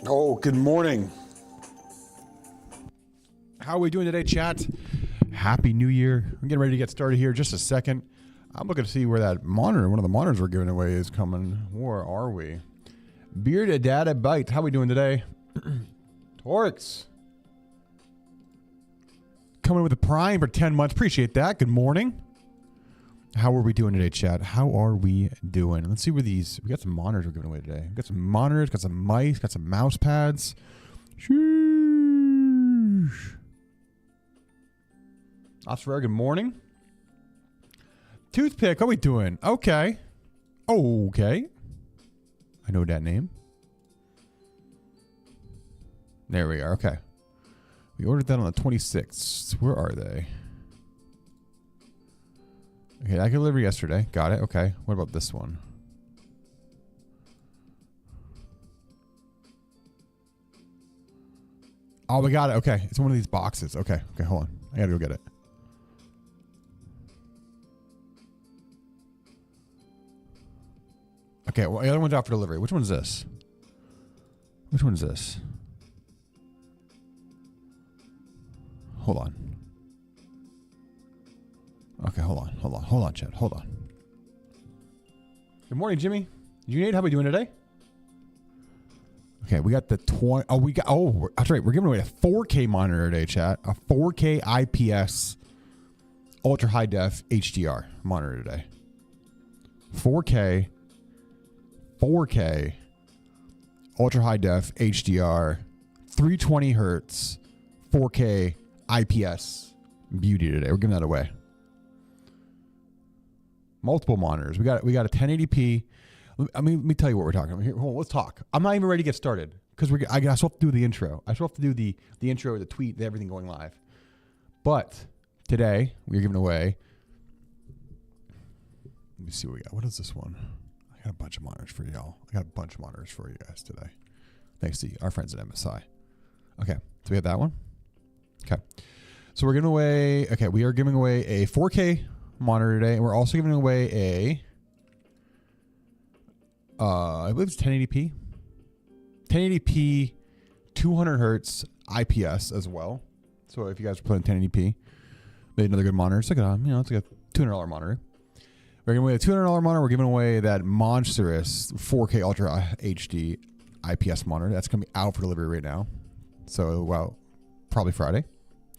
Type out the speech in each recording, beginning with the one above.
Oh, good morning. How are we doing today, chat? Happy New Year. I'm getting ready to get started here. Just a second. I'm looking to see where that monitor, one of the monitors we're giving away is coming. Where are we? Bearded Data Bite. How are we doing today? Torx. Coming with a prime for 10 months. Appreciate that. Good morning. How are we doing today, chat? How are we doing? Let's see where these... We got some monitors we're giving away today. We got some monitors, got some mice, got some mouse pads. Sheesh. Oscar, good morning. Toothpick, how are we doing? Okay. Okay. I know that name. There we are. Okay. We ordered that on the 26th. Where are they? Okay, I delivered yesterday. Got it. Okay. What about this one? Oh, we got it. Okay. It's one of these boxes. Okay. Okay, hold on. I gotta go get it. Okay, well, the other one's out for delivery. Which one's this? Which one's this? Hold on. Okay, hold on, Chad. Hold on. Good morning, Jimmy. Unit, how are we doing today? Okay, we got the 20. Oh, we got. Oh, that's right. We're giving away a 4K monitor today, chat. A 4K IPS ultra high def HDR monitor today. 4K ultra high def HDR 320 hertz 4K IPS beauty today. We're giving that away. Multiple monitors. We got a 1080p. I mean, let me tell you what we're talking about here. Hold on, let's talk. I'm not even ready to get started because I still have to do the intro. I still have to do the intro, the tweet, everything going live. But today we're giving away. Let me see what we got. What is this one? I got a bunch of monitors for y'all. I got a bunch of monitors for you guys today. Thanks to our friends at MSI. Okay, so we have that one. Okay, so we're giving away. Okay, we are giving away a 4K monitor today, and we're also giving away a. I believe it's 1080p. 1080p, 200 hertz IPS as well. So if you guys are playing 1080p, made another good monitor. It's like it's like a $200 monitor. We're giving away a $200 monitor. We're giving away that monstrous 4K Ultra HD IPS monitor. That's going to be out for delivery right now. So, well, probably Friday,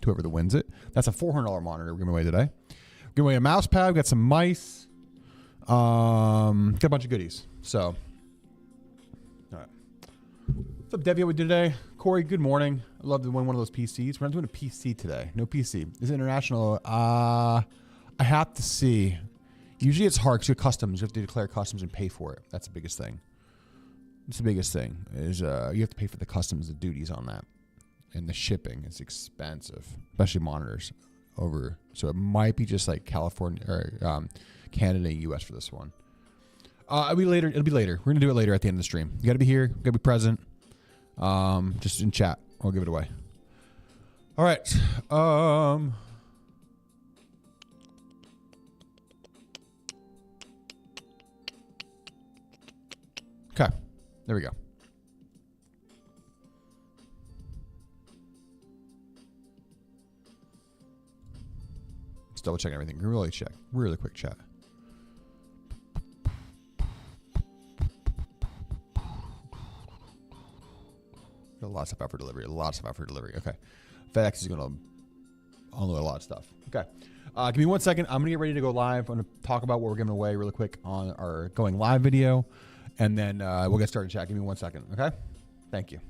to whoever that wins it. That's a $400 monitor we're giving away today. We're giving away a mouse pad. We've got some mice. Got a bunch of goodies. So, all right. What's up, Debbie? What we did today? Corey, good morning. I love to win one of those PCs. We're not doing a PC today. No PC. Is it international? I have to see. Usually it's hard because you're customs. You have to declare customs and pay for it. That's the biggest thing. It's the biggest thing is you have to pay for the customs, the duties on that. And the shipping is expensive, especially monitors over. So it might be just like California or Canada, US for this one. It'll be later. It'll be later. We're gonna do it later at the end of the stream. You gotta be here. You gotta be present. Just in chat. I'll give it away. All right. Okay. There we go. Just double check everything. Really check. Really quick chat. A lot of stuff out for delivery. Okay. FedEx is going to unload a lot of stuff. Okay. Give me 1 second. I'm going to get ready to go live. I'm going to talk about what we're giving away really quick on our going live video. And then we'll get started, chat. Give me 1 second. Okay. Thank you.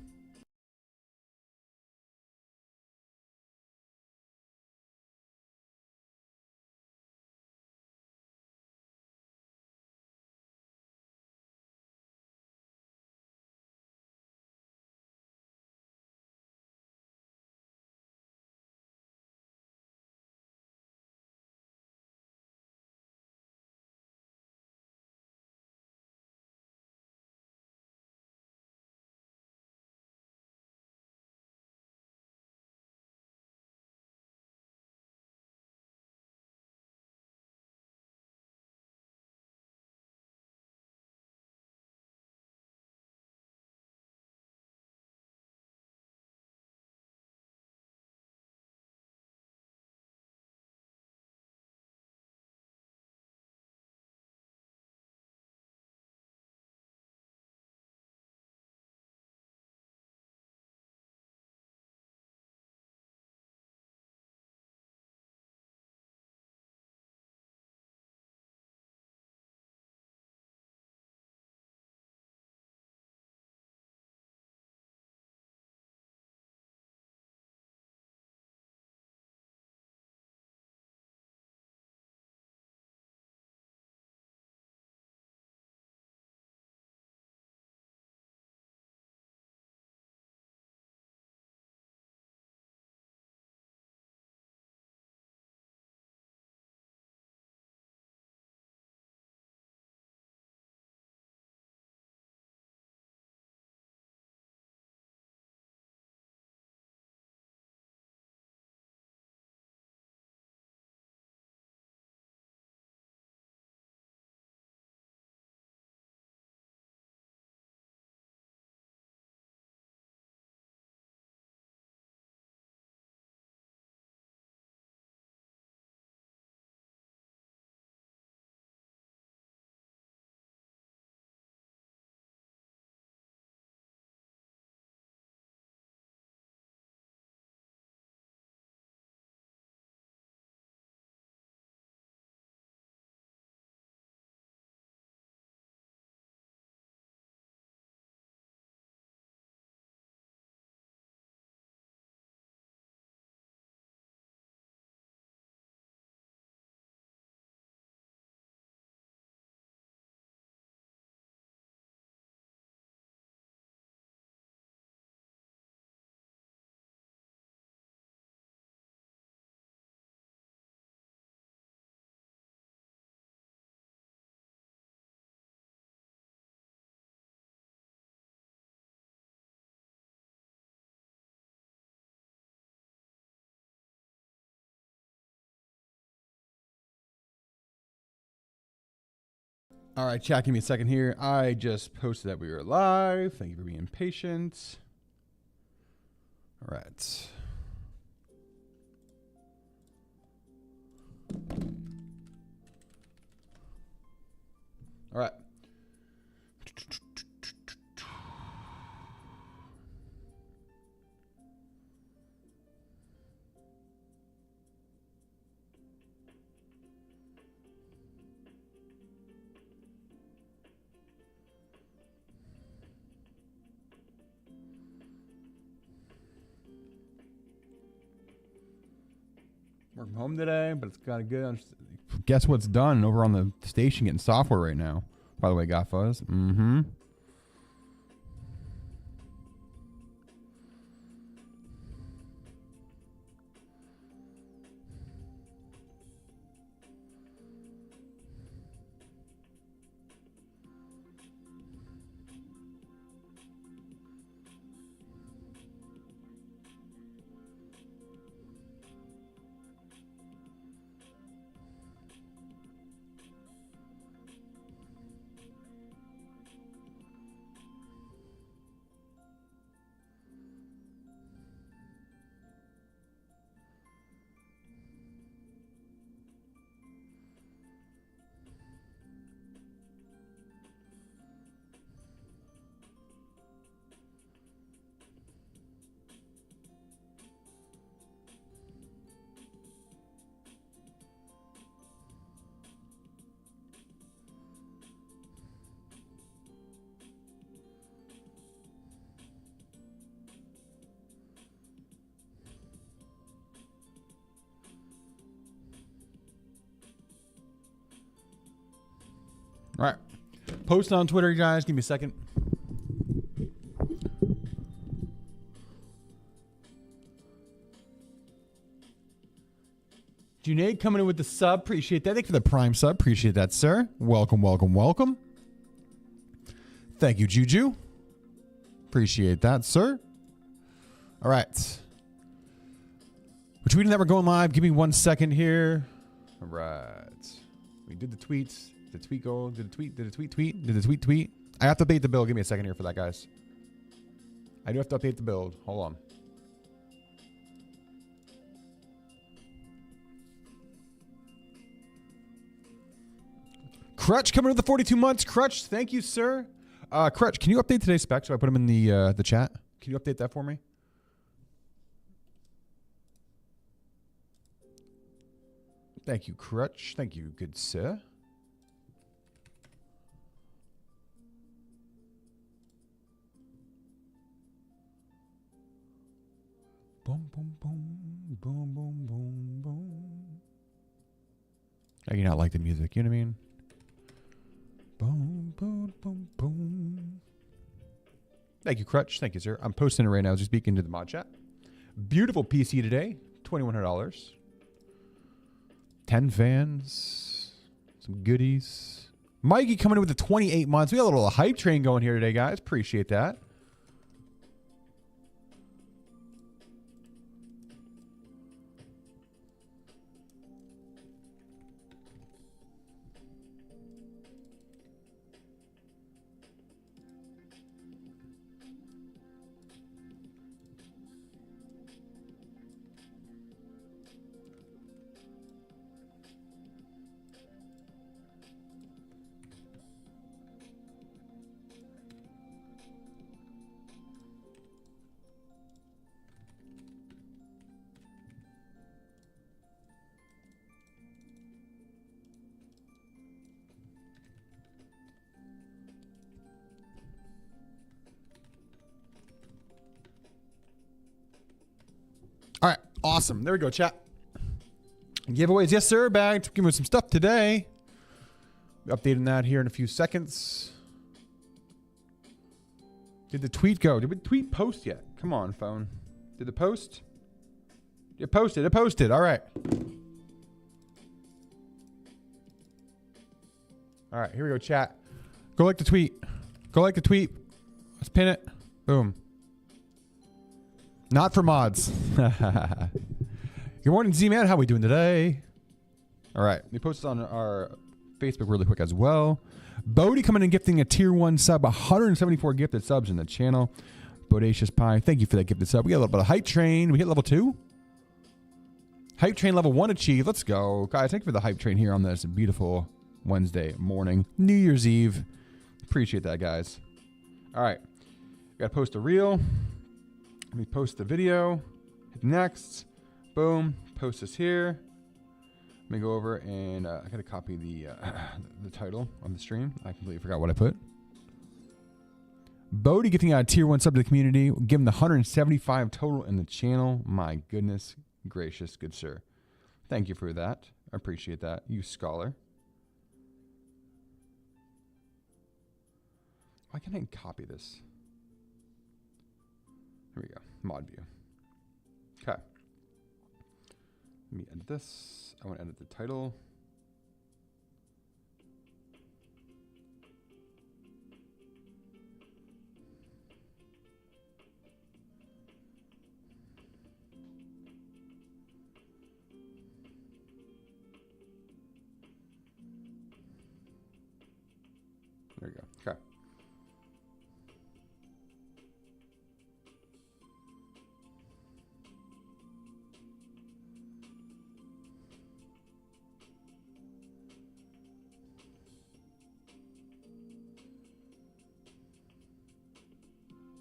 All right, chat, give me a second here. I just posted that we were live. Thank you for being patient. All right. All right. Work from home today, but it's got a good. Guess what's done over on the station getting software right now? By the way, got fuzz. Mm-hmm. All right. Post on Twitter, guys. Give me a second. Junaid coming in with the sub. Appreciate that. Thank you for the prime sub. Appreciate that, sir. Welcome, welcome, welcome. Thank you, Juju. Appreciate that, sir. All right. We're tweeting that we're going live. Give me 1 second here. All right. We did the tweets. Did the tweet go? Did the tweet? Did the tweet tweet? Did the tweet tweet? I have to update the build. Give me a second here for that, guys. I do have to update the build. Hold on. Crutch coming with the 42 months. Crutch, thank you, sir. Crutch, can you update today's spec so I put them in the chat? Can you update that for me? Thank you, Crutch. Thank you, good sir. Boom, boom, boom, boom, boom, boom, boom. I can not like the music, you know what I mean? Boom, boom, boom, boom. Thank you, Crutch. Thank you, sir. I'm posting it right now. Just speaking to the mod chat. Beautiful PC today. $2,100. 10 fans. Some goodies. Mikey coming in with the 28 months. We got a little hype train going here today, guys. Appreciate that. All right, awesome. There we go, chat. Giveaways, yes, sir. Bagged. Give me some stuff today. Updating that here in a few seconds. Did the tweet go? Did the tweet post yet? Come on, phone. Did it post? It posted. It posted. All right. All right, here we go, chat. Go like the tweet. Go like the tweet. Let's pin it. Boom. Not for mods. Good morning, Z-Man. How we doing today? All right. We posted on our Facebook really quick as well. Bodie coming and gifting a tier 1 sub, 174 gifted subs in the channel. Bodacious Pie, thank you for that gifted sub. We got a little bit of Hype Train. We hit level 2. Hype Train level 1 achieved. Let's go. Guys, thank you for the Hype Train here on this beautiful Wednesday morning. New Year's Eve. Appreciate that, guys. All right. Got to post a reel. Let me post the video. Hit next. Boom. Post this here. Let me go over and I got to copy the title on the stream. I completely forgot what I put. Bodie getting out a tier 1 sub to the community. Give him the 175 total in the channel. My goodness gracious, good sir. Thank you for that. I appreciate that. You scholar. Why can't I copy this? Here we go. Mod view. Okay. Let me edit this. I want to edit the title. There we go. Okay.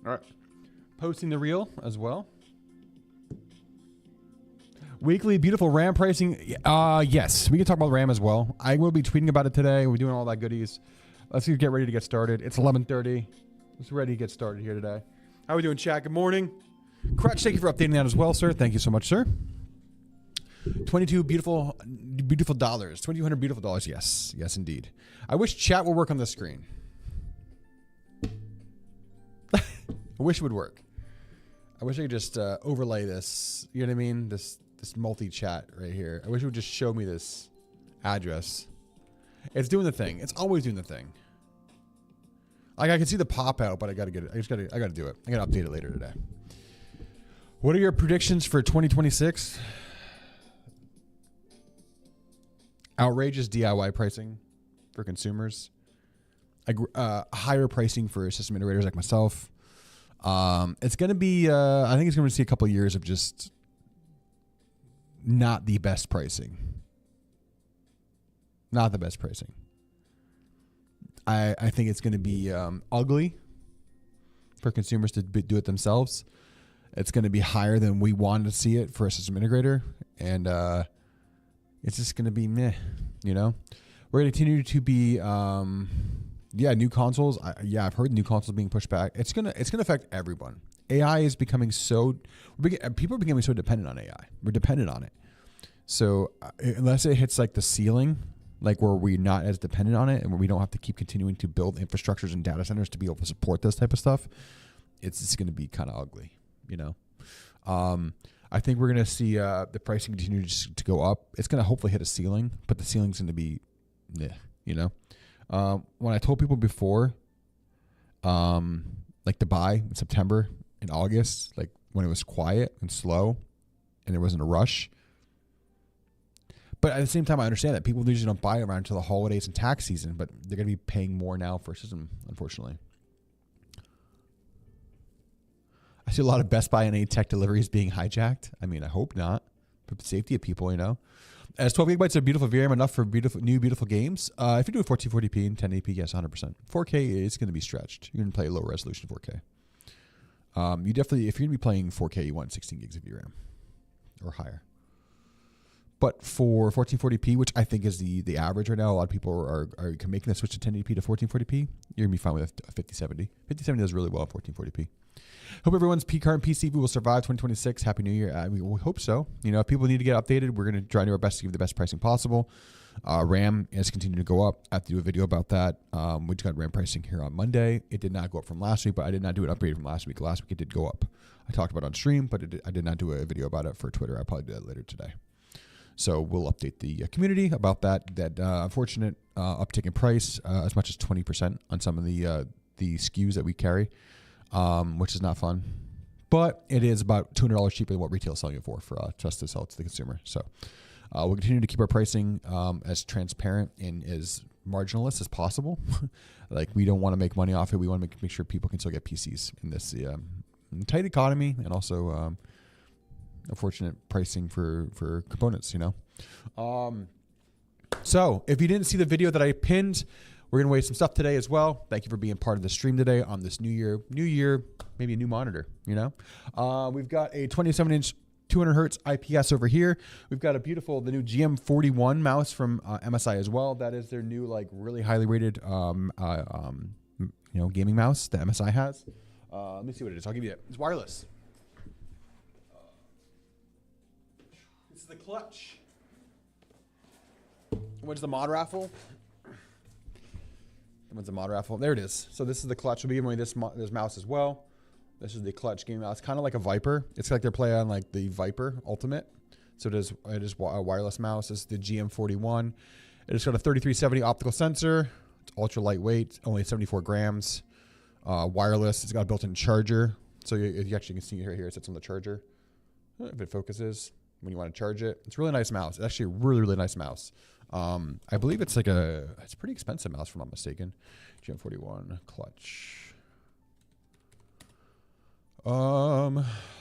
All right. Posting the reel as well. Weekly beautiful RAM pricing. Yes, we can talk about RAM as well. I will be tweeting about it today. We're doing all that goodies. Let's get ready to get started. It's 11:30. Let's ready to get started here today. How are we doing, chat? Good morning. Crutch, thank you for updating that as well, sir. Thank you so much, sir. 22 beautiful dollars. 2,200 beautiful dollars. Yes. Yes, indeed. I wish chat would work on the screen. I wish it would work. I wish I could just overlay this. You know what I mean? This multi-chat right here. I wish it would just show me this address. It's doing the thing. It's always doing the thing. Like I can see the pop out, but I gotta get it. I gotta do it. I gotta update it later today. What are your predictions for 2026? Outrageous DIY pricing for consumers. Higher pricing for system integrators like myself. It's gonna be. I think it's gonna see a couple of years of just not the best pricing. Not the best pricing. I think it's going to be ugly for consumers to do it themselves. It's going to be higher than we wanted to see it for a system integrator. And it's just going to be meh, you know? We're going to continue to be, new consoles. I've heard new consoles being pushed back. It's going to affect everyone. AI is becoming people are becoming so dependent on AI. We're dependent on it. So unless it hits like the ceiling, like where we're not as dependent on it and where we don't have to keep continuing to build infrastructures and data centers to be able to support this type of stuff, it's just going to be kind of ugly, you know? I think we're going to see the pricing continue to go up. It's going to hopefully hit a ceiling, but the ceiling's going to be, you know? When I told people before, like to buy in September and August, like when it was quiet and slow and there wasn't a rush. But at the same time, I understand that people usually don't buy around until the holidays and tax season, but they're going to be paying more now for a system, unfortunately. I see a lot of Best Buy and A tech deliveries being hijacked. I mean, I hope not, for the safety of people, you know. As 12 gigabytes of beautiful VRAM enough for new beautiful games? If you're doing 1440p and 1080p, yes, 100%. 4K is going to be stretched. You're going to play low resolution 4K. You definitely, if you're going to be playing 4K, you want 16 gigs of VRAM or higher. But for 1440p, which I think is the average right now, a lot of people are making the switch to 1080p to 1440p. You're going to be fine with a 5070. 5070 does really well at 1440p. Hope everyone's current PC will survive 2026. Happy New Year. We hope so. You know, if people need to get updated, we're going to try to do our best to give the best pricing possible. RAM is continuing to go up. I have to do a video about that. We just got RAM pricing here on Monday. It did not go up from last week, but I did not do an upgrade from last week. Last week it did go up. I talked about it on stream, but I did not do a video about it for Twitter. I'll probably do that later today. So we'll update the community about that unfortunate uptick in price, as much as 20% on some of the SKUs that we carry, which is not fun. But it is about $200 cheaper than what retail is selling it for us to sell it to the consumer. So We'll continue to keep our pricing as transparent and as marginalist as possible. Like, we don't want to make money off it. We want to make sure people can still get PCs in this tight economy, and also unfortunate pricing for components, you know. So if you didn't see the video that I pinned, we're going to weigh some stuff today as well. Thank you for being part of the stream today on this new year, maybe a new monitor, you know. We've got a 27-inch 200 hertz IPS over here. We've got the new GM41 mouse from MSI as well. That is their new, like, really highly rated, gaming mouse that MSI has. Let me see what it is. I'll give you it. It's wireless. This is the clutch. What's the mod raffle? What's the mod raffle? There it is. So this is the clutch. We'll be giving away this mouse as well. This is the clutch gaming mouse, kind of like a Viper. It's like they're playing on like the Viper Ultimate. So it is a wireless mouse. This is the GM41. It has got a 3370 optical sensor. It's ultra lightweight, only 74 grams. Wireless. It's got a built-in charger. So you actually can see it here. It sits on the charger. If it focuses when you want to charge it. It's a really nice mouse. It's actually a really, really nice mouse. I believe it's it's a pretty expensive mouse if I'm not mistaken. GM41 clutch. Let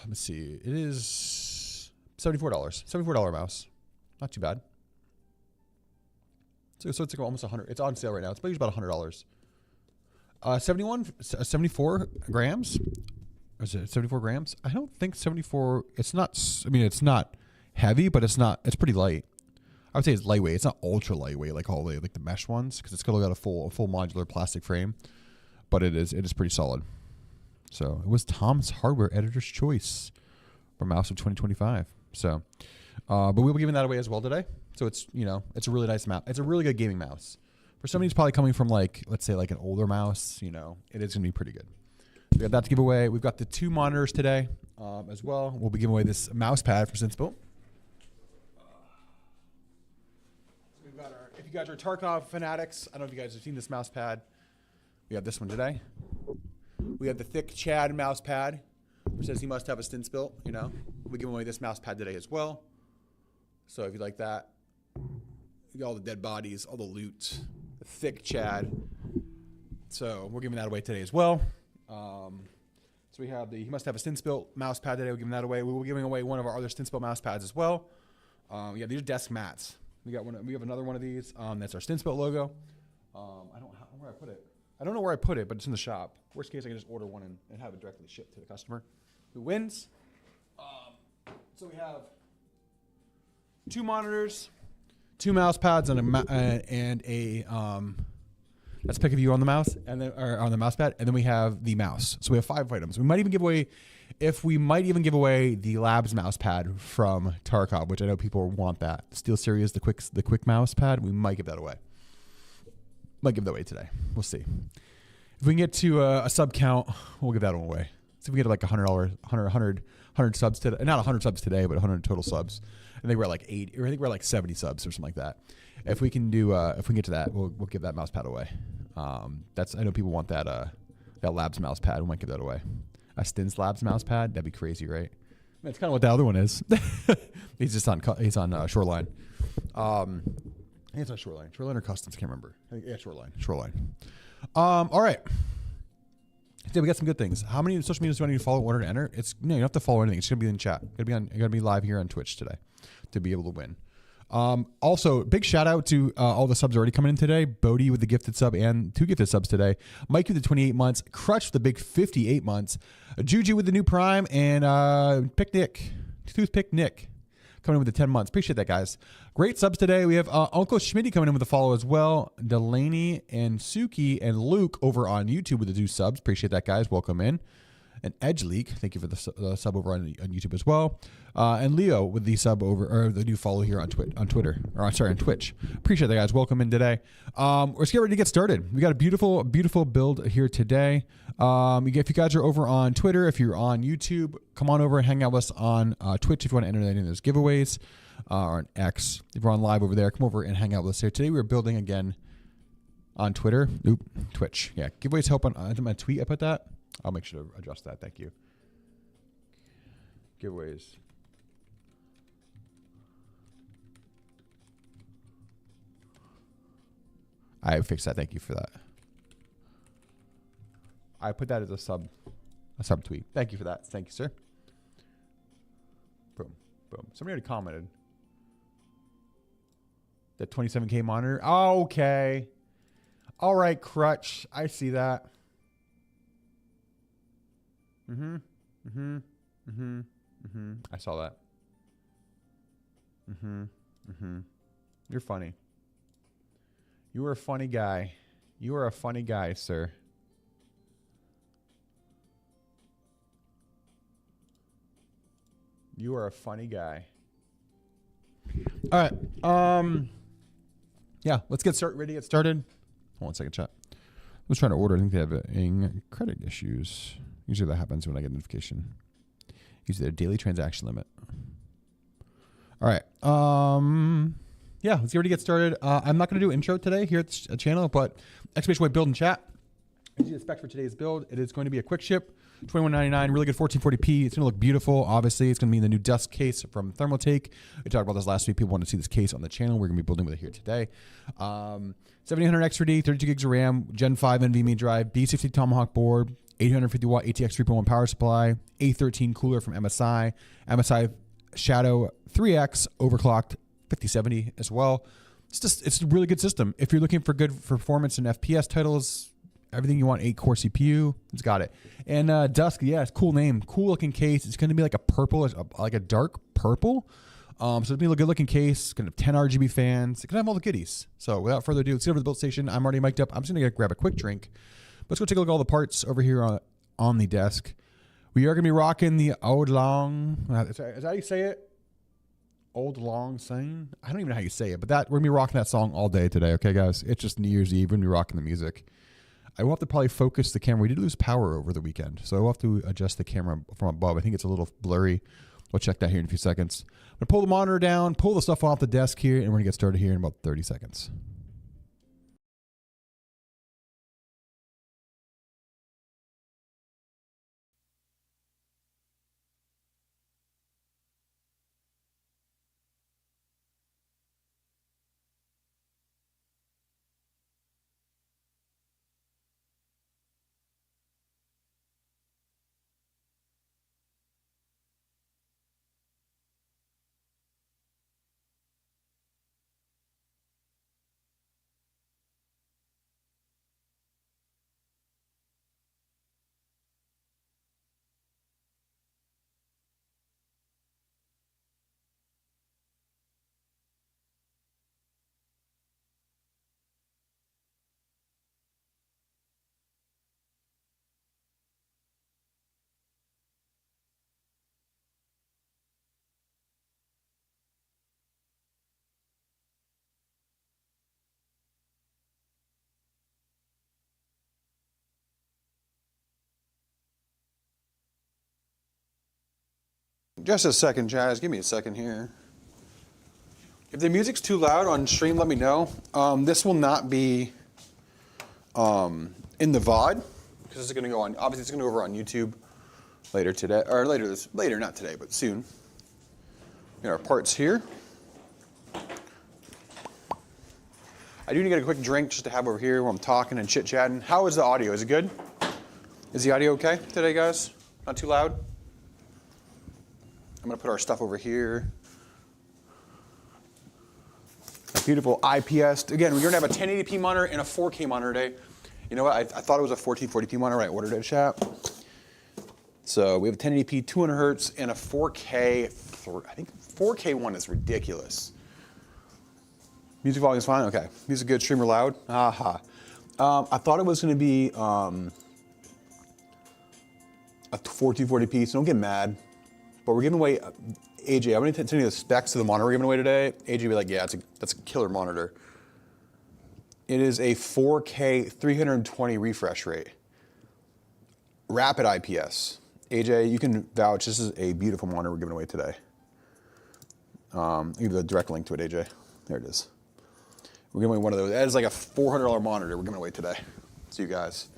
me see. It is $74. $74 mouse. Not too bad. So it's like almost 100. It's on sale right now. It's about $100. 74 grams. Is it 74 grams? I don't think 74. It's not. I mean, it's not heavy, but it's not. It's pretty light. I would say it's lightweight. It's not ultra lightweight like the mesh ones, because it's got a full modular plastic frame, but it is pretty solid. So it was Tom's Hardware Editor's Choice for Mouse of 2025. So, but we'll be giving that away as well today. So it's it's a really nice mouse. It's a really good gaming mouse. For somebody who's probably coming from, like, let's say like an older mouse, it is gonna be pretty good. We got that to give away. We've got the 2 monitors today as well. We'll be giving away this mouse pad for SinSpill. If you guys are Tarkov fanatics, I don't know if you guys have seen this mouse pad. We have this one today. We have the thick Chad mouse pad, which says he must have a SinSpill. We're giving away this mouse pad today as well. So if you like that, you got all the dead bodies, all the loot, the thick Chad. So we're giving that away today as well. So we have he must have a SinSpill mouse pad today. We're giving that away. We will be giving away one of our other SinSpill mouse pads as well. Yeah, these are desk mats. We have another one of these. That's our StinSpill logo. I don't know where I put it. I don't know where I put it, but it's in the shop. Worst case, I can just order one and have it directly shipped to the customer who wins. So we have 2 monitors, 2 mouse pads, and a let's pick a view on the mouse or on the mouse pad, and then we have the mouse. So we have 5 items. We might even give away the Labs mouse pad from Tarkov, which I know people want that. SteelSeries, the quick mouse pad. We might give that away. Might give that away today. We'll see. If we can get to a sub count, we'll give that one away. So if we get like $100 subs today, not 100 subs today, but 100 total subs. I think we're at like 80, or I think we're at like 70 subs or something like that. If we can get to that, we'll give that mouse pad away. I know people want that Labs mouse pad. We might give that away. A Stins Labs mouse pad. That'd be crazy, right? I mean, it's kind of what the other one is. He's on Shoreline. I think it's on Shoreline. Shoreline or Customs, can't remember. I think, yeah, Shoreline. All right. Yeah, we got some good things. How many social medias do I need to follow in order to enter? You don't have to follow anything. It's gonna be in chat. Gonna be live here on Twitch today to be able to win. Also, big shout out to all the subs already coming in today. Bodie with the gifted sub and 2 gifted subs today. Mike with the 28 months. Crutch with the big 58 months. Juju with the new Prime, and Toothpick Nick coming in with the 10 months. Appreciate that, guys. Great subs today. We have Uncle Schmitty coming in with a follow as well. Delaney and Suki and Luke over on YouTube with the 2 subs. Appreciate that, guys. Welcome in. And Edge Leak, thank you for the sub over on YouTube as well. And Leo with the sub or the new follow here on Twitter. On Twitch. Appreciate that, guys. Welcome in today. Let's get ready to get started. We got a beautiful, beautiful build here today. If you guys are over on Twitter, if you're on YouTube, come on over and hang out with us on Twitch if you want to enter any of those giveaways, or on X. If you're on live over there, come over and hang out with us here. Today we're building again on Twitter. Twitch. Yeah, giveaways help on my tweet. I put that. I'll make sure to adjust that. Thank you. Giveaways. I fixed that. Thank you for that. I put that as a sub tweet. Thank you for that. Thank you, sir. Boom. Boom. Somebody already commented. The 27K monitor. Oh, okay. All right, Crutch. I see that. I saw that. You're funny. You are a funny guy. You are a funny guy, sir. You are a funny guy. All right. Yeah, let's get ready to get started. Hold on 1 second, chat. I was trying to order. I think they have credit issues. Usually that happens when I get a notification. Usually their daily transaction limit. All right. Yeah, let's get ready to get started. I'm not going to do intro today here at the channel, but exclamation point build and chat. As you expect for today's build, it is going to be a quick ship. $21.99, really good 1440p. It's going to look beautiful. Obviously, it's going to be in the new Dusk case from Thermaltake. We talked about this last week. People wanted to see this case on the channel. We're going to be building with it here today. 7800 XRD, 32 gigs of RAM, Gen 5 NVMe drive, B60 Tomahawk board, 850 watt ATX 3.1 power supply, A13 cooler from MSI, MSI Shadow 3X overclocked 5070 as well. It's a really good system. If you're looking for good performance in FPS titles, everything you want, 8-core CPU, it's got it. And Dusk, yeah, it's a cool name, cool looking case. It's going to be like a purple, like a dark purple. So it's going to be a good looking case. It's going to have 10 RGB fans. It's going to have all the goodies. So without further ado, let's get over to the build station. I'm already mic'd up. I'm just going to grab a quick drink. Let's go take a look at all the parts over here on the desk. We are going to be rocking the Old Long. Is that how you say it? Old Long Syne? I don't even know how you say it, but we're going to be rocking that song all day today, okay, guys? It's just New Year's Eve. We're going to be rocking the music. I will have to probably focus the camera. We did lose power over the weekend, so I will have to adjust the camera from above. I think it's a little blurry. We'll check that here in a few seconds. I'm going to pull the monitor down, pull the stuff off the desk here, and we're going to get started here in about 30 seconds. Just a second, Jazz. Give me a second here. If the music's too loud on stream, let me know. This will not be in the VOD because it's going to go on. Obviously, it's going to go over on YouTube later today, or later, not today, but soon. Got our parts here. I do need to get a quick drink just to have over here while I'm talking and chit-chatting. How is the audio? Is it good? Is the audio okay today, guys? Not too loud? I'm going to put our stuff over here. A beautiful IPS. Again, we're going to have a 1080p monitor and a 4K monitor today. You know what? I thought it was a 1440p monitor. I ordered it, chat. So we have a 1080p, 200 hertz, and a 4K. I think 4K one is ridiculous. Music volume is fine? Okay. Music good, streamer loud? Aha. I thought it was going to be a 1440p, so don't get mad. But we're giving away, AJ, I'm going to tell you the specs of the monitor we're giving away today. AJ will be like, yeah, that's a killer monitor. It is a 4K 320 refresh rate. Rapid IPS. AJ, you can vouch, this is a beautiful monitor we're giving away today. I'll give you the direct link to it, AJ. There it is. We're giving away one of those. That is like a $400 monitor we're giving away today. See you guys.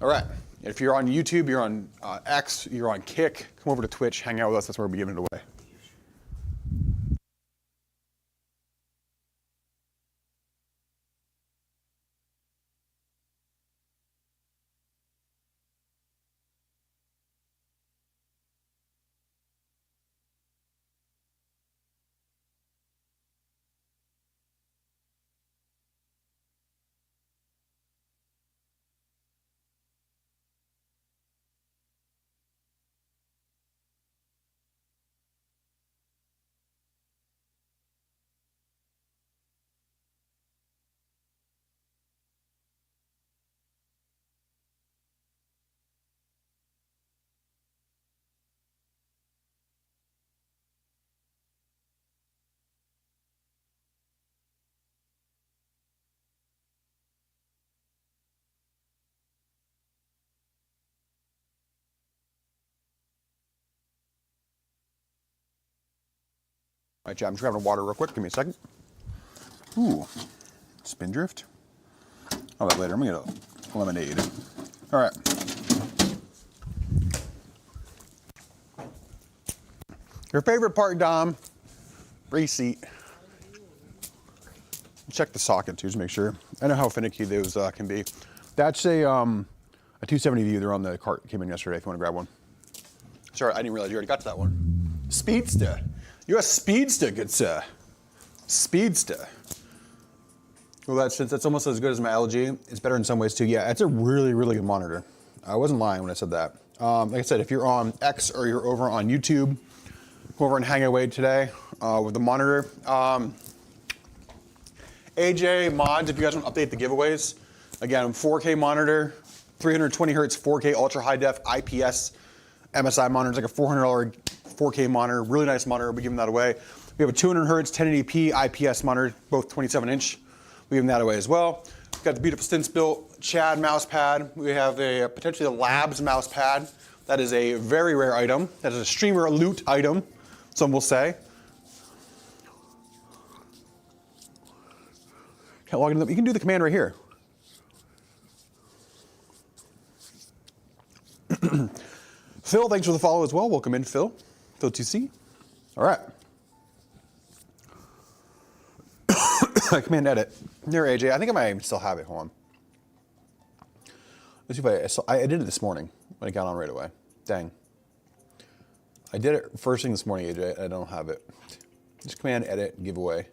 All right. If you're on YouTube, you're on X, you're on Kick, come over to Twitch, hang out with us. That's where we'll be giving it away. right, chat, I'm just grabbing water real quick. Give me a second. Ooh, Spindrift. I'll have that later. I'm gonna get a lemonade. All right. Your favorite part, Dom? Reseat. Check the socket too to make sure. I know how finicky those can be. That's a 270 view. They're on the cart. Came in yesterday. If you want to grab one. Sorry, I didn't realize you already got to that one. Speedster. You're a speedster, good sir. Speedster. Well, since that's almost as good as my LG, it's better in some ways too. Yeah, it's a really, really good monitor. I wasn't lying when I said that. Like I said, if you're on X or you're over on YouTube, go over and hang away today with the monitor. AJ mods, if you guys want to update the giveaways, again, 4K monitor, 320 hertz, 4K ultra high def IPS MSI monitor. It's like a $400 4K monitor, really nice monitor. We'll be giving that away. We have a 200 hertz 1080p IPS monitor, both 27 inch. We're giving that away as well. We've got the beautiful Stints built Chad mouse pad. We have a potentially a Labs mouse pad. That is a very rare item. That is a streamer loot item, some will say. Can't log into them. You can do the command right here. Phil, thanks for the follow as well. Welcome in, Phil. Phil 2C. All right. Command edit. There, AJ. I think I might still have it. Hold on. Let's see if I did it this morning when I got on right away. Dang. I did it first thing this morning, AJ. I don't have it. Just command edit giveaway.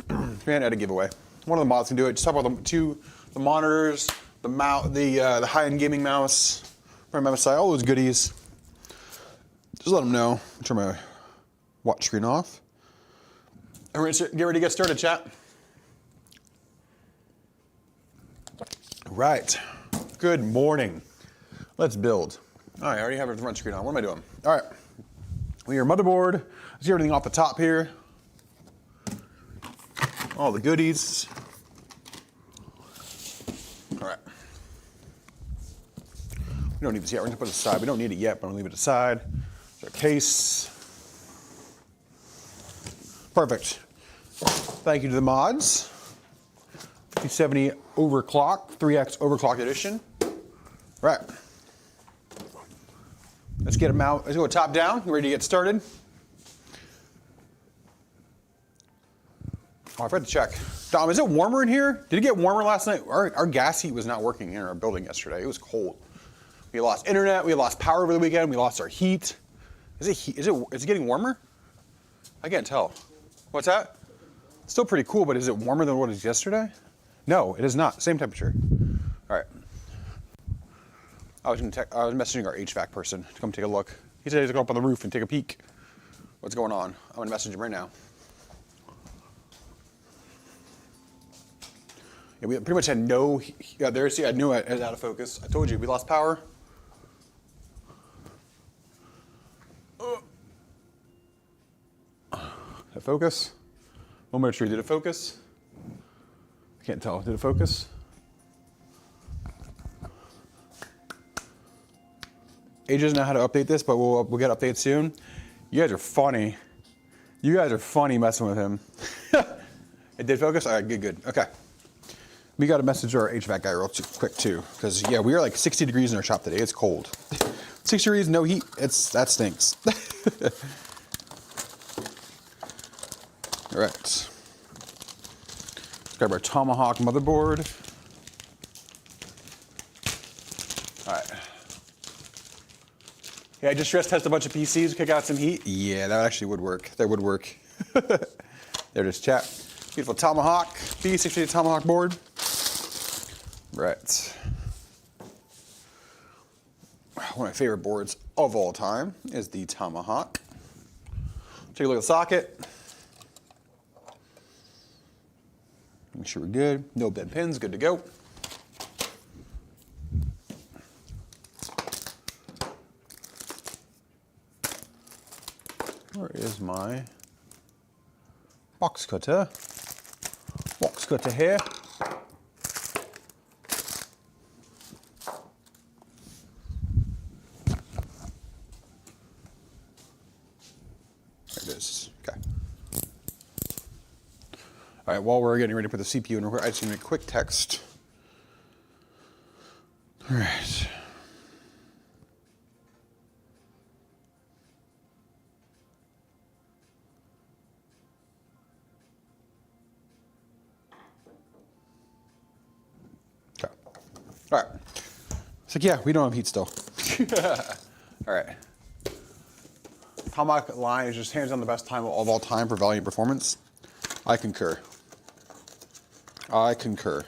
Command edit giveaway. One of the mods can do it. Just talk about the monitors, the mouse, the high-end gaming mouse from MSI, all those goodies. Just let them know. Turn my watch screen off. And we're gonna get ready to get started, chat. Right. Good morning. Let's build. All right, I already have the front screen on. What am I doing? All right. We are motherboard. Let's get everything off the top here. All the goodies. All right. We don't need this yet. We're gonna put it aside. We don't need it yet, but I'm gonna leave it aside. There's our case. Perfect. Thank you to the mods. 5070 overclock, 3X overclock edition. All right. Let's get them out. Let's go top down. Ready to get started. Oh, I forgot to check. Dom, is it warmer in here? Did it get warmer last night? Our gas heat was not working in our building yesterday. It was cold. We lost internet. We lost power over the weekend. We lost our heat. Is it getting warmer? I can't tell. What's that? It's still pretty cool, but is it warmer than what it was yesterday? No, it is not. Same temperature. All right. I was messaging our HVAC person to come take a look. He said he's going to go up on the roof and take a peek. What's going on? I'm going to message him right now. Yeah, we pretty much had no. Yeah, there's. Yeah, I knew it was out of focus. I told you we lost power. Did it focus? Momentary. Did it focus? I can't tell. Did it focus? AJ doesn't know how to update this, but we'll get updates soon. You guys are funny. You guys are funny messing with him. It did focus? All right, good. Okay. We got to message our HVAC guy real quick too, because yeah, we are like 60 degrees in our shop today. It's cold. 60 degrees, no heat. That stinks. All right. Let's grab our Tomahawk motherboard. All right. Yeah, I just stress test a bunch of PCs, kick out some heat. Yeah, that actually would work. That would work. There it is, chat. Beautiful Tomahawk, B650 Tomahawk board. Right. One of my favorite boards of all time is the Tomahawk. Take a look at the socket. Make sure we're good. No bent pins, good to go. Where is my box cutter? Box cutter here. while we're getting ready to put the CPU in, I just need a quick text. All right. Okay. All right. It's like, yeah, we don't have heat still. All right. Tomahawk line is just hands down the best time of all time for value and performance. I concur. I concur.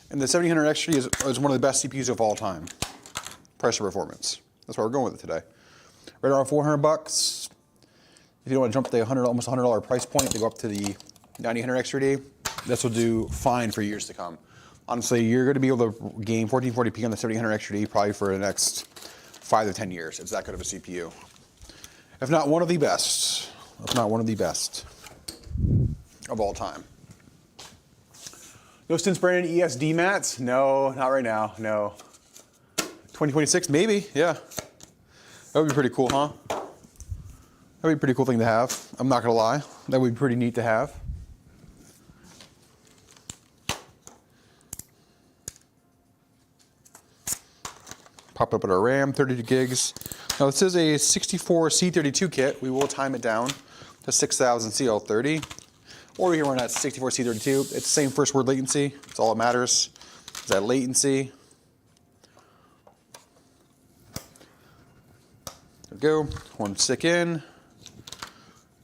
And the 7000 XT is one of the best CPUs of all time. Price to performance. That's why we're going with it today. Right around $400. If you don't want to jump to the almost $100 price point, to go up to the 9000 XT, this will do fine for years to come. Honestly, you're going to be able to game 1440p on the 7000 XT probably for the next 5 to 10 years. It's that good of a CPU. If not one of the best. If not one of the best of all time. No stints branded ESD mats? No, not right now, no. 2026, maybe, yeah. That would be pretty cool, huh? That would be a pretty cool thing to have. I'm not gonna lie. That would be pretty neat to have. Pop up at our RAM, 32 gigs. Now this is a 64C32 kit. We will time it down to 6000 CL30. Or we can run at 64C32. It's the same first word latency. That's all that matters. Is that latency. There we go. One stick in.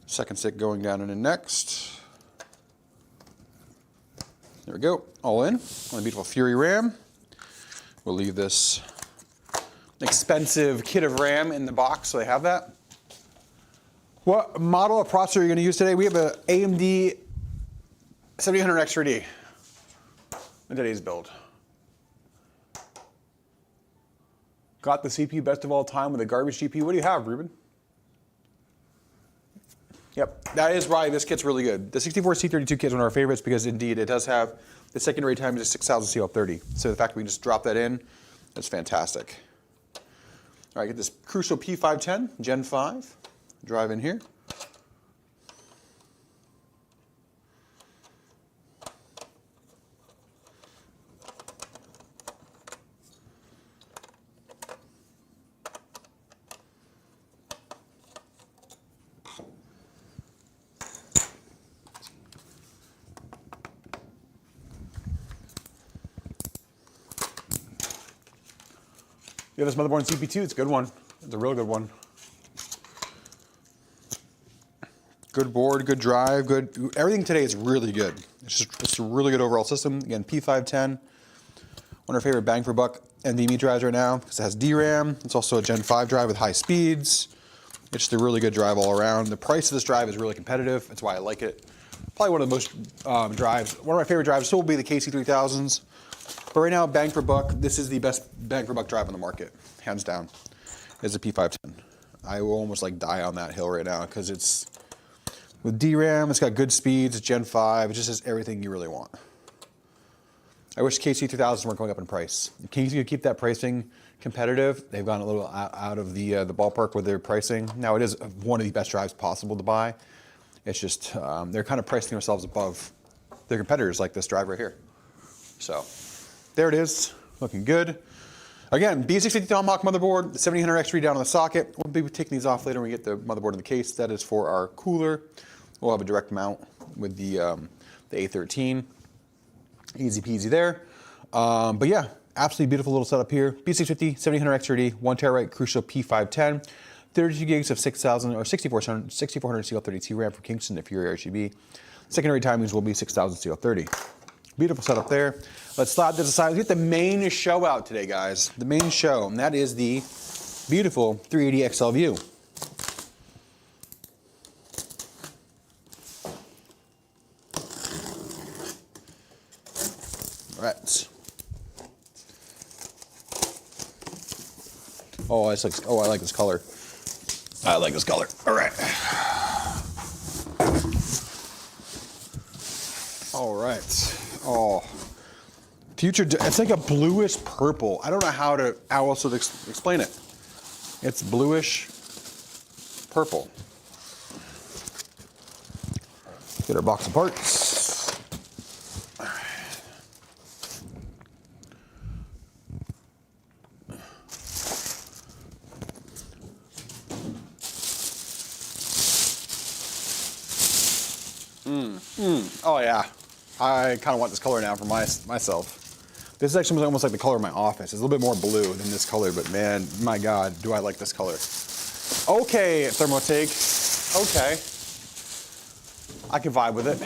Second stick going down and in next. There we go. All in. On a beautiful Fury RAM. We'll leave this expensive kit of RAM in the box so they have that. What model of processor are you going to use today? We have an AMD 7000 XT in today's build. Got the CPU best of all time with a garbage GPU. What do you have, Ruben? Yep, that is why this kit's really good. The 64C32 kit is one of our favorites because indeed it does have the secondary time is 6000 CL30. So the fact that we can just drop that in, that's fantastic. All right, get this Crucial P510 Gen 5. Drive in here. Yeah, this motherboard CP2, it's a good one. It's a real good one. Good board, good drive, good. Everything today is really good. It's a really good overall system. Again, P510, one of our favorite bang for buck NVMe drives right now because it has DRAM. It's also a Gen 5 drive with high speeds. It's just a really good drive all around. The price of this drive is really competitive. That's why I like it. Probably one of the most drives. One of my favorite drives still will be the KC3000s. But right now, bang for buck, this is the best bang for buck drive on the market, hands down, is the P510. I will almost like die on that hill right now because it's with DRAM, it's got good speeds, it's Gen 5, it just has everything you really want. I wish KC3000s weren't going up in price. If KC could keep that pricing competitive, they've gone a little out of the ballpark with their pricing. Now it is one of the best drives possible to buy. It's just, they're kind of pricing themselves above their competitors like this drive right here. So, there it is, looking good. Again, B650 Tomahawk motherboard, the 7000 XT down on the socket. We'll be taking these off later when we get the motherboard in the case. That is for our cooler. We'll have a direct mount with the A13. Easy peasy there. But yeah, absolutely beautiful little setup here. B650, 7000 XT, 1TB Crucial P510, 32 gigs of 6000 or 6400 CL32 RAM from Kingston to Fury RGB. Secondary timings will be 6000 CL30. Beautiful setup there. Let's slide this aside. Let's get the main show out today, guys. The main show, and that is the beautiful 380 XL View. All right. Oh, I like this color. I like this color. All right. All right. Oh, future. It's like a bluish purple. I don't know how else to explain it. It's bluish purple. Get our box of parts. Oh yeah, I kind of want this color now for myself. This is actually almost like the color of my office. It's a little bit more blue than this color, but man, my God, do I like this color. Okay, Thermotake. Okay. I can vibe with it.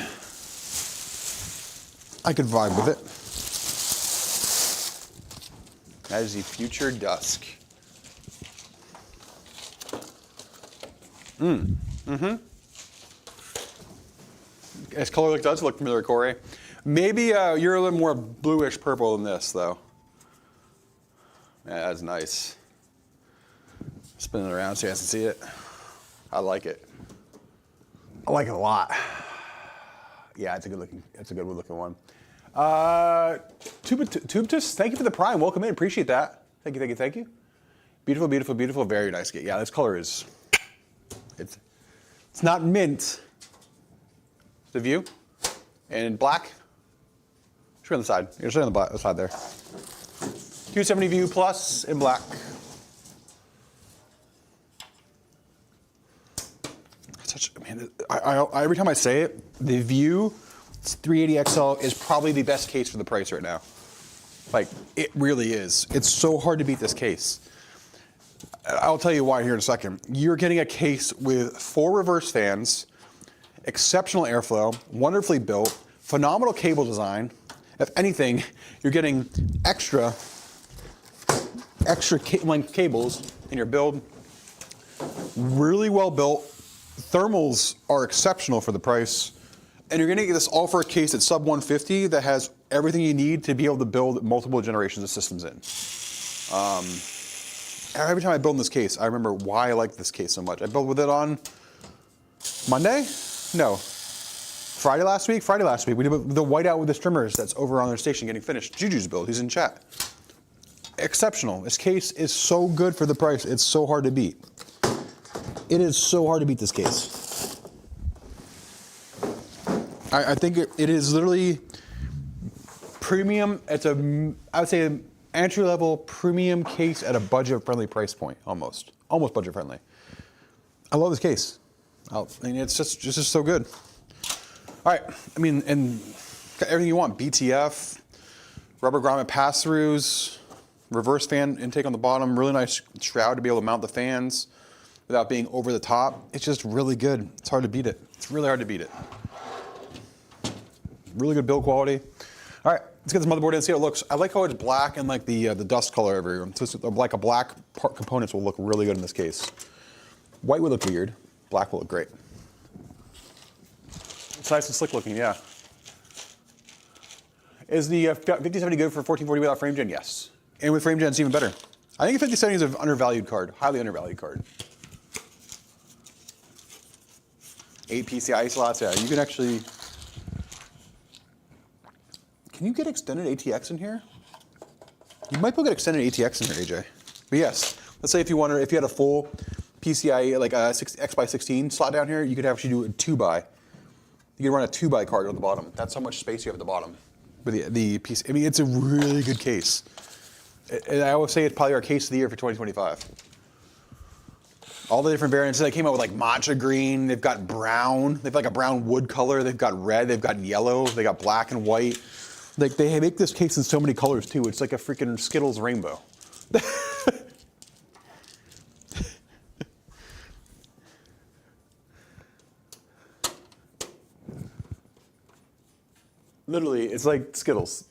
I could vibe with it. That is the Future Dusk. This color does look familiar, Corey. Maybe you're a little more bluish purple than this, though. Yeah, that's nice. Spin it around so you guys can see it. I like it. I like it a lot. Yeah, it's a good looking one. Tubtus, thank you for the prime. Welcome in. Appreciate that. Thank you. Beautiful, beautiful, beautiful. Very nice. Yeah, this color is. It's not mint. The view, and black. Should be on the side. You're on the side there. 270 view plus in black. Every time I say it, the View 380 XL is probably the best case for the price right now. Like, it really is. It's so hard to beat this case. I'll tell you why here in a second. You're getting a case with 4 reverse fans, exceptional airflow, wonderfully built, phenomenal cable design. If anything, you're getting extra length cables in your build. Really well built. Thermals are exceptional for the price. And you're gonna get this all for a case at sub 150 that has everything you need to be able to build multiple generations of systems in. Every time I build in this case, I remember why I like this case so much. I built with it on Monday? No. Friday last week? Friday last week. We did the whiteout with the strimmers that's over on their station getting finished. Juju's build, he's in chat. Exceptional. This case is so good for the price. It's so hard to beat. It is so hard to beat this case. I think it is literally premium. It's I would say an entry-level premium case at a budget-friendly price point, almost budget-friendly. I love this case. I mean, it's just so good. All right, I mean, and got everything you want: BTF, rubber grommet pass-throughs, reverse fan intake on the bottom, really nice shroud to be able to mount the fans without being over the top. It's just really good. It's hard to beat it. It's really hard to beat it. Really good build quality. All right, let's get this motherboard in and see how it looks. I like how it's black and like the dust color everywhere. So it's like a black part components will look really good in this case. White would look weird. Black will look great. It's nice and slick looking, yeah. Is the 5070 good for 1440 without frame gen? Yes. And with frame gen, it's even better. I think the 5070 is an undervalued card, highly undervalued card. 8 PCIe slots, yeah. You can actually. Can you get extended ATX in here? You might be able to get extended ATX in here, AJ. But yes, let's say if you had a full PCIe, like a X by16 slot down here, you could actually do a 2x. You could run a 2x card on the bottom. That's how much space you have at the bottom. But the PC, I mean, it's a really good case. And I always say it's probably our case of the year for 2025. All the different variants. They came out with like matcha green. They've got brown. They've like a brown wood color. They've got red. They've got yellow. They got black and white. Like they make this case in so many colors too. It's like a freaking Skittles rainbow. Literally, it's like Skittles.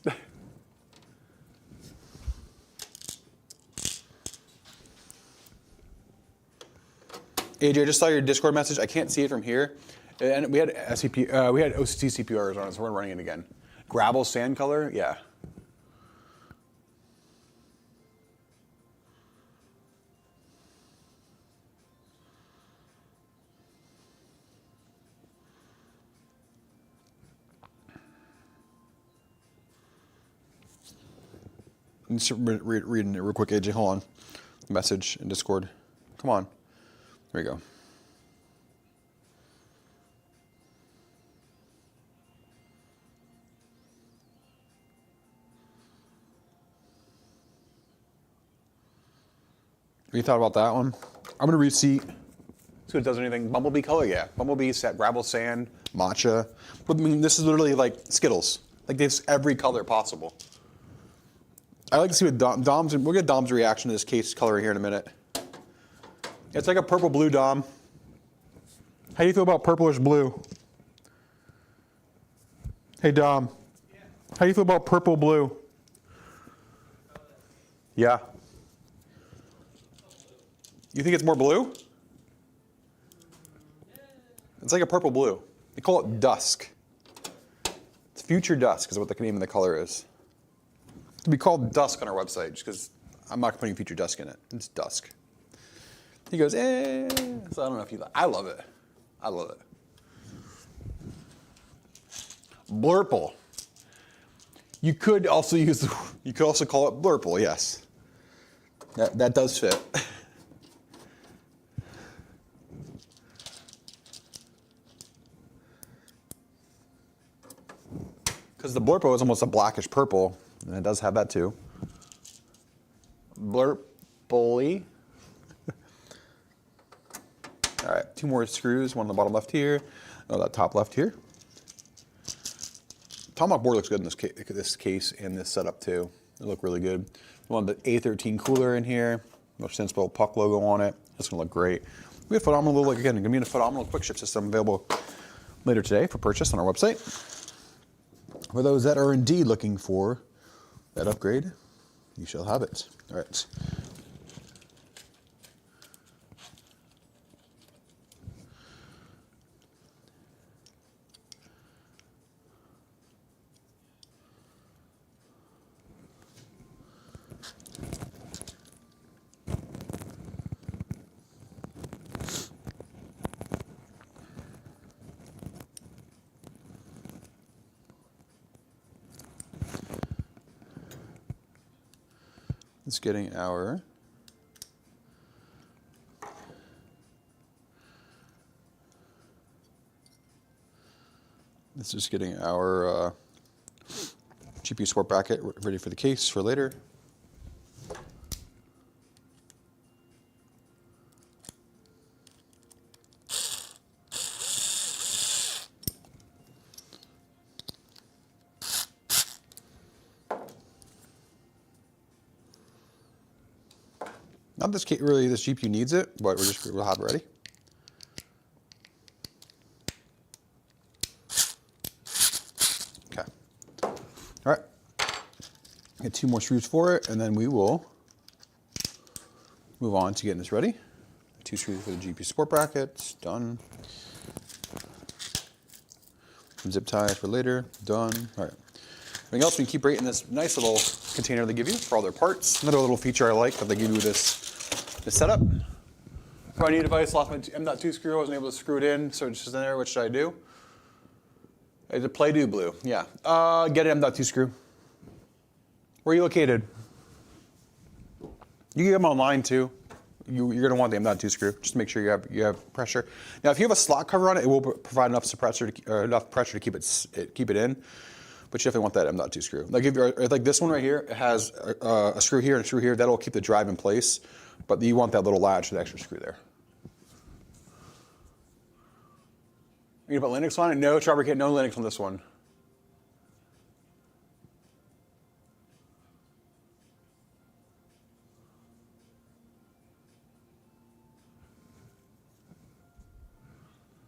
AJ, I just saw your Discord message. I can't see it from here. And we had SCP, we had OCT CPRs on it, so we're running it again. Gravel sand color, yeah. I'm just reading it real quick, AJ. Hold on. Message in Discord. Come on. There we go. you thought about that one? I'm gonna reseat. See if it does anything. Bumblebee color, yeah. Bumblebee, set, gravel, sand, matcha. But I mean, this is literally like Skittles. Like there's every color possible. I like to see what Dom's, we'll get Dom's reaction to this case color here in a minute. It's like a purple blue, Dom. How do you feel about purplish blue? Hey, Dom. Yeah. How do you feel about purple blue? Yeah. You think it's more blue? It's like a purple blue. They call it dusk. It's future dusk is what the name of the color is. It could be called dusk on our website just because I'm not putting future dusk in it. It's dusk. He goes, eh. So I don't know if you like. I love it. I love it. Blurple. You could also use. You could also call it blurple. Yes. That does fit. Because the blurple is almost a blackish purple, and it does have that too. Blurply. All right, 2 more screws, one on the bottom left here, that top left here. Tomahawk board looks good in this case and this setup too. They look really good. We want the A13 cooler in here, no sensible puck logo on it. It's gonna look great. We have phenomenal, like again, gonna be in a phenomenal quick ship system available later today for purchase on our website. For those that are indeed looking for that upgrade, you shall have it. All right. It's getting our this is getting our GPU support bracket ready for the case for later. Not this really, this GPU needs it, but we'll have it ready. Okay. All right. Get 2 more screws for it, and then we will move on to getting this ready. 2 screws for the GPU support brackets, done. Some zip ties for later, done. All right. Everything else, we can keep right in this nice little container they give you for all their parts. Another little feature I like that they give you this setup. For my new device, lost my M.2 screw, I wasn't able to screw it in, so it's just in there. What should I do? It's a Play-Doh blue, yeah. Get an M.2 screw. Where are you located? You can get them online too. You're going to want the M.2 screw, just to make sure you have pressure. Now, if you have a slot cover on it, it will provide enough pressure to keep it in. But you definitely want that M.2 screw. Like this one right here, it has a screw here and a screw here. That'll keep the drive in place. But you want that little latch, that extra screw there. You gonna put Linux on it? No, Trevor Kit, no Linux on this one.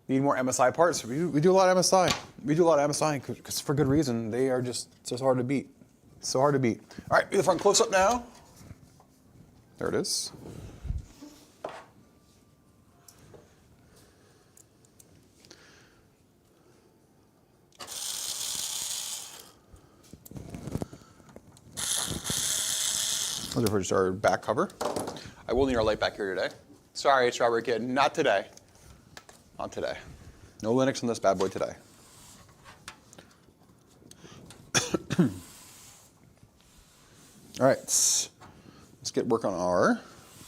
Need more MSI parts? We do a lot of MSI. We do a lot of MSI because for good reason. They are just so hard to beat. So hard to beat. All right, do the front close up now. There it is. Those are just our back cover. I will need our light back here today. Sorry, Strawberry Kid, not today. Not today. No Linux on this bad boy today. All right, let's get work on our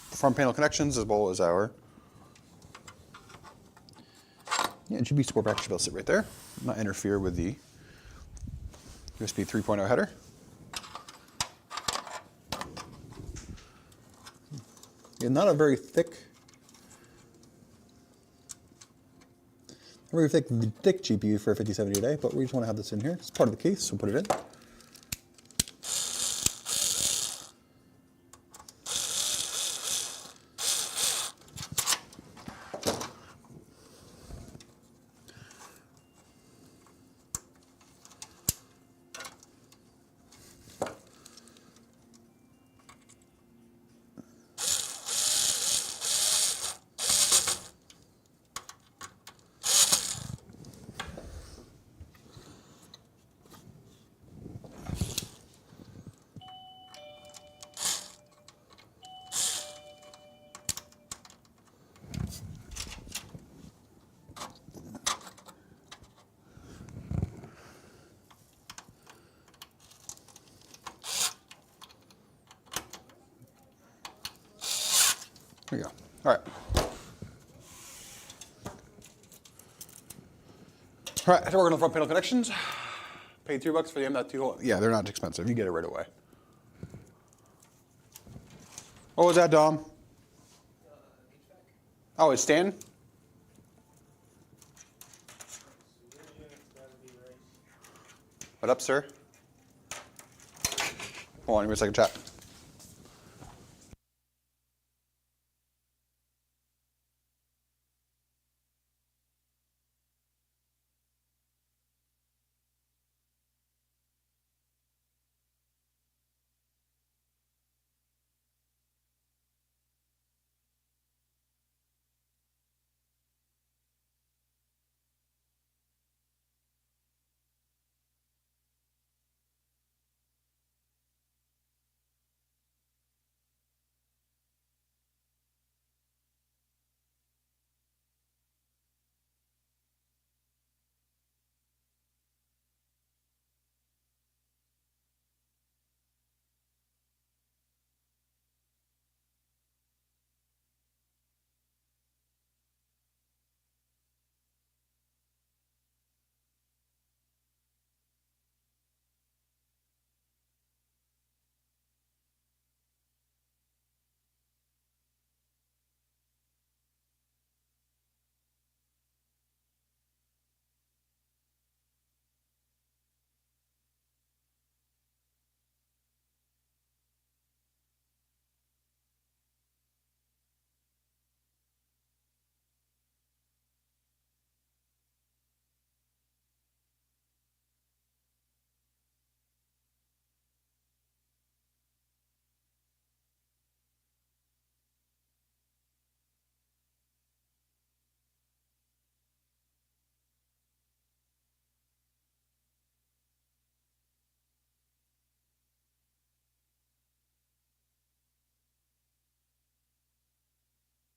front panel connections as well as our GB support bracket should be able to sit right there, not interfere with the USB 3.0 header. It's not a very thick, thick GPU for a 5070 today, but we just want to have this in here. It's part of the case, so put it in. There you go. All right. All right, so we're going to front panel connections. Paid $3 for the M.2 hole. Yeah, they're not expensive. You get it right away. What was that, Dom? Oh, it's Stan? What up, sir? Hold on, give me a second, chat.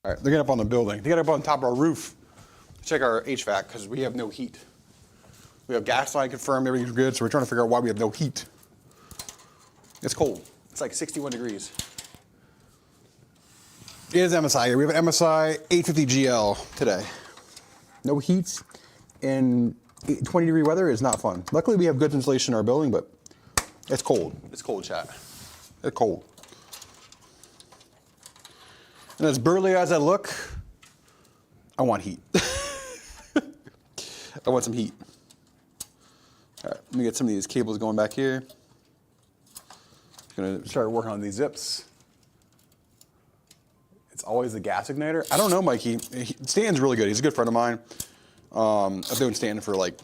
All right, they're getting up on the building. They get up on top of our roof. Check our HVAC because we have no heat. We have gas line confirmed, everything's good, so we're trying to figure out why we have no heat. It's cold. It's like 61 degrees. It is MSI. We have an MSI 850GL today. No heat in 20-degree weather is not fun. Luckily, we have good insulation in our building, but it's cold. It's cold, chat. It's cold. And as burly as I look, I want heat. I want some heat. All right, let me get some of these cables going back here. Gonna start working on these zips. It's always the gas igniter. I don't know, Mikey. Stan's really good. He's a good friend of mine. I've known Stan for like,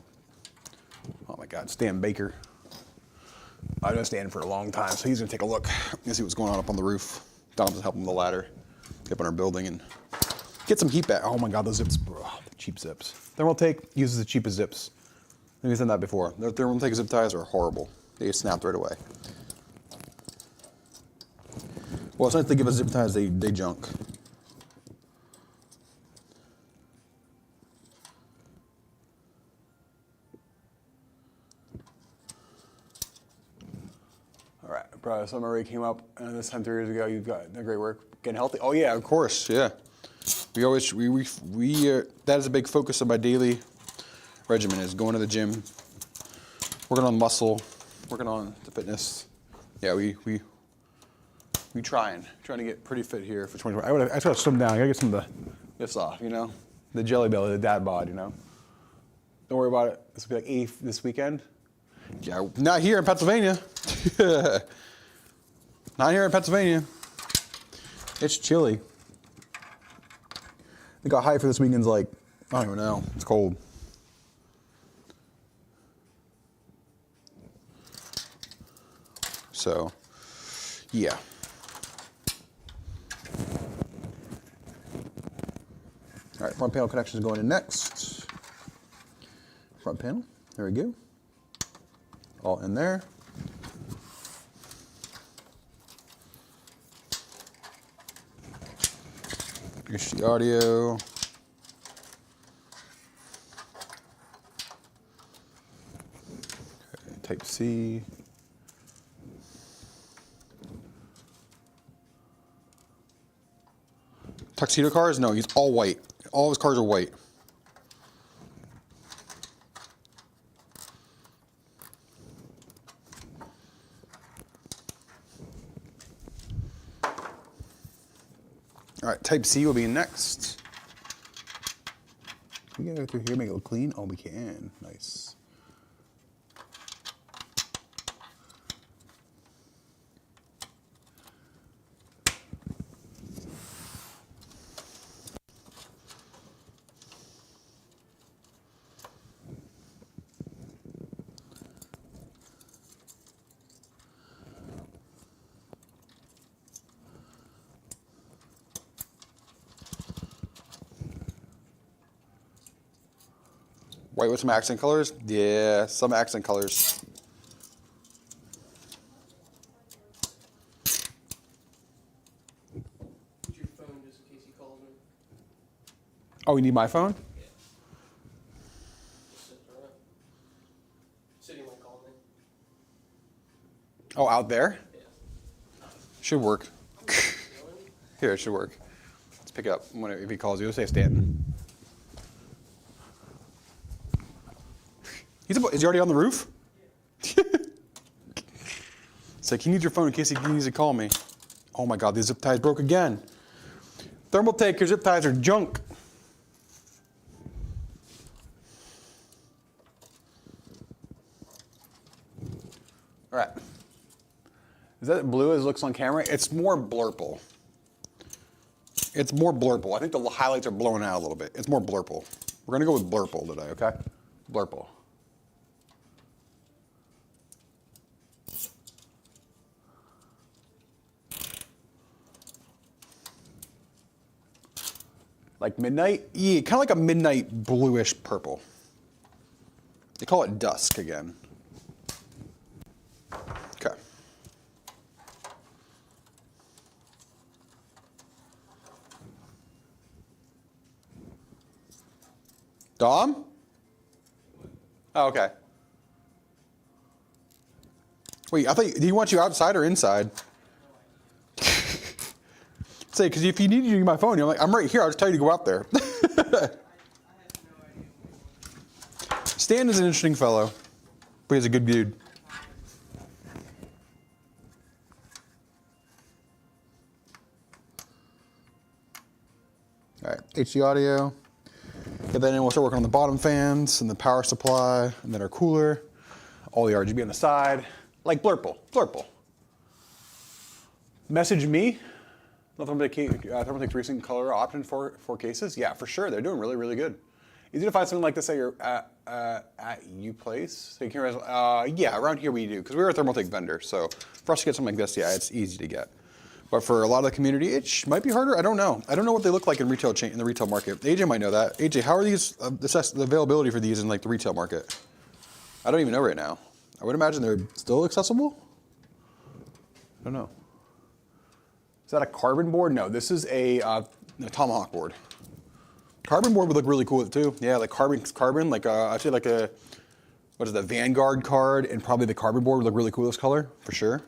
oh my God, Stan Baker. I've known Stan for a long time, so he's gonna take a look and see what's going on up on the roof. Dom's helping with the ladder, get up on our building and get some heat back. Oh my God, those zips, bro, cheap zips. Thermaltake uses the cheapest zips. I think I've said that before. Their Thermaltake zip ties are horrible. They just snapped right away. Well, it's not they give us zip ties, they junk. All right, probably summer already came up this time 3 years ago. You've got great work, getting healthy. Oh yeah, of course, yeah. We always that is a big focus of my daily regimen is going to the gym, working on muscle, working on the fitness. Yeah, we We trying to get pretty fit here for 2020. I gotta slim down. I gotta get some of this off, you know, the jelly belly, the dad bod, you know. Don't worry about it. This will be like 80 this weekend. Yeah, not here in Pennsylvania. Not here in Pennsylvania. It's chilly. I think our high for this weekend's like, I don't even know. It's cold. So, yeah. All right, front panel connection is going in next. Front panel, there we go. All in there. Here's the audio. Okay, Type C. Tuxedo cars? No, he's all white. All of his cars are white. All right, Type C will be next. Can we get it through here, make it look clean? Oh, we can. Nice. White with some accent colors? Yeah, some accent colors. Put your phone just in case he calls me. Oh, you need my phone? Yeah. Just sitting around. City might call me. Oh, out there? Yeah. Should work. Here, it should work. Let's pick it up if he calls you. Let's say Stanton. Is he already on the roof? It's like, he needs your phone in case he needs to call me. Oh my God, these zip ties broke again. Thermal tape, your zip ties are junk. All right. Is that blue as it looks on camera? It's more blurple. It's more blurple. I think the highlights are blowing out a little bit. It's more blurple. We're gonna go with blurple today, okay? Blurple. Like midnight? Yeah, kind of like a midnight bluish purple. They call it dusk again. Okay. Dom? Oh, okay. Wait, I thought, do you want you outside or inside? Say, because if you need to use my phone, I'm like, I'm right here. I'll just tell you to go out there. Stan is an interesting fellow, but he's a good dude. All right, HD audio. Get that in. We'll start working on the bottom fans and the power supply, and then our cooler. All the RGB on the side, like blurple, blurple. Message me. Thermaltake recent color option for cases. Yeah, for sure. They're doing really, really good. Easy to find something like this at your at you place. So you can, yeah, around here we do because we're a Thermaltake vendor. So for us to get something like this, yeah, it's easy to get. But for a lot of the community, it might be harder. I don't know. I don't know what they look like in retail in the retail market. AJ might know that. AJ, how are these the availability for these in like the retail market? I don't even know right now. I would imagine they're still accessible. I don't know. Is that a carbon board? No, this is a Tomahawk board. Carbon board would look really cool with it too. Yeah, like carbon, like I'd say like a, what is that, Vanguard card, and probably the carbon board would look really cool this color, for sure.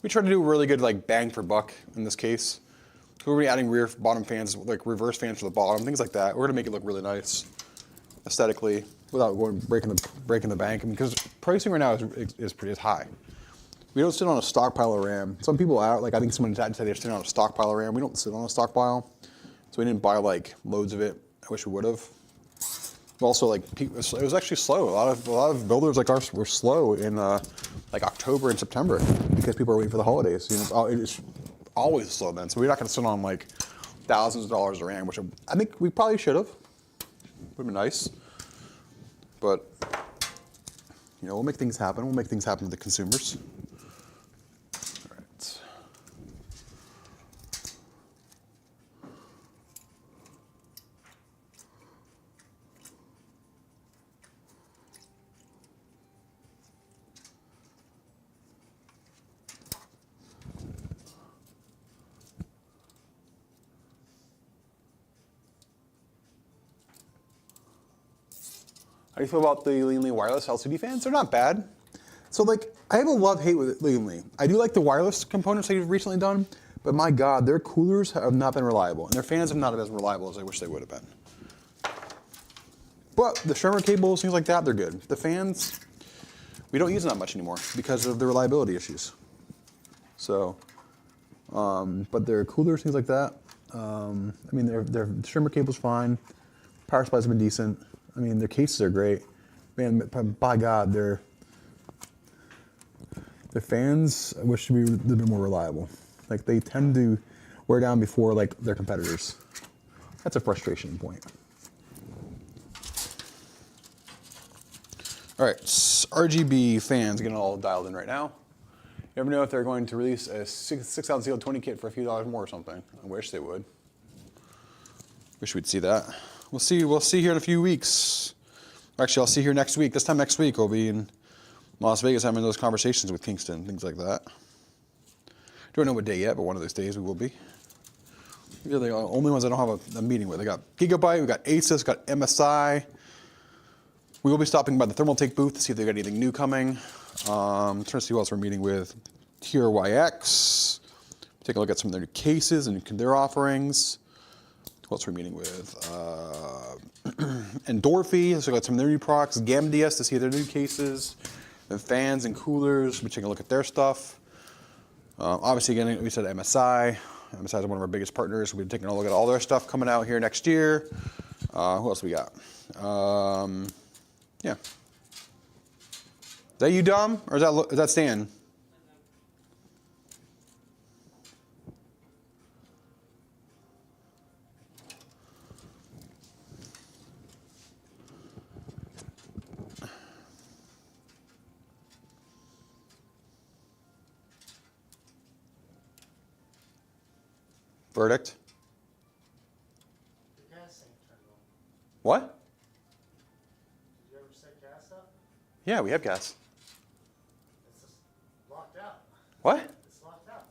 We try to do a really good like bang for buck in this case. So we're gonna be adding rear bottom fans, like reverse fans for the bottom, things like that. We're gonna make it look really nice aesthetically without breaking the bank. I mean, because pricing right now is high. We don't sit on a stockpile of RAM. Some people out, like I think someone said they're sitting on a stockpile of RAM. We don't sit on a stockpile, so we didn't buy like loads of it. I wish we would have. Also, like it was actually slow. A lot of builders like ours were slow in like October and September because people are waiting for the holidays. You know, it's always slow then. So we're not going to sit on like thousands of dollars of RAM, which I think we probably should have. Would have been nice, but you know, we'll make things happen. We'll make things happen with the consumers. All right. How do you feel about the Leanly wireless LCD fans? They're not bad. So like, I have a love-hate with Leanly. I do like the wireless components they've recently done, but my God, their coolers have not been reliable, and their fans have not been as reliable as I wish they would have been. But the Shermer cables, things like that, they're good. The fans, we don't use them that much anymore because of the reliability issues. So, but their coolers, things like that, I mean, their Shermer cable's fine. Power supplies have been decent. I mean, their cases are great. Man, by God, their fans, I wish to be a little bit more reliable. Like, they tend to wear down before, like, their competitors. That's a frustration point. All right, RGB fans getting all dialed in right now. You never know if they're going to release a 6-ounce Seal 20 kit for a few dollars more or something. I wish they would. Wish we'd see that. We'll see here in a few weeks. Actually, I'll see here next week. This time next week, we'll be in Las Vegas having those conversations with Kingston, things like that. Don't know what day yet, but one of those days we will be. These are the only ones I don't have a meeting with. I got Gigabyte, we got Asus, got MSI. We will be stopping by the Thermaltake booth to see if they've got anything new coming. Trying to see who else we're meeting with. TRYX. Take a look at some of their new cases and their offerings. Who else we're meeting with? Endorphy. So we got some of their new products. GamDS to see their new cases. And fans and coolers. We're taking a look at their stuff. Obviously, again, we said MSI. MSI is one of our biggest partners. We'll be taking a look at all their stuff coming out here next year. Who else we got? Yeah. Is that you, Dom? Or is that Stan? Verdict? The gas ain't turned on. What? Did you ever set gas up? Yeah, we have gas. It's just locked out. What? It's locked out.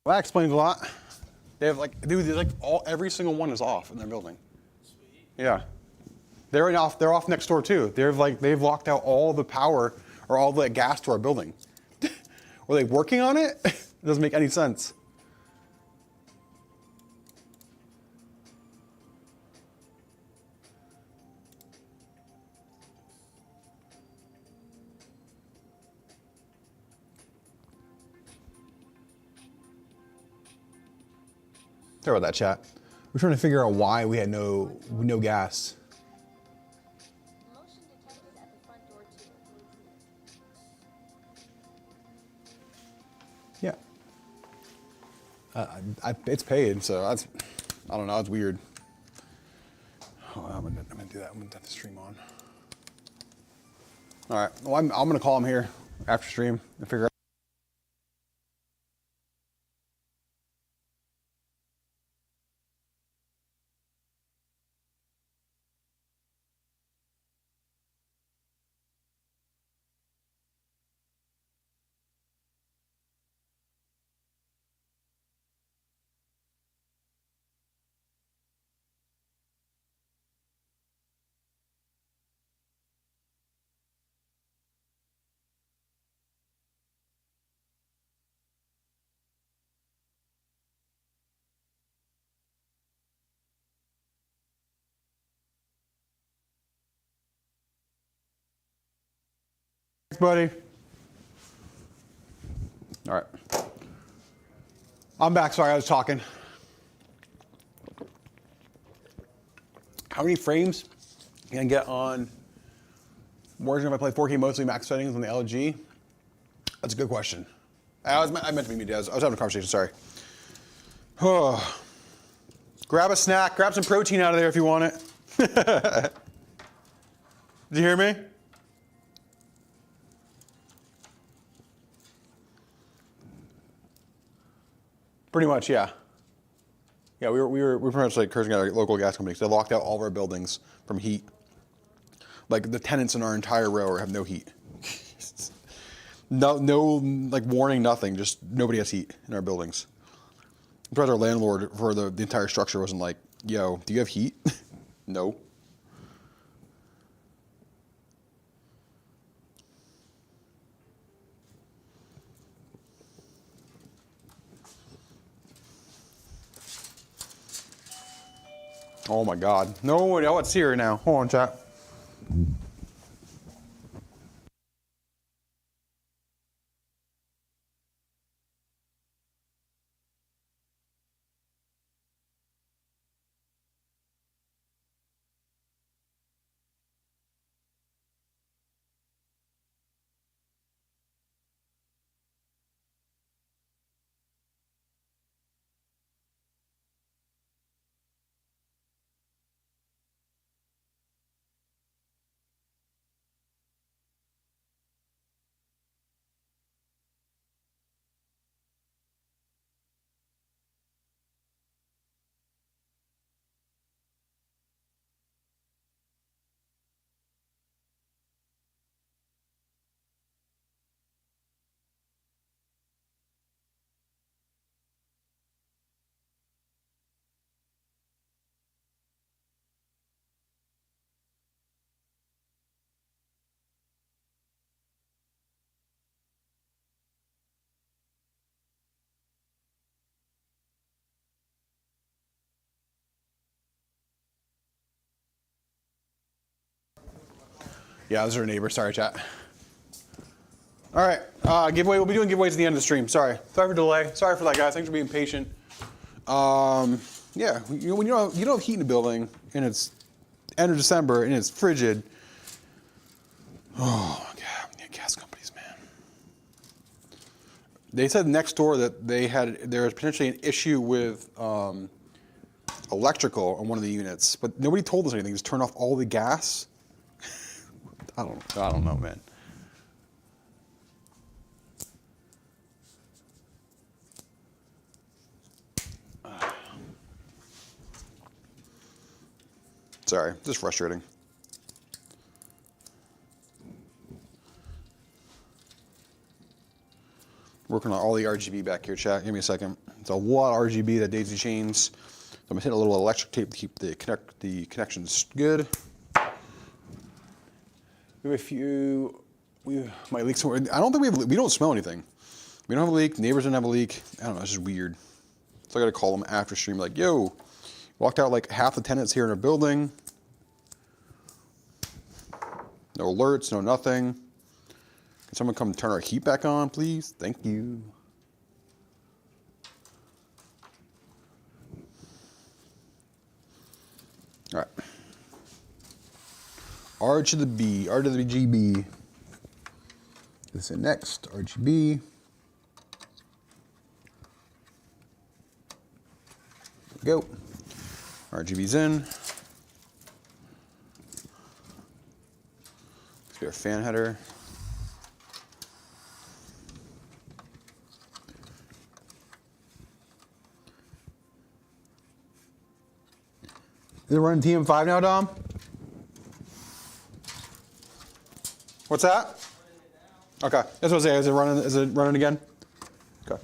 Well, that explains a lot. They have like, dude, there's like every single one is off in their building. Sweet. Yeah. They're off next door too. They've locked out all the power or all the gas to our building. Were they working on it? It doesn't make any sense. Sorry about that, chat. We're trying to figure out why we had no gas. Motion detected at the front door too. Yeah. It's paid, so I don't know. It's weird. Oh, I'm gonna do that. I'm gonna turn the stream on. All right. Well, I'm gonna call him here after stream and figure out. Thanks, buddy. All right. I'm back. Sorry, I was talking. How many frames can I get on Warzone if I play 4K mostly max settings on the LG? That's a good question. I meant to be muted. I was having a conversation. Sorry. Oh. Grab a snack. Grab some protein out of there if you want it. Did you hear me? Pretty much, yeah. Yeah, we were pretty much like cursing at our local gas companies. They locked out all of our buildings from heat. Like the tenants in our entire row have no heat. No, like warning, nothing. Just nobody has heat in our buildings. I'm surprised our landlord for the entire structure wasn't like, "Yo, do you have heat?" No. Oh my God. No, it's here now. Hold on, chat. Yeah, those are our neighbors. Sorry, chat. All right, giveaway. We'll be doing giveaways at the end of the stream. Sorry for delay. Sorry for that, guys. Thanks for being patient. Yeah, when you don't have heat in the building and it's end of December and it's frigid. Oh my God, yeah, gas companies, man. They said next door that there was potentially an issue with electrical on one of the units, but nobody told us anything. Just turn off all the gas. I don't know, man. Sorry, just frustrating. Working on all the RGB back here, chat. Give me a second. It's a lot of RGB that daisy chains. I'm gonna hit a little electric tape to keep the connections good. We have a few. We might leak somewhere. I don't think we don't smell anything. We don't have a leak. Neighbors don't have a leak. I don't know. It's just weird. So I gotta call them after stream. Like, yo, walked out like half the tenants here in our building. No alerts. No nothing. Can someone come turn our heat back on, please? Thank you. All right. R to the B, R to the GB. This is next, RGB. Go. RGB's in. Let's get our fan header. Is it running TM5 now, Dom? What's that? Okay, that's what I was saying. Is it running? Is it running again? Okay.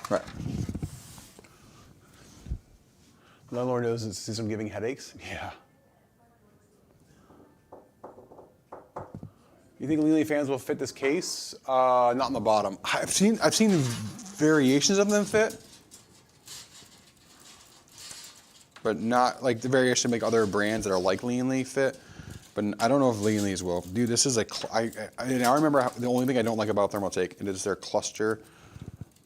Right. Landlord knows it's I'm giving headaches. Yeah. You think Lely fans will fit this case? Not on the bottom. I've seen variations of them fit, but not like the variation to make other brands that are like Lely fit. But I don't know if Lely's will. Dude, this is I remember the only thing I don't like about Thermaltake is their cluster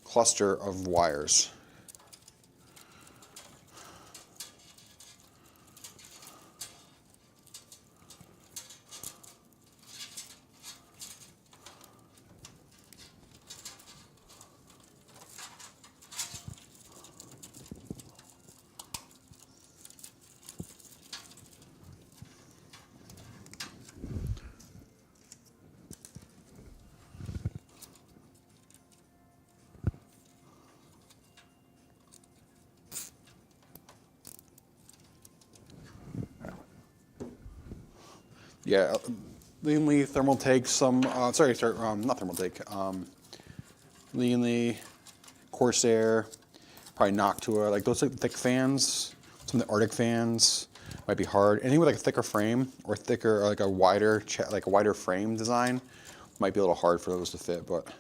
of wires. Yeah, Lely, Thermaltake, not Thermaltake, Lely, Corsair, probably Noctua, like those like thick fans, some of the Arctic fans might be hard. Anything with like a thicker frame or thicker, or like a wider frame design might be a little hard for those to fit, but.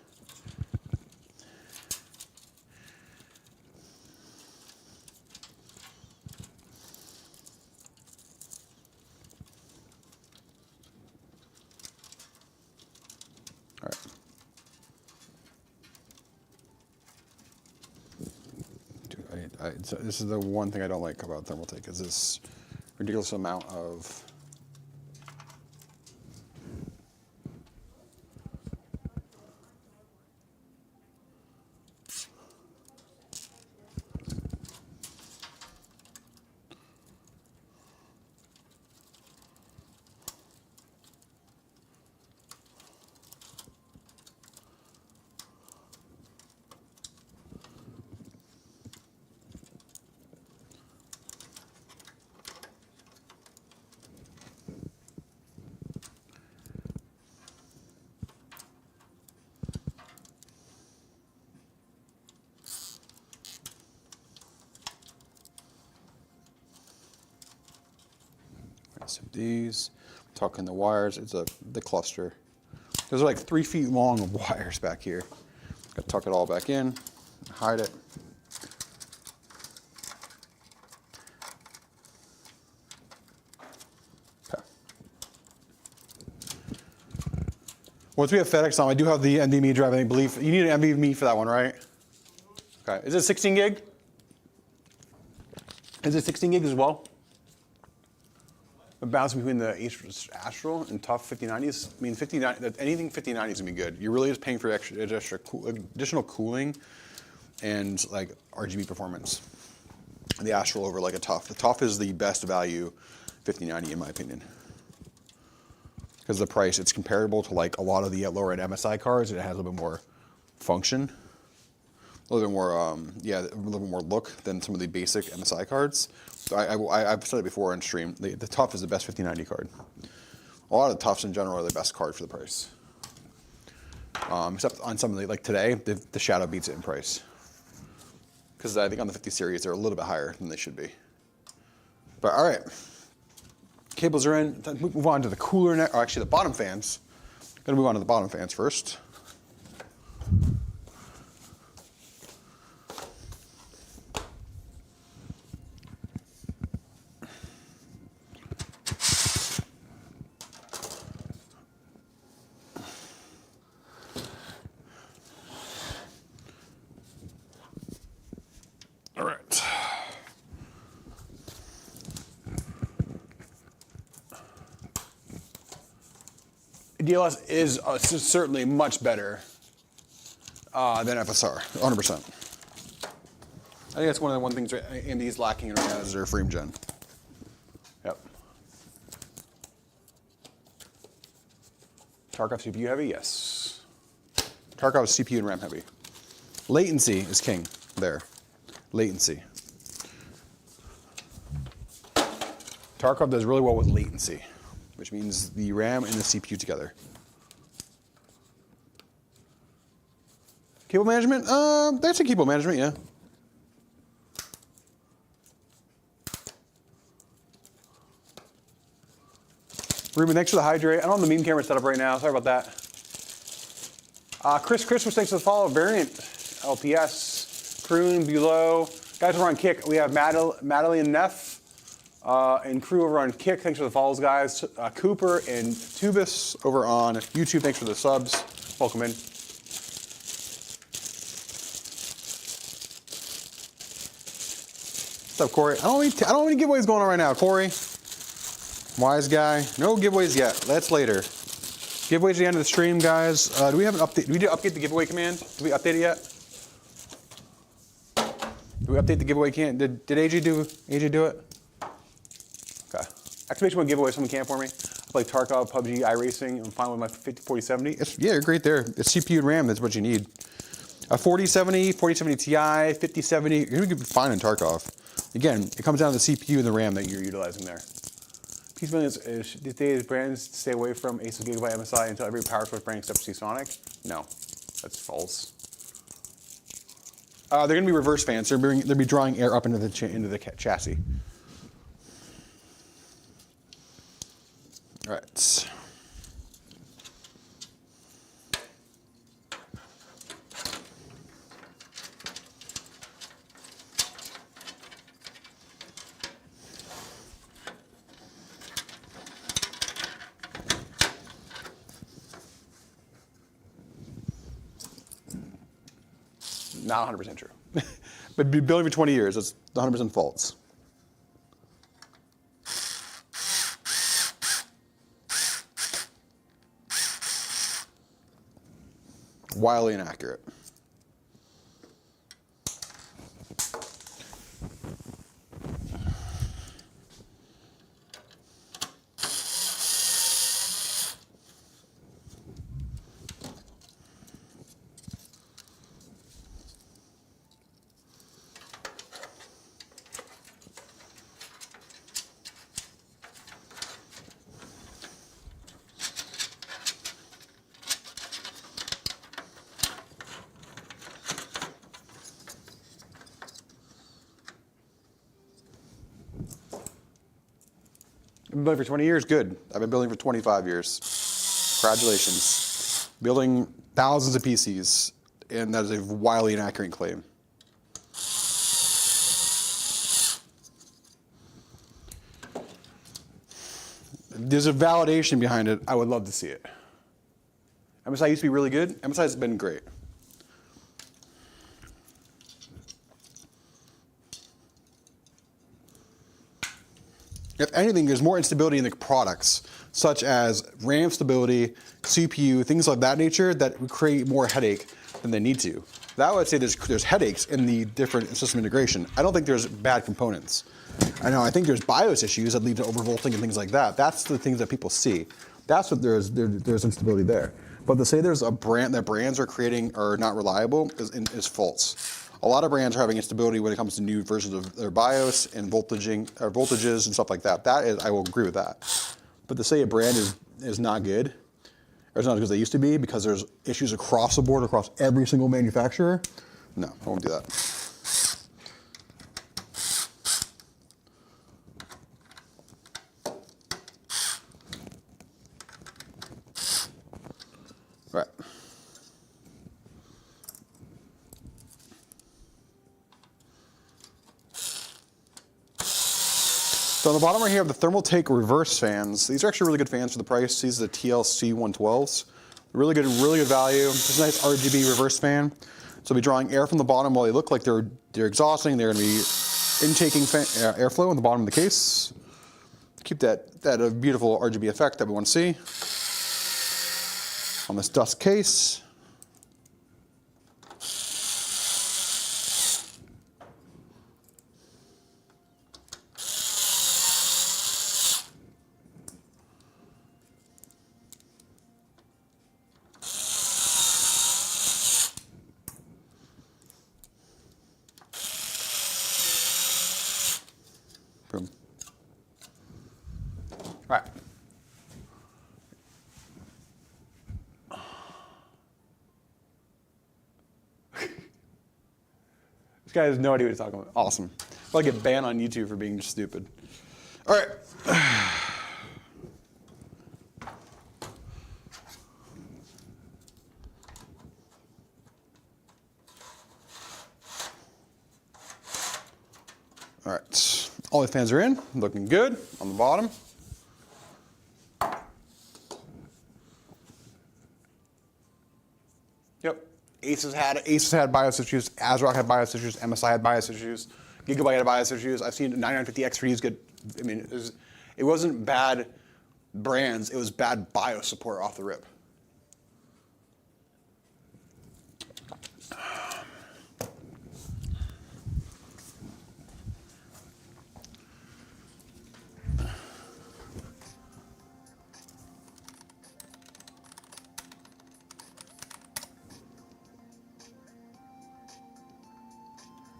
So this is the one thing I don't like about Thermaltake is this ridiculous amount of so these, talking the wires, it's the cluster. There's like 3 feet long of wires back here. Got to tuck it all back in, hide it. Okay. Once we have FedEx on, I do have the NVMe drive. I believe you need an NVMe for that one, right? Okay. Is it 16 gig? Is it 16 gig as well? A balance between the Astral and tough 5090s. I mean, anything 5090 is gonna be good. You're really just paying for additional cooling and like RGB performance. The Astral over like a tough. The tough is the best value 5090 in my opinion. Because the price, it's comparable to like a lot of the lower end MSI cards. And it has a little bit more function. a little bit more, yeah, a little bit more look than some of the basic MSI cards. So I've said it before on stream. The Tough is the best 5090 card. A lot of the Toughs in general are the best card for the price. Except on some of the, like today, the Shadow beats it in price. Because I think on the 50 series, they're a little bit higher than they should be. But all right. Cables are in. Move on to the cooler neck, or actually the bottom fans. Gonna move on to the bottom fans first. All right. DLS is certainly much better than FSR, 100%. I think that's one of the things AMD's lacking in right now is their frame gen. Yep. Tarkov CPU heavy? Yes. Tarkov is CPU and RAM heavy. Latency is king there. Latency. Tarkov does really well with latency, which means the RAM and the CPU together. Cable management? That's a cable management, yeah. Ruben, thanks for the hydrate. I don't have the meme camera set up right now. Sorry about that. Chris, thanks for the follow. Variant, LPS, Croon, Bulow. Guys over on Kick, we have Madeline Neff and crew over on Kick. Thanks for the follows, guys. Cooper and Tubis over on YouTube. Thanks for the subs. Welcome in. What's up, Corey? I don't have any giveaways going on right now, Corey. Wise guy. No giveaways yet. That's later. Giveaways at the end of the stream, guys. Do we have an update? Do we update the giveaway command? Did we update it yet? Did we update the giveaway command? Did AJ do it? Okay. Exclamation point giveaway. Someone can for me. I play Tarkov, PUBG, iRacing. I'm fine with my 4070. Yeah, you're great there. It's CPU and RAM. That's what you need. A 4070, 4070 Ti, 5070. You're gonna be fine in Tarkov. Again, it comes down to the CPU and the RAM that you're utilizing there. Peace Millions is these days brands stay away from Asus Gigabyte MSI until every power source brand except for Seasonic? No, that's false. They're going to be reverse fans. They'll be drawing air up into the chassis. All right. Not 100% true. But be building for 20 years, that's 100% false. Wildly inaccurate. I've been building for 20 years, good. I've been building for 25 years. Congratulations. Building thousands of PCs, and that is a wildly inaccurate claim. There's a validation behind it. I would love to see it. MSI used to be really good. MSI has been great. If anything, there's more instability in the products, such as RAM stability, CPU, things of that nature that would create more headache than they need to. That would say there's headaches in the different system integration. I don't think there's bad components. I think there's BIOS issues that lead to overvolting and things like that. That's the things that people see. That's what there's instability there. But to say there's a brand that brands are creating are not reliable is false. A lot of brands are having instability when it comes to new versions of their BIOS and voltages and stuff like that. That is, I will agree with that. But to say a brand is not good, or it's not as good as they used to be because there's issues across the board, across every single manufacturer, no, I won't do that. Right. So on the bottom right here, I have the Thermal Take reverse fans. These are actually really good fans for the price. These are the TLC 112s. Really good value. It's a nice RGB reverse fan. So they'll be drawing air from the bottom while they look like they're exhausting. They're going to be intaking airflow on the bottom of the case. Keep that beautiful RGB effect that we want to see on this dust case. Boom. All right. This guy has no idea what he's talking about. Awesome. I'll get banned on YouTube for being stupid. All right. All right. All the fans are in, looking good on the bottom. Yep. Asus had BIOS issues. ASRock had BIOS issues. MSI had BIOS issues. Gigabyte had BIOS issues. I've seen 9950 X3s get. I mean, it wasn't bad brands. It was bad BIOS support off the rip.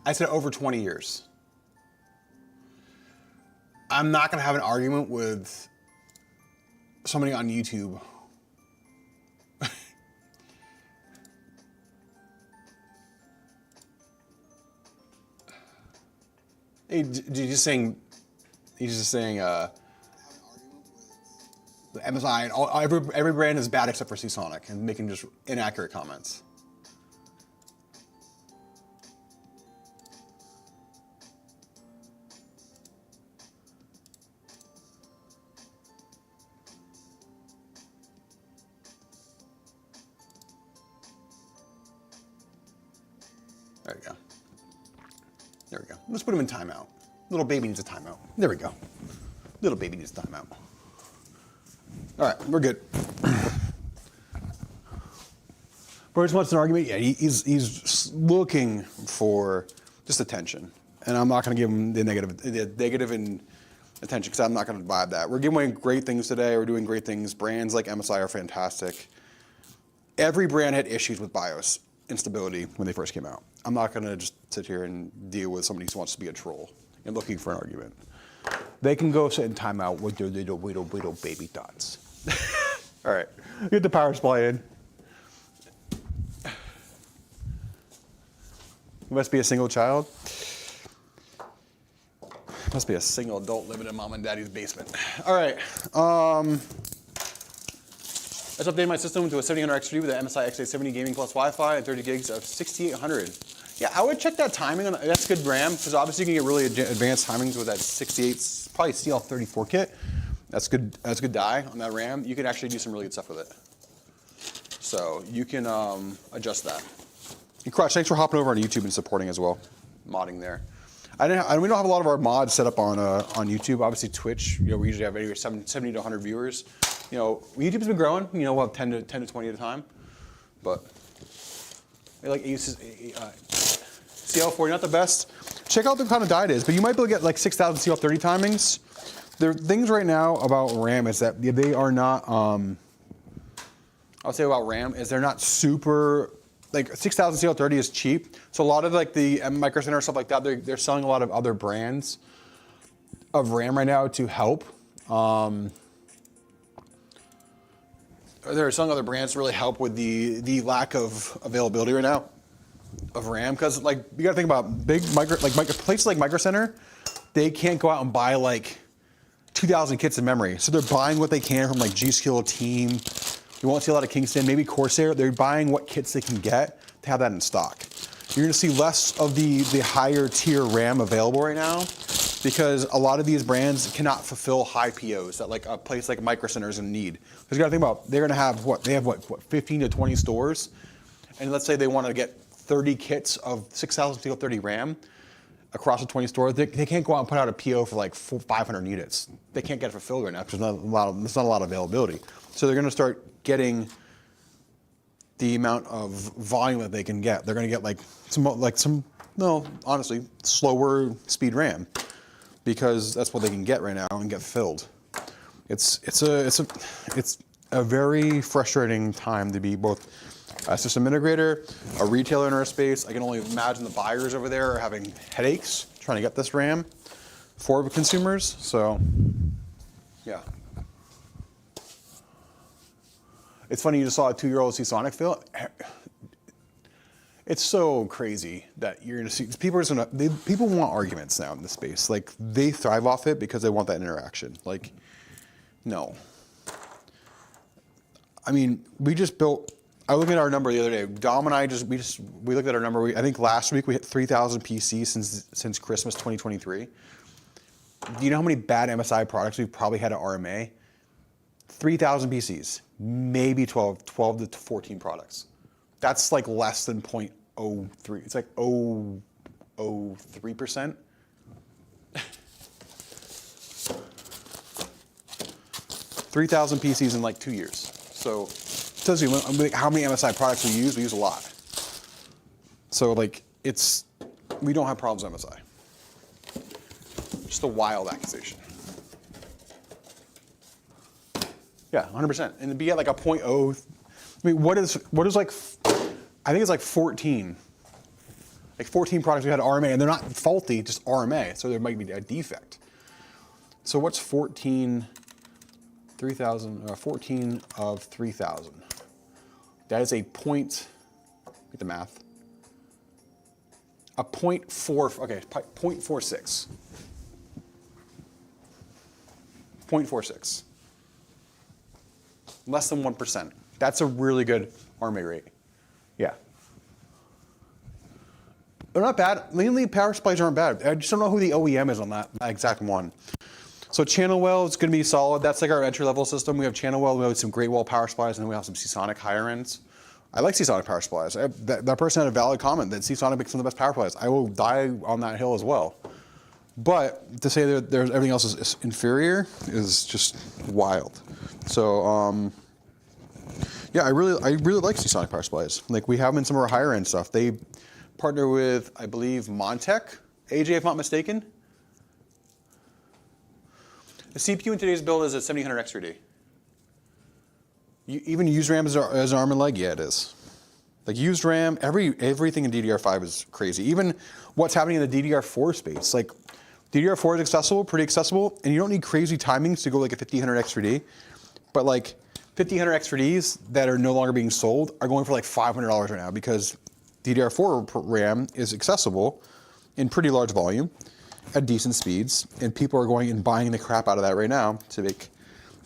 I said over 20 years. I'm not going to have an argument with somebody on YouTube. He's just saying the MSI and every brand is bad except for Seasonic and making just inaccurate comments. There we go. There we go. Let's put him in timeout. Little baby needs a timeout. There we go. Little baby needs a timeout. All right, we're good. Bruce wants an argument. Yeah, he's looking for just attention, and I'm not going to give him the negative in attention because I'm not going to vibe that. We're giving away great things today. We're doing great things. Brands like MSI are fantastic. Every brand had issues with BIOS instability when they first came out. I'm not going to just sit here and deal with somebody who wants to be a troll and looking for an argument. They can go sit in timeout with their little baby dots. All right, get the power supply in. You must be a single child. Must be a single adult living in mom and daddy's basement. All right. I just updated my system to a 7000 X3 with the MSI XA70 gaming plus Wi-Fi and 30 gigs of 6800. Yeah, I would check that timing on that's good RAM because obviously you can get really advanced timings with that 68, probably CL34 kit. That's good. That's good die on that RAM. You can actually do some really good stuff with it. So you can adjust that. And Crutch, thanks for hopping over on YouTube and supporting as well, modding there. We don't have a lot of our mods set up on YouTube. Obviously Twitch, we usually have anywhere 70 to 100 viewers. YouTube's been growing. We'll have 10 to 20 at a time, but like CL40, not the best. Check out the kind of die it is, but you might be able to get like 6000 CL30 timings. There are things right now about RAM is that they are not I'll say about RAM is they're not super, like 6000 CL30 is cheap. So a lot of like the Micro Center stuff like that, they're selling a lot of other brands of RAM right now to help. They're selling other brands to really help with the lack of availability right now of RAM. Because like you gotta think about places like Micro Center, they can't go out and buy like 2,000 kits of memory. So they're buying what they can from like G-Skill, Team. You won't see a lot of Kingston, maybe Corsair. They're buying what kits they can get to have that in stock. You're gonna see less of the higher tier RAM available right now because a lot of these brands cannot fulfill high POs that like a place like Micro Center is gonna need. Because you gotta think about, they're gonna have what 15 to 20 stores. And let's say they wanna get 30 kits of 6000 CL30 RAM across the 20 stores. They can't go out and put out a PO for like 500 units. They can't get it fulfilled right now because there's not a lot of availability. So they're gonna start getting the amount of volume that they can get. They're gonna get honestly, slower speed RAM because that's what they can get right now and get filled. It's a very frustrating time to be both a system integrator, a retailer in our space. I can only imagine the buyers over there are having headaches trying to get this RAM for consumers. So, yeah. It's funny you just saw a 2-year-old see Sonic Phil. It's so crazy that you're gonna see people want arguments now in this space. Like they thrive off it because they want that interaction. Like, no. I mean, I looked at our number the other day. Dom and I we looked at our number. I think last week we hit 3,000 PCs since Christmas 2023. Do you know how many bad MSI products we've probably had at RMA? 3,000 PCs, maybe 12 to 14 products. That's like less than 0.03. It's like 0.03%. 3,000 PCs in like 2 years. So it tells you how many MSI products we use. We use a lot. So like we don't have problems with MSI. Just a wild accusation. Yeah, 100%. And to be at like a 0.0, I mean, what is like, I think it's like 14. Like 14 products we had RMA, and they're not faulty, just RMA, so there might be a defect. So what's 14 of 3,000? That is a point, get the math, a 0.46. 0.46. Less than 1%. That's a really good RMA rate. Yeah. They're not bad. Mainly power supplies aren't bad. I just don't know who the OEM is on that exact one. So Channelwell is going to be solid. That's like our entry-level system. We have Channelwell, we have some Great Wall power supplies, and then we have some Seasonic higher ends. I like Seasonic power supplies. That person had a valid comment that Seasonic makes some of the best power supplies. I will die on that hill as well. But to say that everything else is inferior is just wild. So yeah, I really like Seasonic power supplies. Like we have them in some of our higher end stuff. They partner with, I believe, Montech, AJ, if not mistaken. The CPU in today's build is a 7000 X3D. Even used RAM as an arm and leg, yeah, it is. Like used RAM, everything in DDR5 is crazy. Even what's happening in the DDR4 space. Like DDR4 is accessible, pretty accessible, and you don't need crazy timings to go like a 5000 X3D. But like 5000 X3Ds that are no longer being sold are going for like $500 right now because DDR4 RAM is accessible in pretty large volume at decent speeds, and people are going and buying the crap out of that right now to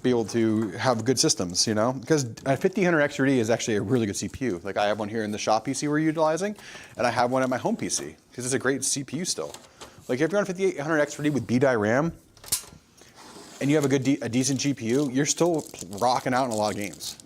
be able to have good systems, you know? Because a 5000 X3D is actually a really good CPU. Like I have one here in the shop PC we're utilizing, and I have one at my home PC because it's a great CPU still. Like if you're on a 5800 X3D with BDI RAM, and you have a decent GPU, you're still rocking out in a lot of games.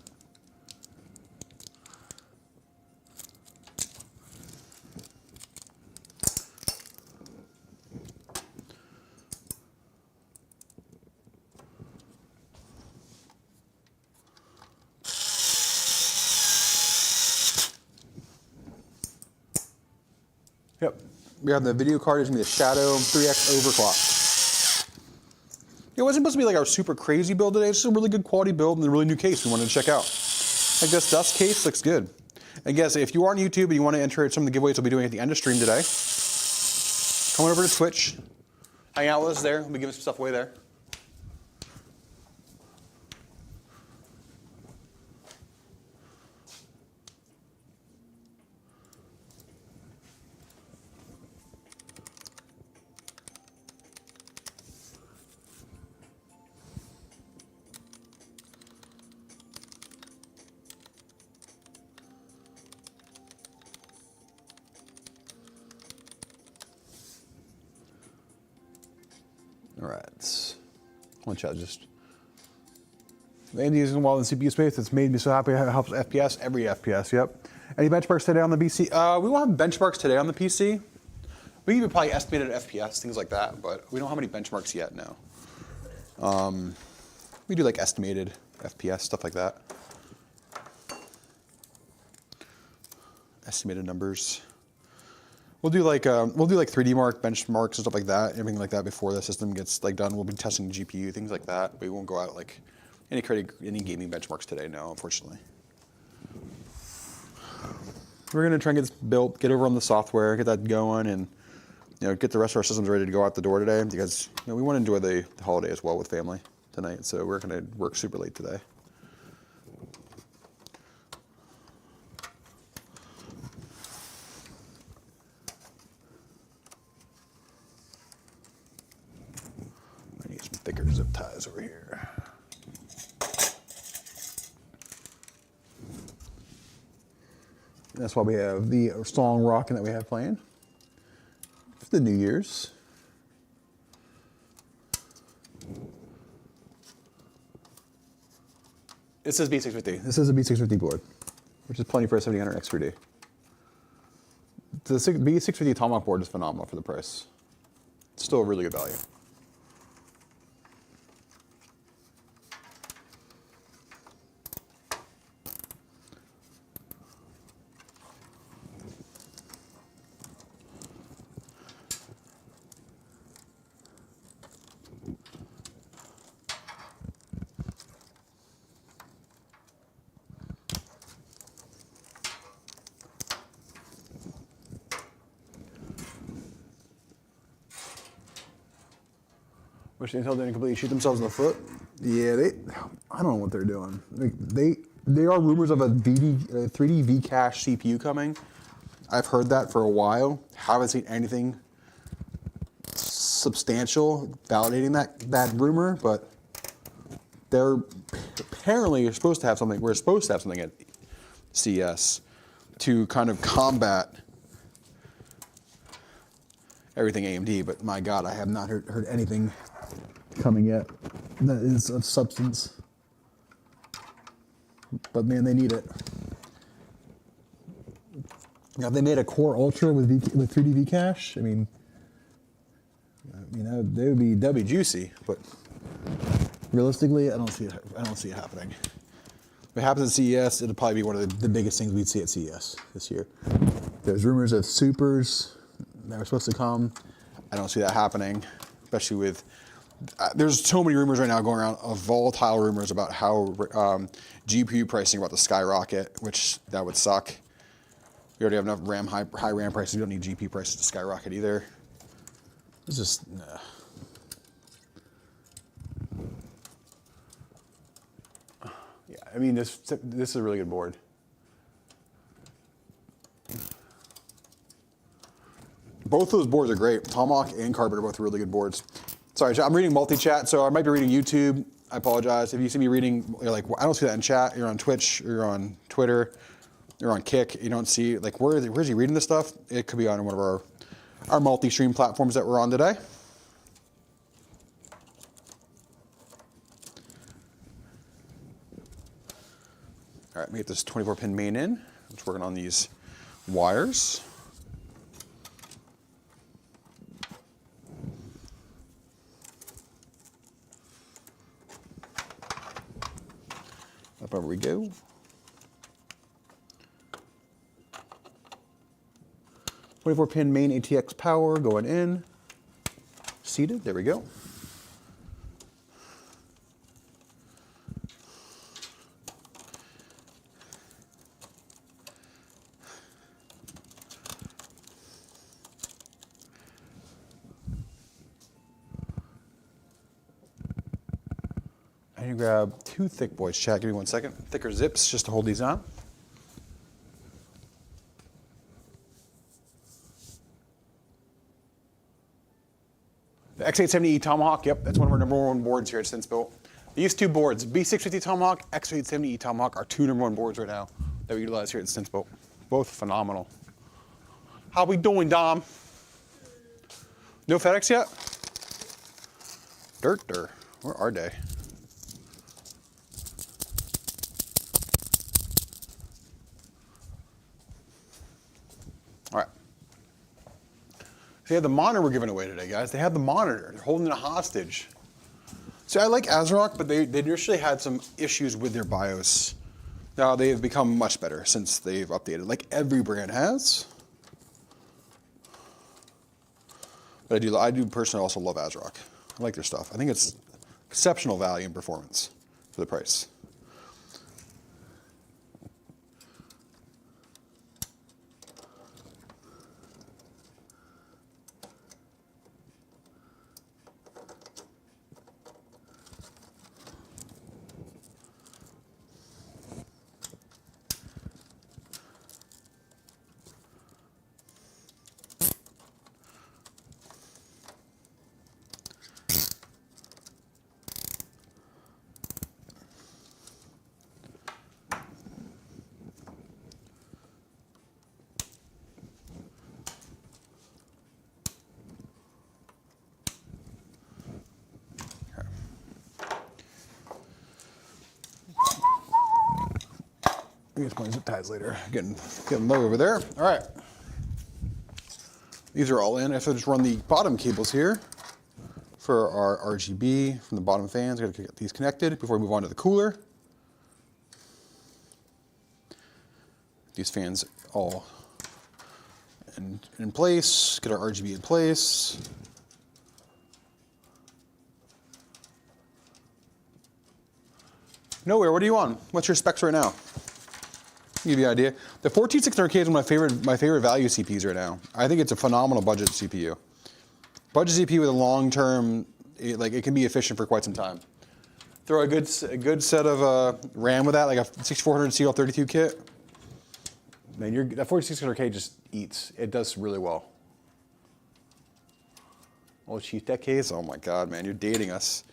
Yep, we have the video card. It's gonna be the Shadow 3X overclock. It wasn't supposed to be like our super crazy build today. It's just a really good quality build and a really new case we wanted to check out. Like this dust case looks good. And guys, if you are on YouTube and you want to enter some of the giveaways we'll be doing at the end of stream today, come on over to Twitch, hang out with us there. We'll be giving some stuff away there. All right. One chat just. Andy using while in CPU space. It's made me so happy. It helps FPS. Every FPS. Yep. Any benchmarks today on the PC? We won't have benchmarks today on the PC. We even probably estimated FPS, things like that, but we don't have any benchmarks yet. No. We do like estimated FPS stuff like that. Estimated numbers. We'll do like 3D mark benchmarks and stuff like that, everything like that before the system gets like done. We'll be testing the GPU, things like that. We won't go out like any gaming benchmarks today. No, unfortunately. We're gonna try and get this built, get over on the software, get that going, and get the rest of our systems ready to go out the door today because we want to enjoy the holiday as well with family tonight. So we're gonna work super late today. Thicker zip ties over here. That's why we have the song rocking that we have playing for the New Year's. This is B650. This is a B650 board, which is plenty for a 7000 X3D. The B650 Tomahawk board is phenomenal for the price. It's still a really good value. Wish Intel didn't completely shoot themselves in the foot. Yeah, I don't know what they're doing. There are rumors of a 3D V-Cache CPU coming. I've heard that for a while. Haven't seen anything substantial validating that rumor, but they're apparently supposed to have something. We're supposed to have something at CES to kind of combat everything AMD. But my God, I have not heard anything coming yet that is of substance. But man, they need it. Now, if they made a Core Ultra with 3D V-Cache, I mean, that'd be juicy. But realistically, I don't see it happening. If it happens at CES, it'll probably be one of the biggest things we'd see at CES this year. There's rumors of supers that were supposed to come. I don't see that happening, especially with. There's so many rumors right now going around of volatile rumors about how GPU pricing about to skyrocket, which that would suck. We already have enough high RAM prices. We don't need GPU prices to skyrocket either. It's just yeah. I mean, this is a really good board. Both those boards are great. Tomahawk and Carbon are both really good boards. Sorry, I'm reading multi-chat, so I might be reading YouTube. I apologize. If you see me reading, you're like, well, I don't see that in chat. You're on Twitch, you're on Twitter, you're on Kick. You don't see, like, where's he reading this stuff? It could be on one of our multi-stream platforms that we're on today. All right, let me get this 24-pin main in. I'm just working on these wires. Up over we go. Pin main ATX power going in. Seated, there we go. I need to grab 2 thick boys, chat. Give me 1 second. Thicker zips just to hold these on. The X870E Tomahawk, yep, that's one of our #1 boards here at Stintsbuilt. These 2 boards, B650 Tomahawk, X870E Tomahawk, are 2 #1 boards right now that we utilize here at Stintsbuilt. Both phenomenal. How we doing, Dom? No FedEx yet? Dirt. Where are they? All right. They had the monitor we're giving away today, guys. They had the monitor. They're holding it hostage. See, I like ASRock, but they initially had some issues with their BIOS. Now they've become much better since they've updated, like every brand has. But I do personally also love ASRock. I like their stuff. I think it's exceptional value and performance for the price. I guess my zip ties later. Getting low over there. All right. These are all in. I have to just run the bottom cables here for our RGB from the bottom fans. I got to get these connected before we move on to the cooler. These fans all in place. Get our RGB in place. Nowhere. What are you on? What's your specs right now? Give you an idea. The 14600K is one of my favorite value CPUs right now. I think it's a phenomenal budget CPU. Budget CPU with a long-term, it can be efficient for quite some time. Throw a good set of RAM with that, like a 6400 CL32 kit. Man, that 4600K just eats. It does really well. Oh, Chief Decades. Oh my God, man, you're dating us.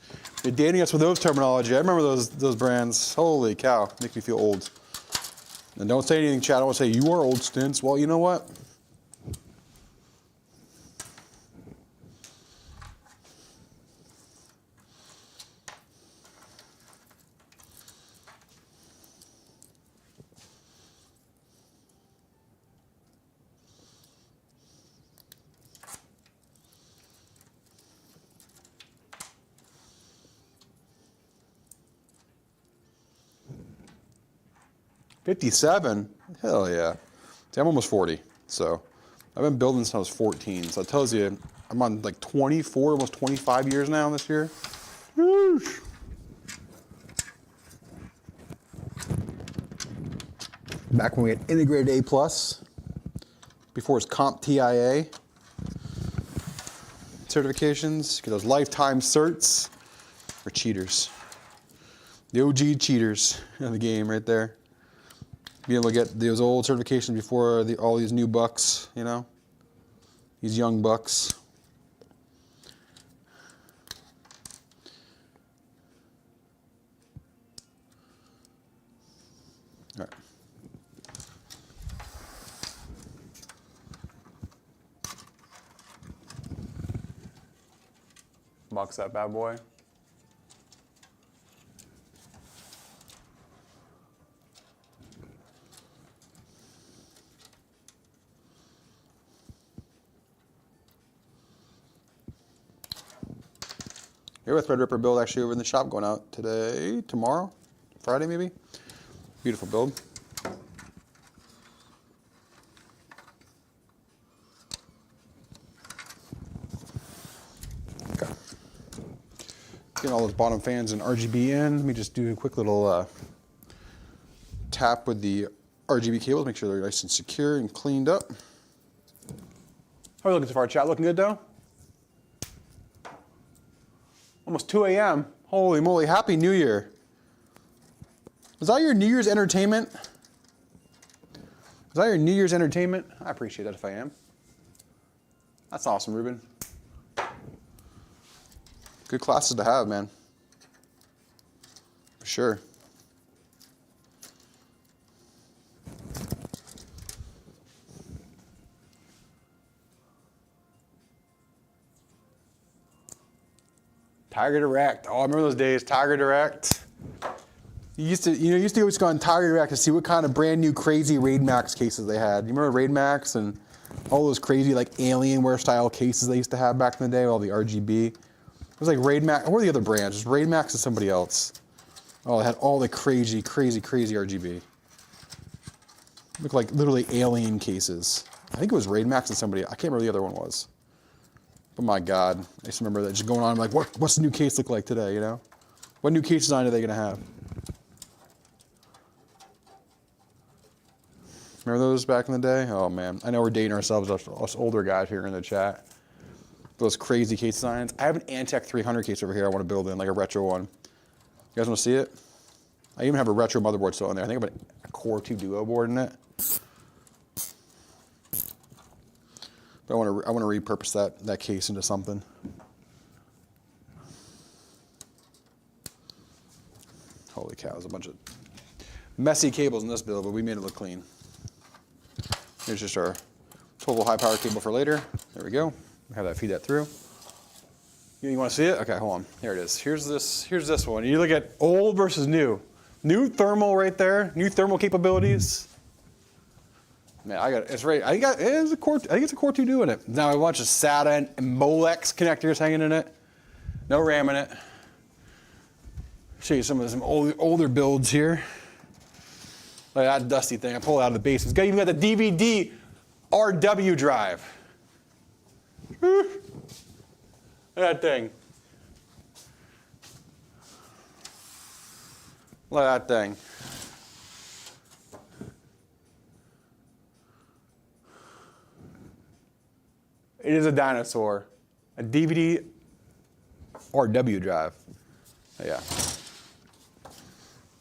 You're dating us with those terminology. I remember those brands. Holy cow, make me feel old. And don't say anything, Chad. I don't say you are old, Stints. Well, you know what? $57? Hell yeah. See, I'm almost 40, so I've been building since I was 14. So that tells you I'm on like 24, almost 25 years now this year. Whoosh. Back when we had integrated A+, before it was Comp TIA certifications, get those lifetime certs for cheaters. The OG cheaters in the game right there. Be able to get those old certifications before all these new bucks, you know, these young bucks. All right. Box that bad boy. Here with Threadripper build actually over in the shop, going out today, tomorrow, Friday maybe. Beautiful build. Okay. Getting all those bottom fans and RGB in. Let me just do a quick little tap with the RGB cables, make sure they're nice and secure and cleaned up. How are we looking so far, chat? Looking good though? Almost 2 a.m. Holy moly, Happy New Year. Was that your New Year's entertainment? Is that your New Year's entertainment? I appreciate that if I am. That's awesome, Ruben. Good classes to have, man. For sure. Tiger Direct. Oh, I remember those days. Tiger Direct. You used to always go on Tiger Direct to see what kind of brand new crazy Raid Max cases they had. You remember Raid Max and all those crazy like Alienware style cases they used to have back in the day, all the RGB. It was like Raid Max. What were the other brands? Just Raid Max and somebody else. Oh, they had all the crazy RGB. Looked like literally alien cases. I think it was Raid Max and somebody. I can't remember the other one was. But my God, I just remember that just going on like, what's the new case look like today? You know, what new case design are they gonna have? Remember those back in the day? Oh man, I know we're dating ourselves, us older guys here in the chat. Those crazy case designs. I have an Antec 300 case over here I want to build in, like a retro one. You guys want to see it? I even have a retro motherboard still in there. I think I have a Core 2 Duo board in it. But I want to repurpose that case into something. Holy cow, there's a bunch of messy cables in this build, but we made it look clean. Here's just our 12-volt high power cable for later. There we go. Have that feed that through. You want to see it? Okay, hold on. Here it is. Here's this one. You look at old versus new. New thermal right there. New thermal capabilities. Man, it's right. I think it's a Core 2 Duo in it. Now a bunch of SATA and Molex connectors hanging in it. No RAM in it. Show you some older builds here. Look at that dusty thing. I pulled it out of the base. It's even got the DVD RW drive. Look at that thing. Look at that thing. It is a dinosaur. A DVD RW drive. Yeah.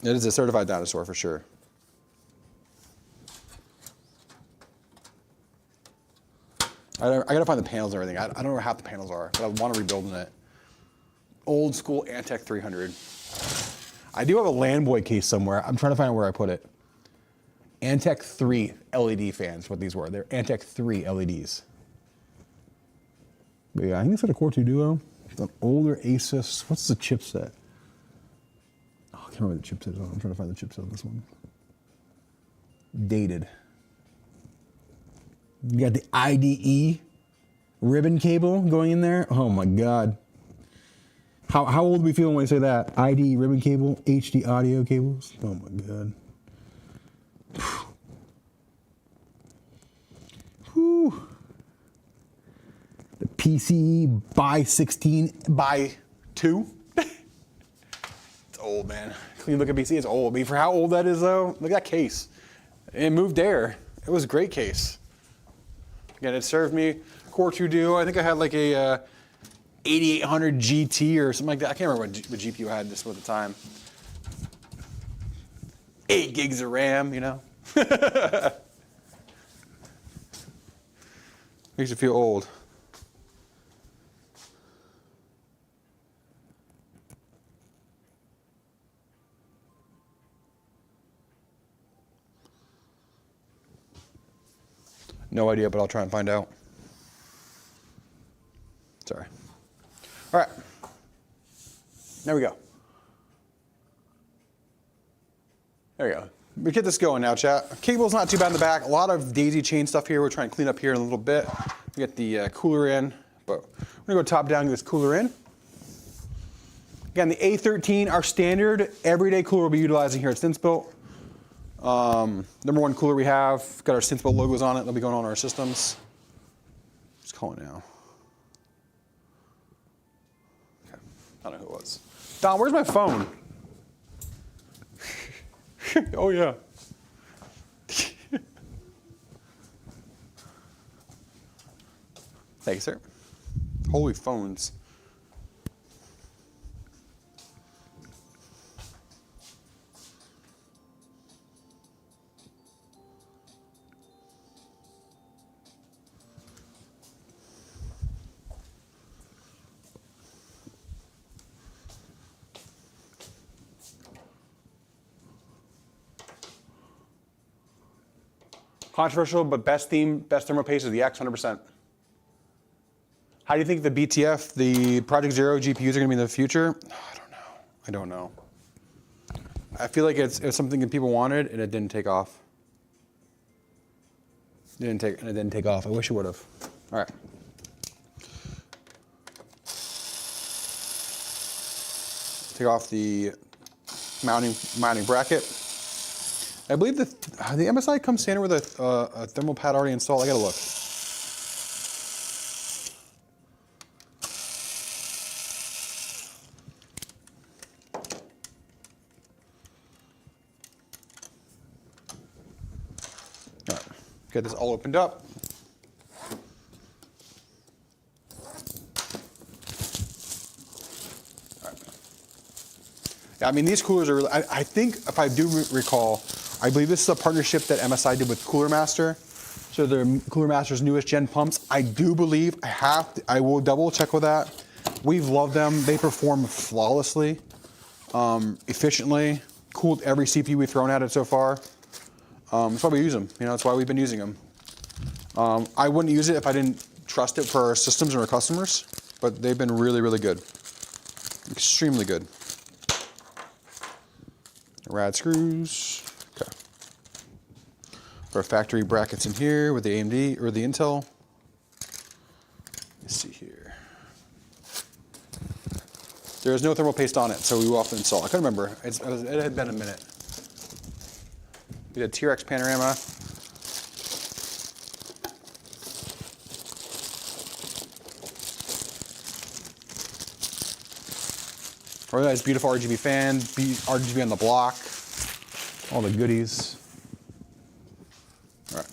It is a certified dinosaur for sure. I gotta find the panels and everything. I don't know where half the panels are, but I want to rebuild it. Old school Antec 300. I do have a Landboy case somewhere. I'm trying to find out where I put it. Antec 3 LED fans, what these were. They're Antec 3 LEDs. But yeah, I think it's got a Core 2 Duo. It's an older Asus. What's the chipset? Oh, I can't remember the chipset. I'm trying to find the chipset of this one. Dated. You got the IDE ribbon cable going in there. Oh my God. How old do we feel when we say that? IDE ribbon cable, HD audio cables. Oh my God. Whew. The PCE by 16 by 2. It's old, man. Clean look at PC, it's old. I mean, for how old that is though, look at that case. It moved air. It was a great case. Again, it served me Core 2 Duo. I think I had like a 8800 GT or something like that. I can't remember what GPU I had this at the time. 8 gigs of RAM, you know. Makes you feel old. No idea, but I'll try and find out. Sorry. All right. There we go. There we go. We get this going now, chat. Cable's not too bad in the back. A lot of daisy chain stuff here. We're trying to clean up here in a little bit. We get the cooler in, but we're gonna go top down, get this cooler in. Again, the A13, our standard everyday cooler we'll be utilizing here at Stintsbuilt. Number one cooler we have, got our Stintsbuilt logos on it. They'll be going on our systems. Just call it now. Okay, I don't know who it was. Don, where's my phone? Oh yeah. Thanks, sir. Holy phones. Controversial, but best theme, best thermal paste is the X, 100%. How do you think the BTF, the Project Zero GPUs are going to be in the future? I don't know. I feel like it's something that people wanted and it didn't take off. It didn't take off. I wish it would have. All right. Take off the mounting bracket. I believe the MSI comes standard with a thermal pad already installed. I gotta look. All right, get this all opened up. I mean, these coolers are really, I think, if I do recall, I believe this is a partnership that MSI did with Cooler Master. So they're Cooler Master's newest gen pumps. I do believe, I will double check with that. We've loved them. They perform flawlessly, efficiently, cooled every CPU we've thrown at it so far. That's why we use them. You know, that's why we've been using them. I wouldn't use it if I didn't trust it for our systems and our customers, but they've been really, really good. Extremely good. Rad screws. Okay. Our factory brackets in here with the AMD or the Intel. Let's see here. There is no thermal paste on it, so we will have to install. I couldn't remember. It had been a minute. We did T-Rex panorama. Really nice, beautiful RGB fan, RGB on the block, all the goodies. All right.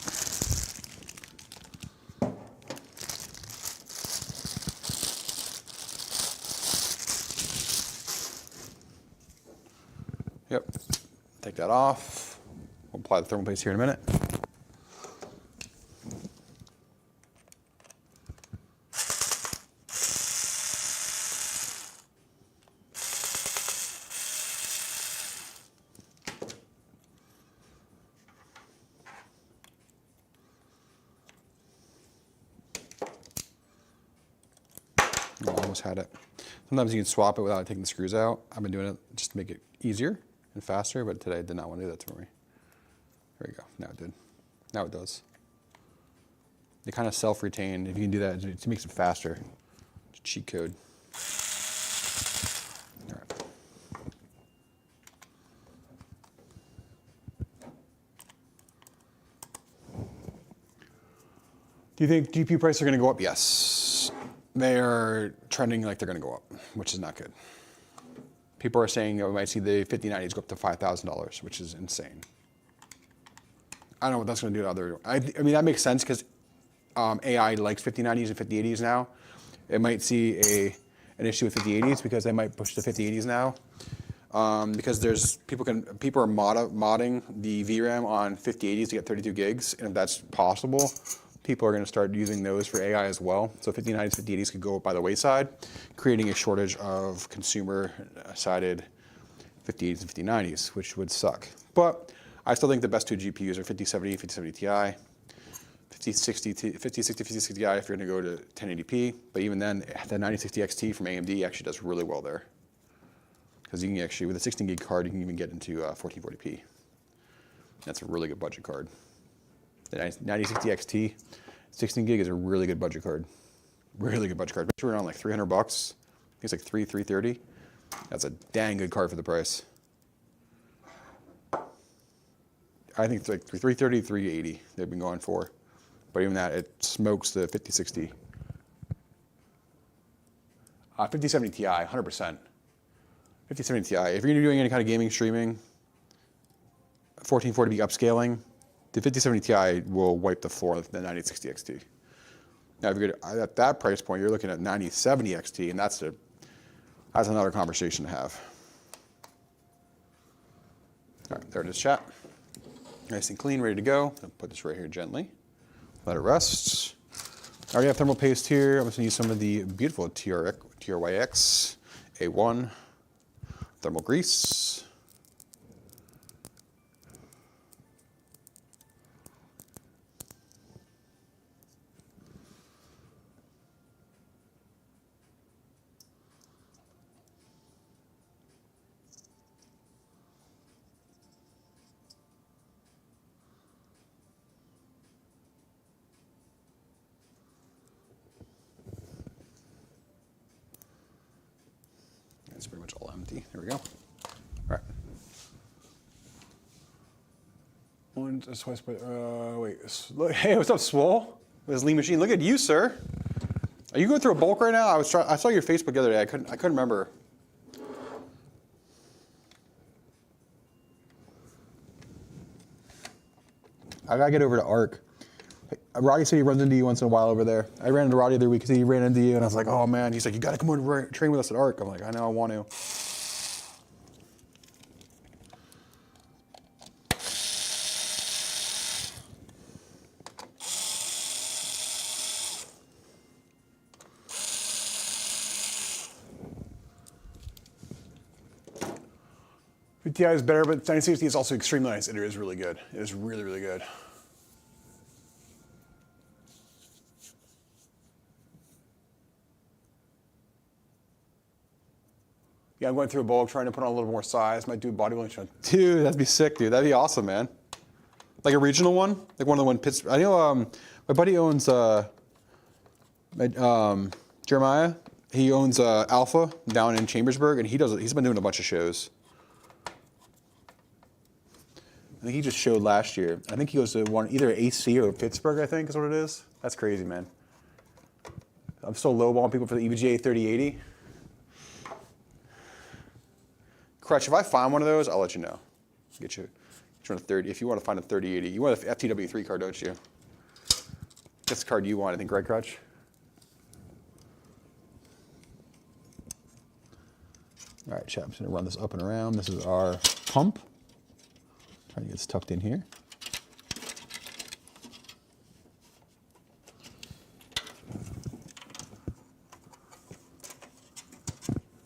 Yep, take that off. We'll apply the thermal paste here in a minute. Almost had it. Sometimes you can swap it without taking the screws out. I've been doing it just to make it easier and faster, but today I did not want to do that for me. There we go. Now it did. Now it does. They kind of self-retain. If you can do that, it makes it faster. It's a cheat code. All right. Do you think GPU prices are going to go up? Yes. They are trending like they're going to go up, which is not good. People are saying that we might see the 5090s go up to $5,000, which is insane. I don't know what that's going to do to other. I mean, that makes sense because AI likes 5090s and 5080s now. It might see an issue with 5080s because they might push the 5080s now. Because there's people are modding the VRAM on 5080s to get 32 gigs, and if that's possible, people are going to start using those for AI as well. So 5090s, 5080s could go by the wayside, creating a shortage of consumer-sided 5080s and 5090s, which would suck. But I still think the best two GPUs are 5070, 5070 Ti, 5060 Ti if you're going to go to 1080p. But even then, the 9060 XT from AMD actually does really well there. Because you can actually, with a 16 gig card, you can even get into 1440p. That's a really good budget card. The 9060 XT, 16 gig is a really good budget card. Really good budget card. Make sure around like $300. I think it's like $330. That's a dang good card for the price. I think it's like $330, $380 they've been going for. But even that, it smokes the 5060. 5070 Ti, 100%. 5070 Ti. If you're doing any kind of gaming streaming, 1440p upscaling, the 5070 Ti will wipe the floor with the 9060 XT. Now, if you're at that price point, you're looking at 9070 XT, and that's another conversation to have. All right, there it is, chat. Nice and clean, ready to go. I'll put this right here gently. Let it rest. I already have thermal paste here. I'm just going to use some of the beautiful TRYX A1 thermal grease. It's pretty much all empty. There we go. All right. One, twice, wait. Hey, what's up, Swole? This lean machine. Look at you, sir. Are you going through a bulk right now? I saw your Facebook the other day. I couldn't remember. I gotta get over to ARC. Roddy said he runs into you once in a while over there. I ran into Roddy the other week because he ran into you, and I was like, oh man. He's like, you gotta come over and train with us at ARC. I'm like, I know, I want to. VTI is better, but 960 is also extremely nice. It is really good. It is really, really good. Yeah, I'm going through a bulk, trying to put on a little more size. Might do a bodybuilding. Dude, that'd be sick, dude. That'd be awesome, man. Like a regional one, like one of the one Pittsburgh. I know my buddy owns Jeremiah. He owns Alpha down in Chambersburg, and he's been doing a bunch of shows. I think he just showed last year. I think he goes to one, either AC or Pittsburgh, I think is what it is. That's crazy, man. I'm still lowballing people for the EVGA 3080. Crutch, if I find one of those, I'll let you know. Get you on a 30. If you want to find a 3080, you want an FTW3 card, don't you? That's the card you want, I think, right, Crutch? All right, chat. I'm just going to run this up and around. This is our pump. Trying to get this tucked in here.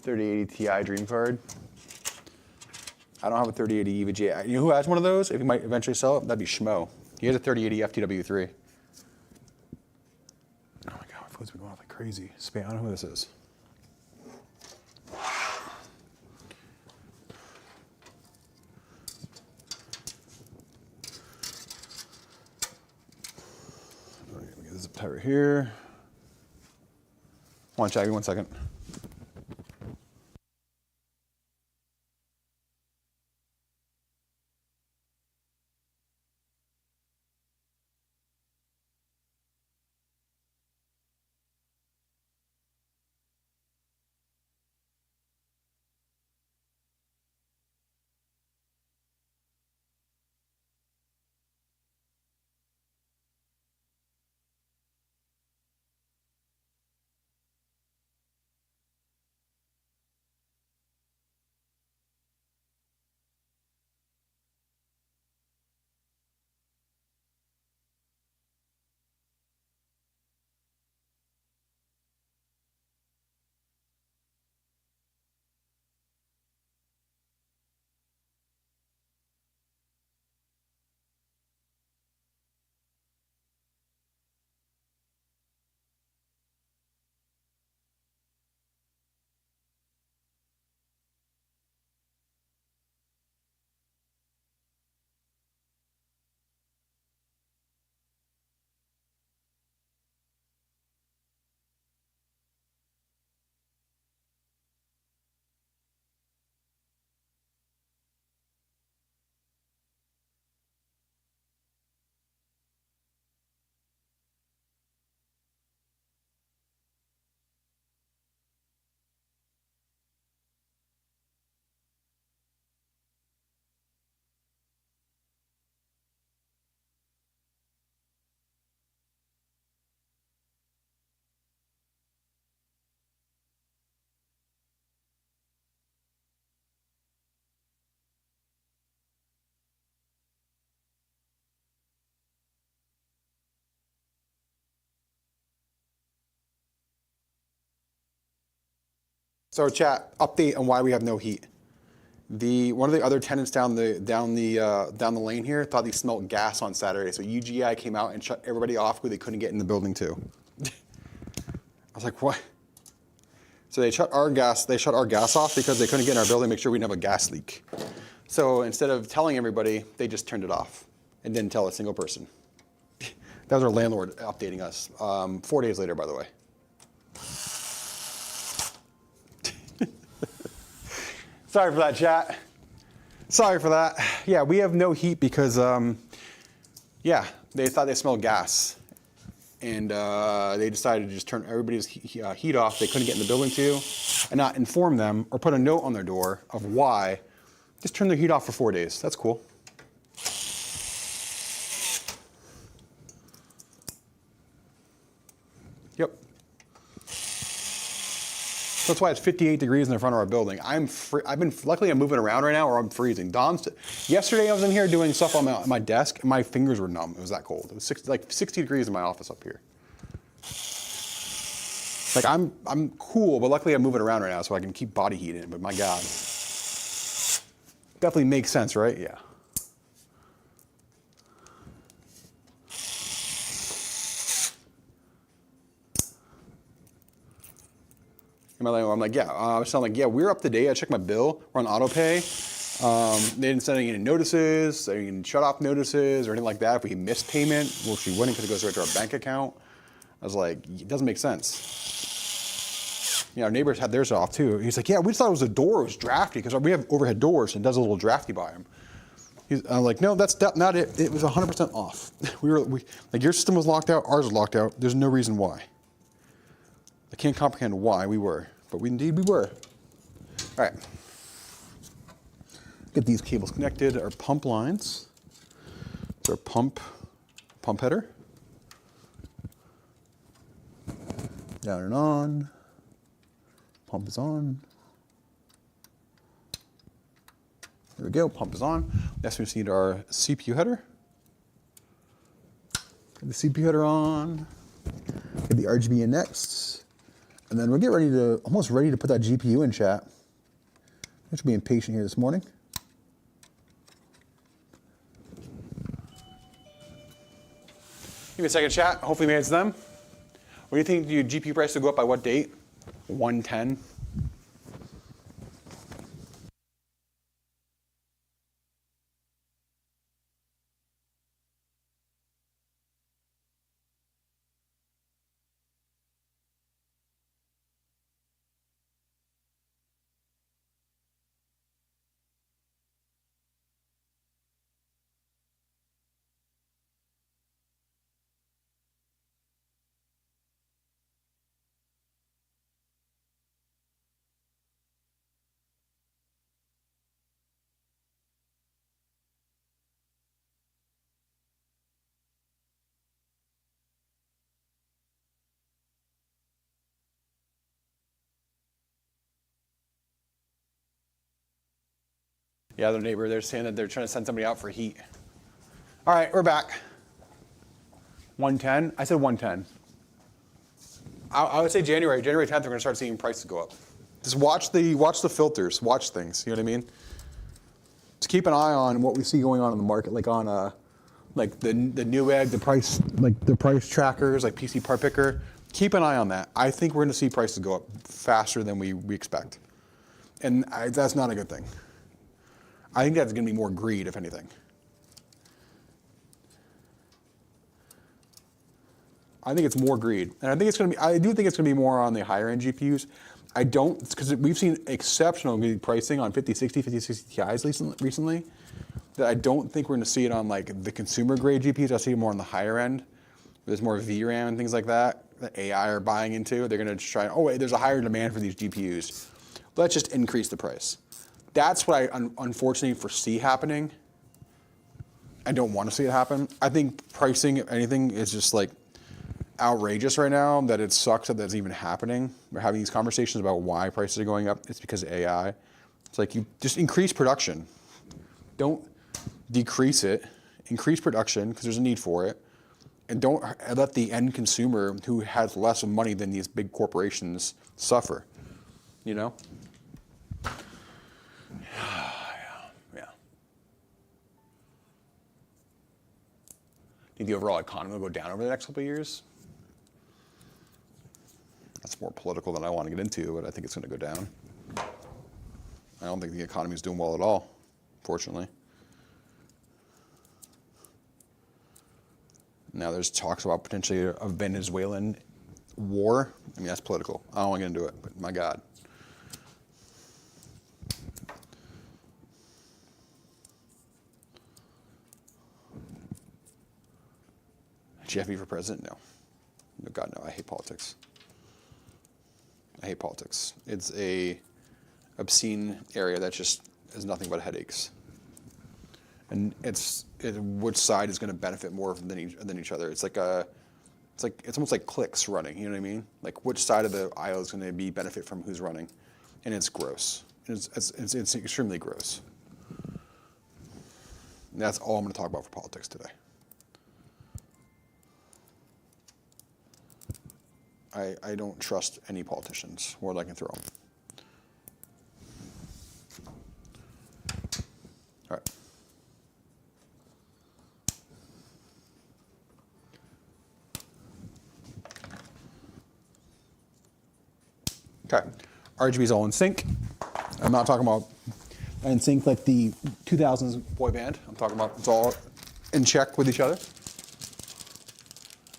$3080 Ti Dream Card. I don't have a 3080 EVGA. You know who has one of those? If he might eventually sell it, that'd be Schmo. He has a 3080 FTW3. Oh my God, my phone's been going off like crazy. Spam. I don't know who this is. Right here. Hold on, chat, give me 1 second. So chat, update on why we have no heat. One of the other tenants down the lane here thought they smelled gas on Saturday, so UGI came out and shut everybody off who they couldn't get in the building too. I was like, what? So they shut our gas off because they couldn't get in our building, make sure we didn't have a gas leak. So instead of telling everybody, they just turned it off and didn't tell a single person. That was our landlord updating us. 4 days later, by the way. Sorry for that, chat. Sorry for that. Yeah, we have no heat because, yeah, they thought they smelled gas. And they decided to just turn everybody's heat off. They couldn't get in the building to, and not inform them or put a note on their door of why. Just turn their heat off for 4 days. That's cool. Yep. That's why it's 58 degrees in the front of our building. Luckily I'm moving around right now or I'm freezing. Yesterday I was in here doing stuff on my desk and my fingers were numb. It was that cold. It was like 60 degrees in my office up here. Like I'm cool, but luckily I'm moving around right now so I can keep body heat in, but my God. Definitely makes sense, right? Yeah. I'm like, yeah. I was telling like, yeah, we're up to date. I checked my bill. We're on auto pay. They didn't send any notices, any shut off notices or anything like that. If we missed payment, well, she wouldn't because it goes right to our bank account. I was like, it doesn't make sense. You know, our neighbors had theirs off too. He's like, yeah, we just thought it was a door. It was drafty because we have overhead doors and it does a little drafty by them. I'm like, no, that's not it. It was 100% off. Like your system was locked out, ours was locked out. There's no reason why. I can't comprehend why we were, but indeed we were. All right. Get these cables connected, our pump lines. It's our pump header. Down and on. Pump is on. There we go, pump is on. Next we just need our CPU header. Get the CPU header on. Get the RGB in next. And then we'll get almost ready to put that GPU in, chat. I should be impatient here this morning. Give me a second, chat. Hopefully it's them. What do you think your GPU price will go up by what date? 110. Yeah, their neighbor, they're saying that they're trying to send somebody out for heat. All right, we're back. 110? I said 110. I would say January 10th, we're gonna start seeing prices go up. Just watch the filters, watch things, you know what I mean? Just keep an eye on what we see going on in the market, like on like the Newegg, the price trackers, like PC Part Picker. Keep an eye on that. I think we're gonna see prices go up faster than we expect. And that's not a good thing. I think that's going to be more greed, if anything. I think it's more greed, and I do think it's going to be more on the higher end GPUs. I don't, because we've seen exceptional pricing on 5060 Ti's recently. That I don't think we're going to see it on like the consumer grade GPUs. I see it more on the higher end. There's more VRAM and things like that AI are buying into. They're going to try. Oh wait, there's a higher demand for these GPUs. Let's just increase the price. That's what I unfortunately foresee happening. I don't want to see it happen. I think pricing, if anything, is just like outrageous right now, that it sucks that that's even happening. We're having these conversations about why prices are going up. It's because of AI. It's like you just increase production. Don't decrease it. Increase production because there's a need for it. And don't let the end consumer who has less money than these big corporations suffer, you know? Yeah. Think the overall economy will go down over the next couple of years? That's more political than I want to get into, but I think it's going to go down. I don't think the economy is doing well at all, fortunately. Now there's talks about potentially a Venezuelan war. I mean, that's political. I don't want to get into it, but my God. Jeffy for president? No. No, God, no. I hate politics. I hate politics. It's a obscene area that just is nothing but headaches. And which side is going to benefit more than each other. It's almost like cliques running. You know what I mean? Like which side of the aisle is going to be benefit from who's running, and it's gross. It's extremely gross. And that's all I'm going to talk about for politics today. I don't trust any politicians more than I can throw them. All right. Okay, RGB is all in sync. I'm not talking about in sync like the 2000s boy band. I'm talking about it's all in check with each other.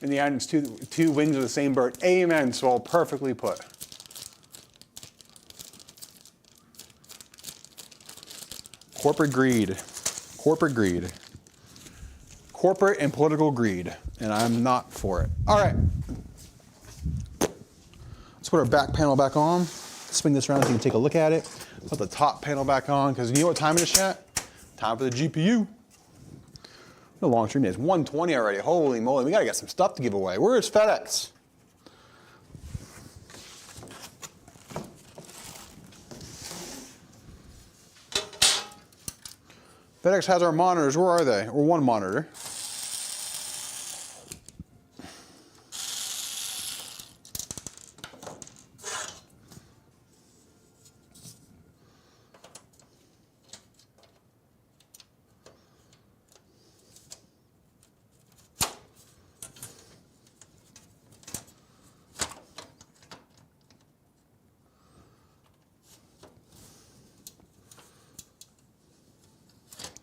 In the end, it's two wings of the same bird. Amen, Swole, perfectly put. Corporate greed. Corporate greed. Corporate and political greed. And I'm not for it. All right. Let's put our back panel back on. Spin this around so you can take a look at it. Put the top panel back on, because you know what time it is, chat? Time for the GPU. The long stream is 1:20 already. Holy moly, we gotta get some stuff to give away. Where's FedEx? FedEx has our monitors. Where are they? Or one monitor.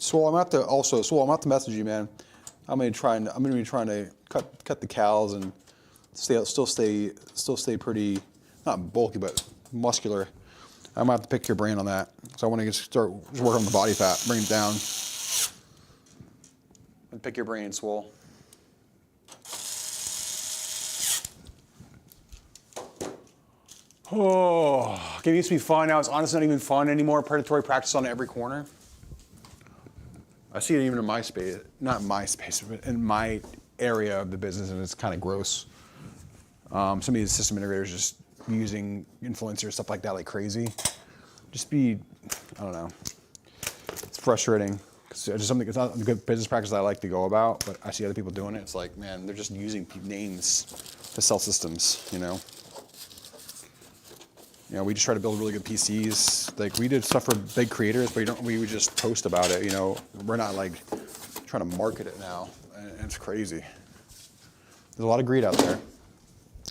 So I'm about to message you, man. I'm gonna be trying to cut the cals and still stay pretty, not bulky, but muscular. I'm gonna have to pick your brain on that. So I want to start working on the body fat, bring it down. And pick your brain, Swole. Oh, it used to be fun. Now it's honestly not even fun anymore. Predatory practice on every corner. I see it even in my space, not my space, but in my area of the business, and it's kind of gross. Some of these system integrators just using influencers, stuff like that, like crazy. I don't know. It's frustrating. It's not a good business practice that I like to go about, but I see other people doing it. It's like, man, they're just using names to sell systems, you know? You know, we just try to build really good PCs. Like we did stuff for big creators, but we would just post about it. You know, we're not like trying to market it now, and it's crazy. There's a lot of greed out there,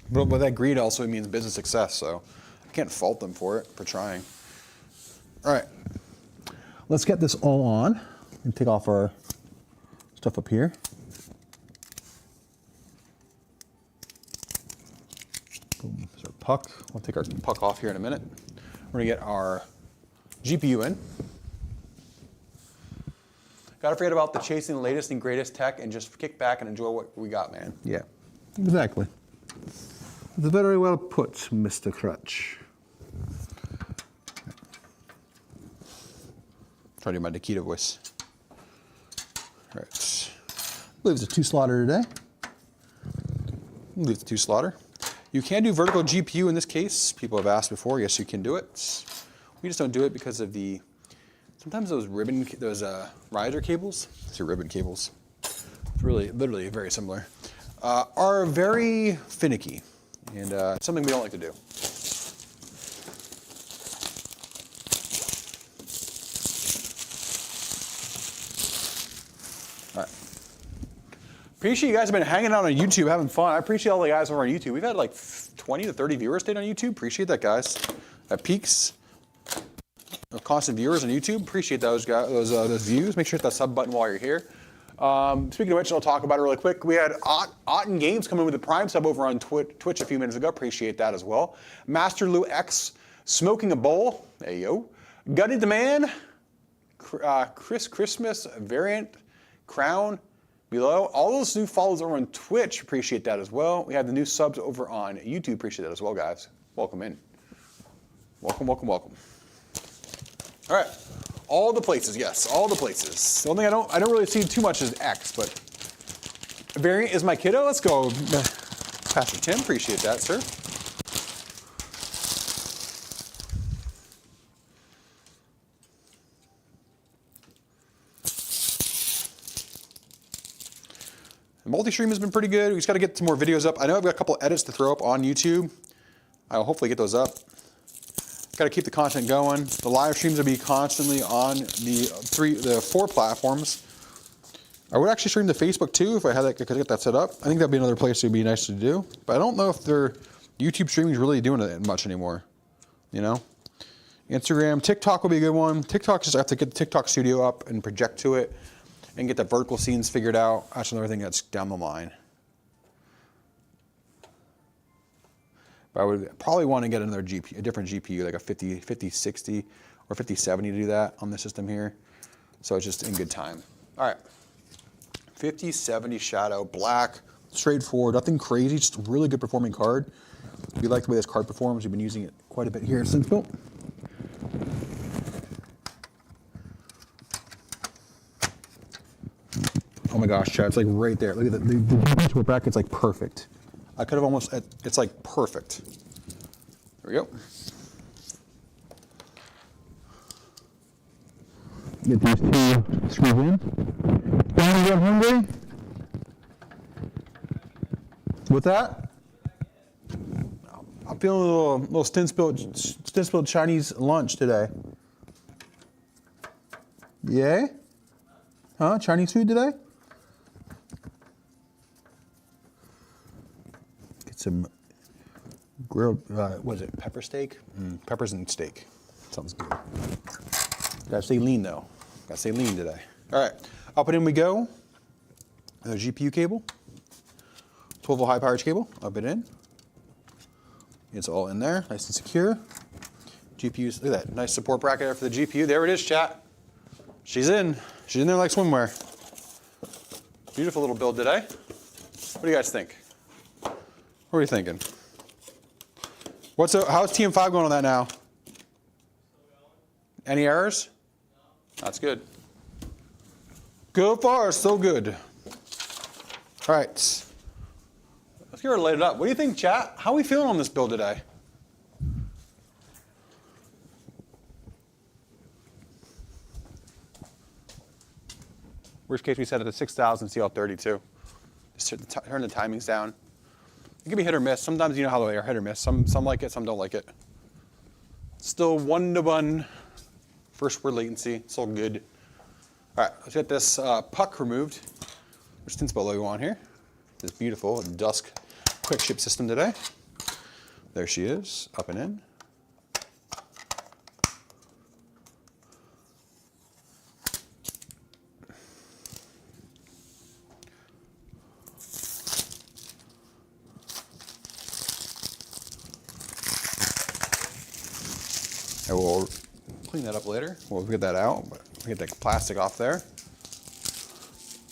but that greed also means business success. So I can't fault them for trying. All right, let's get this all on and take off our stuff up here. Boom. There's our puck. We'll take our puck off here in a minute. We're gonna get our GPU in. Gotta forget about the chasing the latest and greatest tech and just kick back and enjoy what we got, man. Yeah, exactly. It's very well put, Mr. Crutch. Try to do my Nikita voice. All right. I believe it's a 2-slaughter today. I believe it's a 2-slaughter. You can do vertical GPU in this case. People have asked before. Yes, you can do it. We just don't do it because of sometimes those riser cables, these are ribbon cables, it's literally very similar, are very finicky, and something we don't like to do. All right. Appreciate you guys have been hanging out on YouTube, having fun. I appreciate all the guys over on YouTube. We've had like 20 to 30 viewers today on YouTube. Appreciate that, guys. At peaks of constant viewers on YouTube. Appreciate those guys, those views. Make sure to hit that sub button while you're here. Speaking of which, I'll talk about it really quick. We had Otten Games come in with a Prime sub over on Twitch a few minutes ago. Appreciate that as well. Master Lou X smoking a bowl. Hey yo. Gutted the Man. Christmas variant. Crown. below. All those new follows over on Twitch, appreciate that as well. We have the new subs over on YouTube, appreciate that as well, guys. Welcome in. Welcome, welcome, welcome. All right, all the places, yes, all the places. The only thing I don't really see too much is X, but variant is my kiddo. Let's go, Pastor Tim. Appreciate that, sir. The multi-stream has been pretty good. We just got to get some more videos up. I know I've got a couple edits to throw up on YouTube. I'll hopefully get those up. Got to keep the content going. The live streams will be constantly on the 4 platforms. I would actually stream to Facebook too if I had that, could get that set up. I think that'd be another place it would be nice to do. But I don't know if their YouTube streaming is really doing it much anymore. You know, Instagram, TikTok will be a good one. TikTok, just have to get the TikTok studio up and project to it and get the vertical scenes figured out. That's another thing that's down the line. But I would probably want to get another GPU, a different GPU, like a 5060 or 5070 to do that on the system here. So it's just in good time. All right, 5070 Shadow, black, straightforward, nothing crazy, just a really good performing card. If you like the way this card performs, we've been using it quite a bit here since built. Oh my gosh, Chad, it's like right there. Look at the bracket's like perfect. I could have almost, it's like perfect. There we go. Get these 2 screws in. Finally get hungry? With that? I'm feeling a little stint-spilled Chinese lunch today. Yay? Huh? Chinese food today? Some grilled, what is it, pepper steak? Peppers and steak. Sounds good. Gotta stay lean though. Gotta stay lean today. All right, up and in we go. Another GPU cable. 12-volt high power cable, up and in. It's all in there, nice and secure. GPUs, look at that, nice support bracket there for the GPU. There it is, chat. She's in there like swimwear. Beautiful little build today. What do you guys think? What are you thinking? How's TM5 going on that now? Any errors? No. That's good. Go far, so good. All right. Let's get her lighted up. What do you think, chat? How are we feeling on this build today? Worst case, we set it to 6,000 CL32. Just turn the timings down. It can be hit or miss. Sometimes you know how they are, hit or miss. Some like it, some don't like it. Still 1-to-1 first word latency. It's all good. All right, let's get this puck removed. There's Tinspo logo on here. This beautiful dusk quick ship system today. There she is, up and in. And we'll clean that up later. We'll get that out, but we'll get the plastic off there.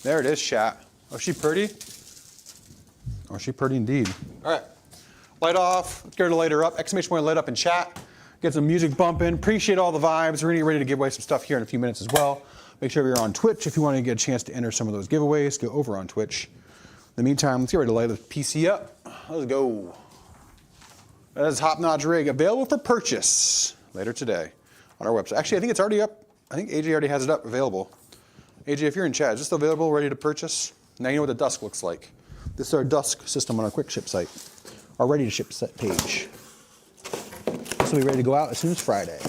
There it is, chat. Oh, she pretty? Oh, she pretty indeed. All right, light off. Let's get her to light her up. Exclamation point light up in chat. Get some music bumping. Appreciate all the vibes. We're gonna get ready to give away some stuff here in a few minutes as well. Make sure you're on Twitch if you want to get a chance to enter some of those giveaways. Go over on Twitch. In the meantime, let's get ready to light the PC up. Let's go. That is Top Notch Rig, available for purchase later today on our website. Actually, I think it's already up. I think AJ already has it up, available. AJ, if you're in chat, is this available, ready to purchase? Now you know what the dusk looks like. This is our dusk system on our quick ship site, our ready to ship set page. This will be ready to go out as soon as Friday.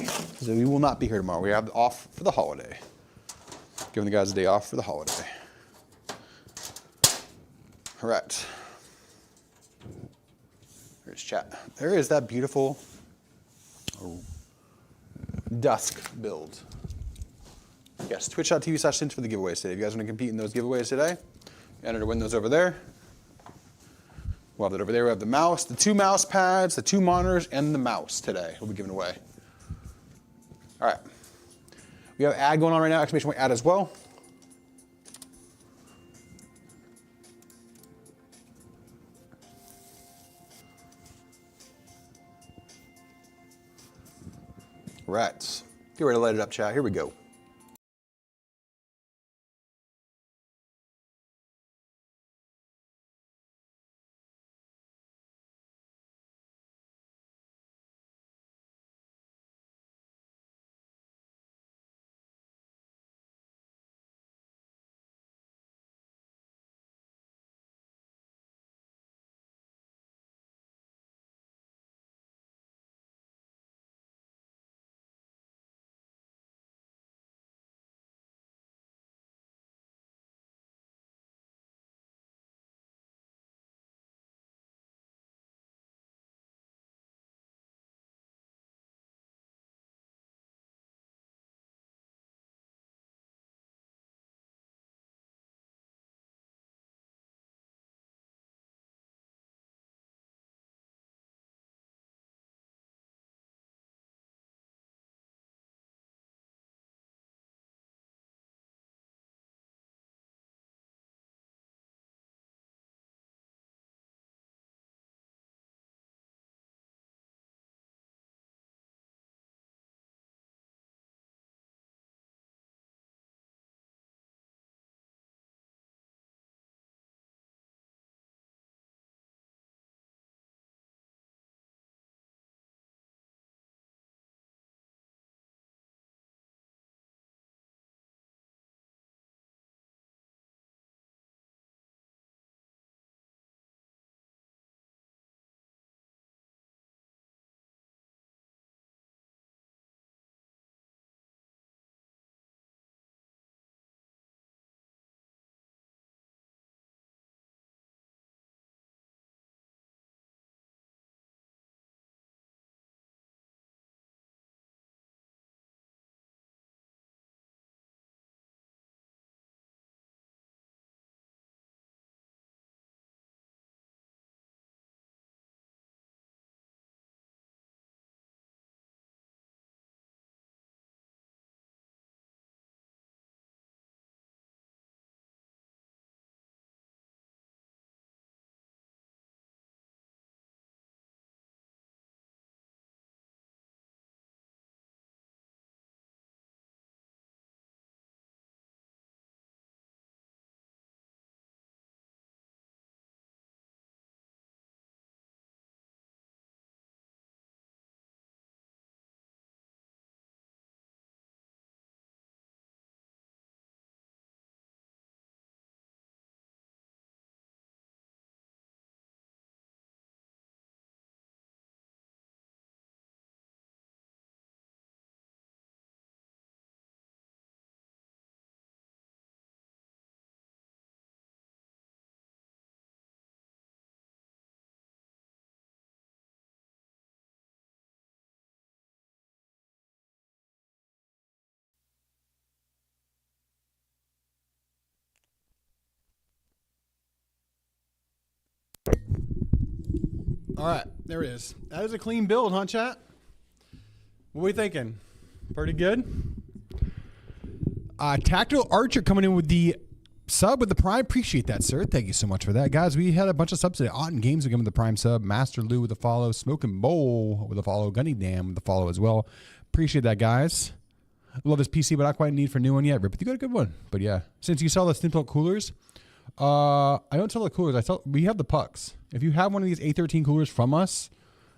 So we will not be here tomorrow. We have off for the holiday. Giving the guys a day off for the holiday. All right. There's chat. There is that beautiful dusk build. Yes, twitch.tv/Cinch for the giveaways today. If you guys want to compete in those giveaways today, enter to win those over there. We'll have that over there. We have the mouse, the 2 mouse pads, the 2 monitors, and the mouse today we'll be giving away. All right. We have ad going on right now, exclamation point ad as well. Rats. Get ready to light it up, chat. Here we go. All right, there it is. That is a clean build, huh, chat? What are we thinking? Pretty good. Tactical Archer coming in with the sub with the Prime. Appreciate that, sir. Thank you so much for that. Guys, we had a bunch of subs today. Otten Games again with the Prime sub. Master Lou with the follow. Smoking Bowl with the follow. Gunny Dam with the follow as well. Appreciate that, guys. Love this PC, but not quite in need for a new one yet. Rip, you got a good one. But yeah, since you sell the Stimpled coolers, I don't sell the coolers. we have the pucks. If you have one of these A13 coolers from us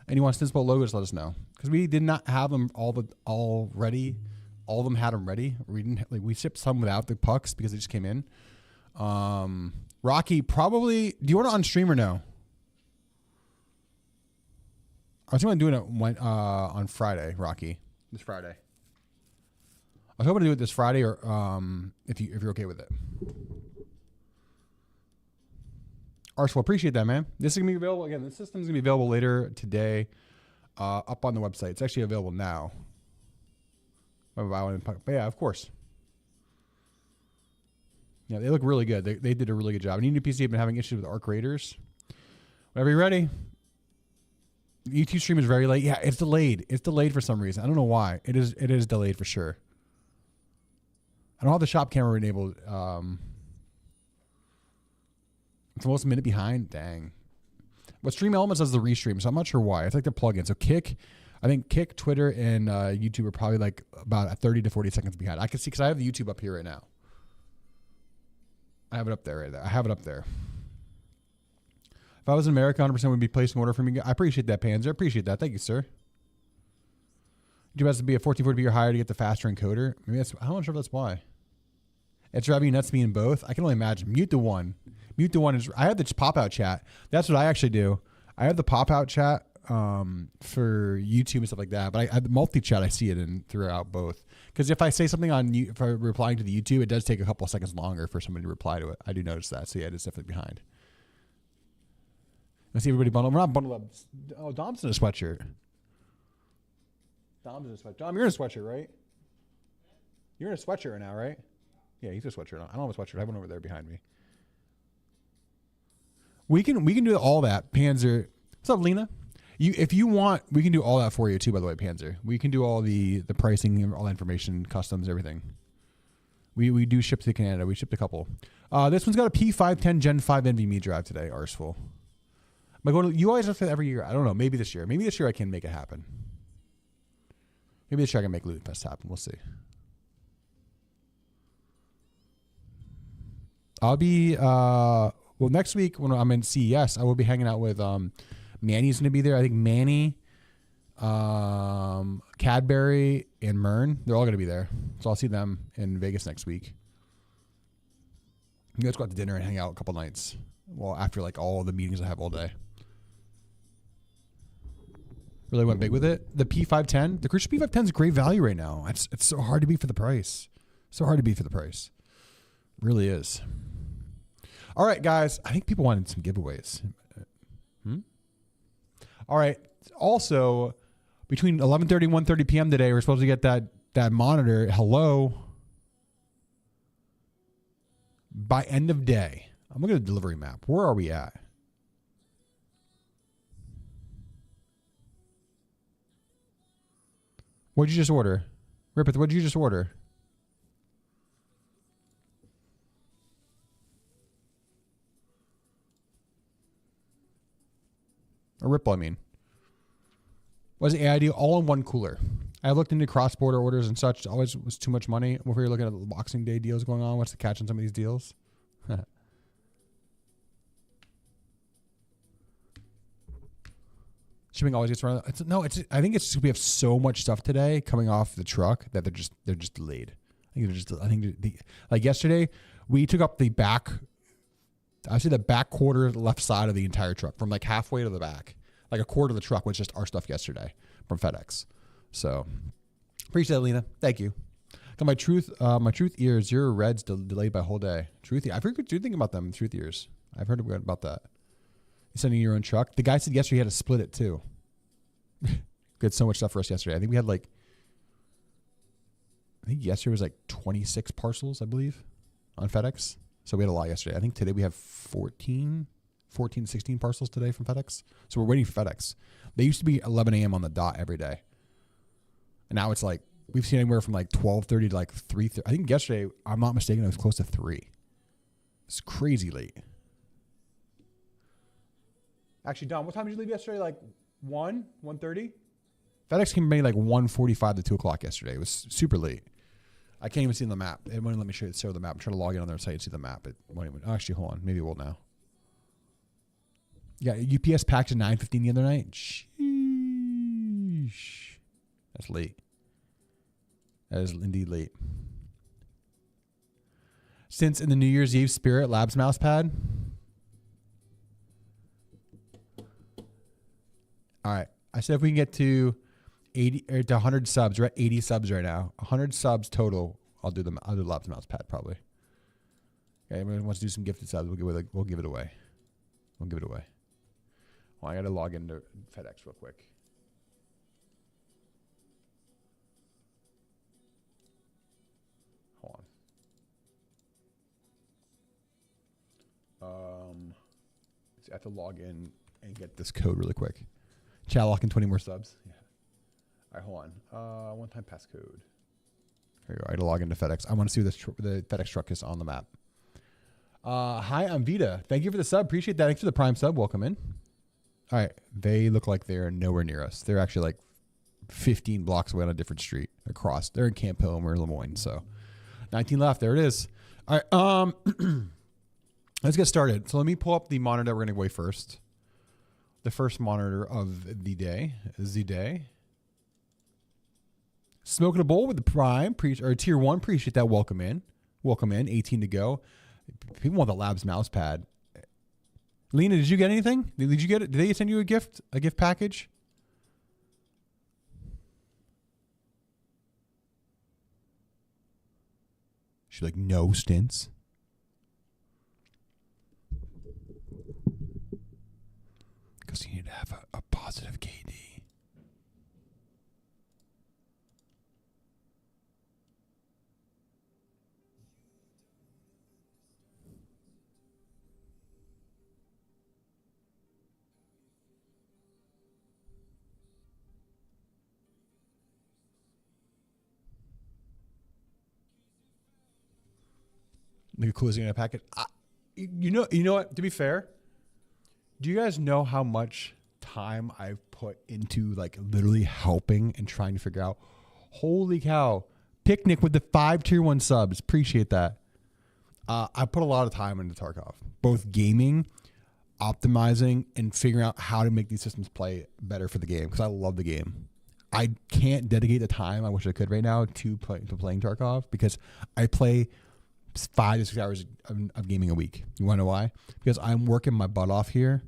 and you want Stimpled logos, let us know. Because we did not have them all ready. All of them had them ready. We shipped some without the pucks because they just came in. Rocky, probably. Do you want it on stream or no? I was thinking about doing it on Friday, Rocky. This Friday. I was hoping to do it this Friday, or if you're okay with it. Arsenal, appreciate that, man. This is gonna be available again. This system's gonna be available later today, up on the website. It's actually available now. But yeah, of course. Yeah, they look really good. They did a really good job. I need a new PC. I've been having issues with Arc Raiders. Whenever you're ready. The YouTube stream is very late. Yeah, it's delayed. It's delayed for some reason. I don't know why. It is delayed for sure. I don't have the shop camera enabled. It's almost a minute behind. Dang. But Stream Elements does the restream, so I'm not sure why. It's like the plugin. So Kick, I think Kick, Twitter, and YouTube are probably like about 30 to 40 seconds behind. I can see because I have the YouTube up here right now. I have it up there right there. I have it up there. If I was in America, 100% would be placing an order for me. I appreciate that, Panzer. I appreciate that. Thank you, sir. YouTube has to be a 1440p or higher to get the faster encoder. Maybe that's, I'm not sure if that's why. It's driving you nuts being both. I can only imagine. Mute the one. Mute the one. I have the pop-out chat. That's what I actually do. I have the pop-out chat for YouTube and stuff like that. But the multi-chat, I see it in throughout both. Because if I say something if I'm replying to the YouTube, it does take a couple of seconds longer for somebody to reply to it. I do notice that. So yeah, it's definitely behind. I see everybody bundled. We're not bundled up. Oh, Dom's in a sweatshirt. Dom's in a sweatshirt. Dom, you're in a sweatshirt, right? You're in a sweatshirt right now, right? Yeah, he's a sweatshirt on. I don't have a sweatshirt. I have one over there behind me. We can do all that. Panzer. What's up, Lena? If you want, we can do all that for you too, by the way, Panzer. We can do all the pricing, all the information, customs, everything. We do ship to Canada. We shipped a couple. This one's got a P510 Gen 5 NVMe drive today, Arseful. Am I going to, you always have to every year. I don't know. Maybe this year. Maybe this year I can make it happen. Maybe this year I can make Loot Fest happen. We'll see. I'll be, well, next week when I'm in CES, I will be hanging out with, Manny's going to be there. I think Manny, Cadbury, and Mern, they're all going to be there. So I'll see them in Vegas next week. You guys go out to dinner and hang out a couple nights. Well, after like all the meetings I have all day. Really went big with it. The P510, the Crucial P510 is great value right now. It's so hard to beat for the price. So hard to beat for the price. It really is. All right, guys. I think people wanted some giveaways. All right. Also, between 11:30 and 1:30 p.m. today, we're supposed to get that monitor. Hello. By end of day. I'm looking at the delivery map. Where are we at? What'd you just order? Ripeth, what'd you just order? Or Ripple, I mean. Was it AID all-in-one cooler? I looked into cross-border orders and such. It always was too much money. If you're looking at the Boxing Day deals going on, what's the catch on some of these deals? Shipping always gets run. I think it's just we have so much stuff today coming off the truck that they're just delayed. Like yesterday, we took up the back. I see the back quarter left side of the entire truck from like halfway to the back. Like a quarter of the truck was just our stuff yesterday from FedEx. So appreciate it, Lena. Thank you. Got my truth ears. Your Reds delayed by a whole day. Truth ears. I've heard good thing about them. Truth ears. I've heard about that. You sending your own truck. The guy said yesterday he had to split it too. Got so much stuff for us yesterday. I think we had yesterday was like 26 parcels, I believe, on FedEx. So we had a lot yesterday. I think today we have 14 to 16 parcels today from FedEx. So we're waiting for FedEx. They used to be 11 a.m. on the dot every day. And now it's like, we've seen anywhere from like 12:30 to like 3:30. I think yesterday, I'm not mistaken, it was close to 3. It's crazy late. Actually, Don, what time did you leave yesterday? Like 1:30? FedEx came maybe like 1:45 to 2 o'clock yesterday. It was super late. I can't even see on the map. It won't let me show the map. I'm trying to log in on their site and see the map. It won't even. Actually, hold on. Maybe it will now. Yeah, UPS packed at 9:15 the other night. Sheesh. That's late. That is indeed late. Since in the New Year's Eve Spirit Labs mouse pad. All right. I said if we can get to 80 or to 100 subs, we're at 80 subs right now. 100 subs total. I'll do Labs mouse pad probably. Okay, everyone wants to do some gifted subs. We'll give it away. We'll give it away. Well, I got to log into FedEx real quick. Hold on. I have to log in and get this code really quick. Chat locking 20 more subs. Yeah. All right, hold on. One-time passcode. Here we go. I got to log into FedEx. I want to see the FedEx truck is on the map. Hi, I'm Vita. Thank you for the sub. Appreciate that. Thanks for the Prime sub. Welcome in. All right. They look like they're nowhere near us. They're actually like 15 blocks away on a different street across. They're in Camp Hill and we're in Lemoyne. So 19 left. There it is. All right. Let's get started. So let me pull up the monitor that we're going to go away first. The first monitor of the day is the day. Smoking a bowl with the Prime or Tier 1. Appreciate that. Welcome in. 18 to go. People want the Labs mouse pad. Lena, did you get anything? Did you get it? Did they send you a gift package? She's like, no stints. Because you need to have a positive KD. Maybe closing in a packet. You know what? To be fair, do you guys know how much time I've put into like literally helping and trying to figure out? Holy cow! Picnic with the 5 Tier 1 subs. Appreciate that. I put a lot of time into Tarkov, both gaming, optimizing, and figuring out how to make these systems play better for the game because I love the game. I can't dedicate the time I wish I could right now to playing Tarkov because I play 5 to 6 hours of gaming a week. You want to know why? Because I'm working my butt off here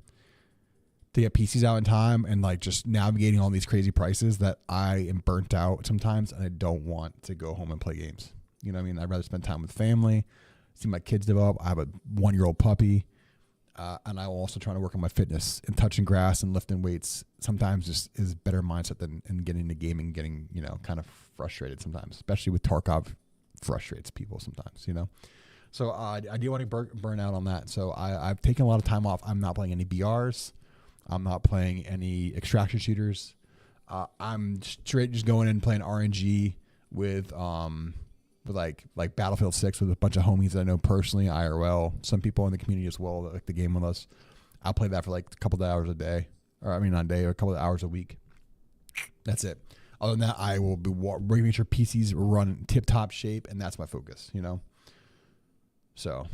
to get PCs out in time and like just navigating all these crazy prices that I am burnt out sometimes and I don't want to go home and play games. You know what I mean? I'd rather spend time with family, see my kids develop. I have a 1-year-old puppy and I'm also trying to work on my fitness and touching grass and lifting weights sometimes just is a better mindset than getting into gaming, getting, kind of frustrated sometimes, especially with Tarkov. Frustrates people sometimes, so I do want to burn out on that. So I've taken a lot of time off. I'm not playing any BRs. I'm not playing any extraction shooters. I'm straight just going in and playing RNG with like Battlefield 6 with a bunch of homies that I know personally, IRL, some people in the community as well that like the game with us. I'll play that for like a couple of hours a day, not a day, or a couple of hours a week. That's it. Other than that, I will be making sure PCs run tip-top shape, and that's my focus, So,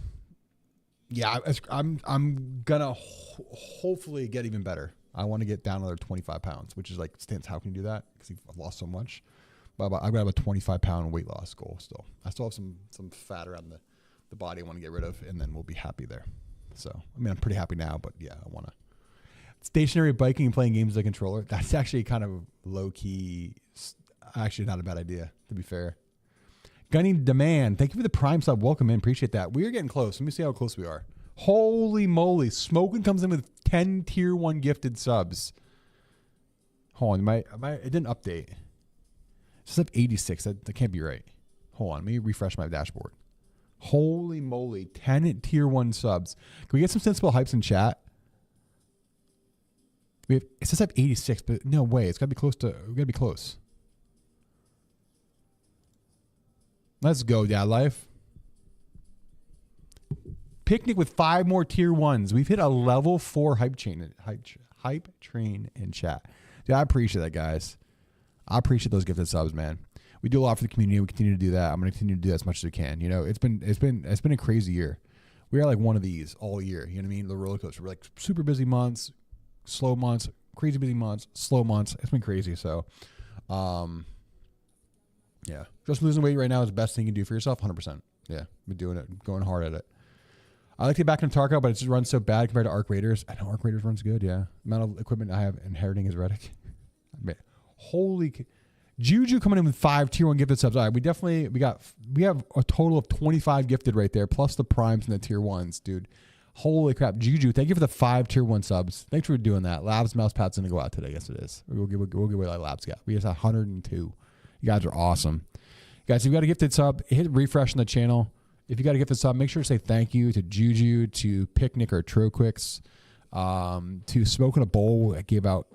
yeah, I'm gonna hopefully get even better. I want to get down another 25 pounds, which is like Stance. How can you do that? Because I've lost so much. But I've got a 25-pound weight loss goal still. I still have some fat around the body I want to get rid of, and then we'll be happy there. So, I'm pretty happy now, but yeah, I want to. Stationary biking and playing games with a controller. That's actually kind of low key. Actually, not a bad idea, to be fair. Gunning Demand. Thank you for the Prime sub. Welcome in. Appreciate that. We are getting close. Let me see how close we are. Holy moly. Smoking comes in with 10 Tier 1 gifted subs. Hold on. It didn't update. It's up 86. That can't be right. Hold on. Let me refresh my dashboard. Holy moly. 10 Tier 1 subs. Can we get some sensible hypes in chat? It says I have 86, but no way. It's got to be close to. We got to be close. Let's go, Dad Life. Picnic with 5 more Tier 1s. We've hit a level 4 hype train in chat. Dude, I appreciate that, guys. I appreciate those gifted subs, man. We do a lot for the community. We continue to do that. I'm going to continue to do that as much as we can. It's been a crazy year. We are like one of these all year. You know what I mean? The roller coaster. We're like super busy months. Slow months, crazy busy months, slow months. It's been crazy. So, yeah, just losing weight right now is the best thing you can do for yourself. 100%. Yeah, been doing it, going hard at it. I like to get back into Tarkov, but it just runs so bad compared to Arc Raiders. I know Arc Raiders runs good. Yeah, the amount of equipment I have inheriting is Reddick. Juju coming in with 5 Tier 1 gifted subs. All right, we have a total of 25 gifted right there, plus the primes and the Tier 1s, dude. Holy crap. Juju, thank you for the 5 Tier 1 subs. Thanks for doing that. Labs mouse pad's going to go out today. Yes, it is. We'll give away that Labs got. We just 102. You guys are awesome. Guys, if you got a gifted sub, hit refresh on the channel. If you got a gifted sub, make sure to say thank you to Juju, to Picnic or Troquix, to Smoking a Bowl gave out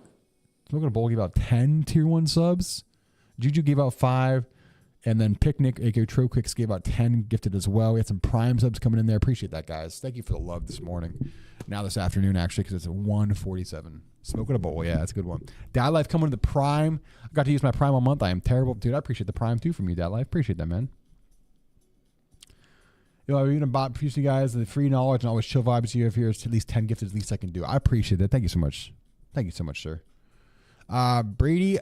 10 Tier 1 subs. Juju gave out 5. And then Picnic, aka Troquix, gave out 10 gifted as well. We had some Prime subs coming in there. Appreciate that, guys. Thank you for the love this morning. Now this afternoon, actually, because it's a 1:47. Smoking a bowl. Yeah, that's a good one. Dad Life coming to the Prime. I got to use my Prime all month. I am terrible. Dude, I appreciate the Prime, too, from you, Dad Life. Appreciate that, man. You know, even about producing guys the free knowledge and always chill vibes you have here is at least 10 gifted, at least I can do. I appreciate it. Thank you so much. Thank you so much, sir. Braden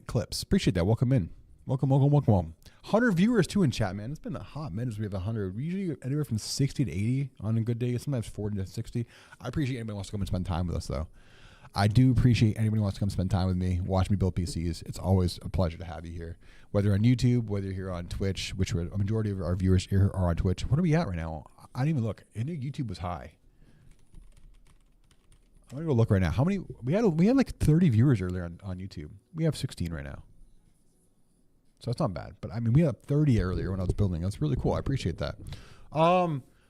Clips. Appreciate that. Welcome in. Welcome. 100 viewers too in chat, man. It's been a hot minute since we have 100. We usually anywhere from 60 to 80 on a good day, sometimes 40 to 60. I appreciate anybody who wants to come and spend time with us, though. I do appreciate anybody who wants to come spend time with me, watch me build PCs. It's always a pleasure to have you here. Whether on YouTube, whether you're here on Twitch, which a majority of our viewers here are on Twitch. What are we at right now? I didn't even look. I knew YouTube was high. I'm gonna go look right now. How many we had like 30 viewers earlier on YouTube. We have 16 right now. So it's not bad. But I mean we had 30 earlier when I was building. That's really cool. I appreciate that.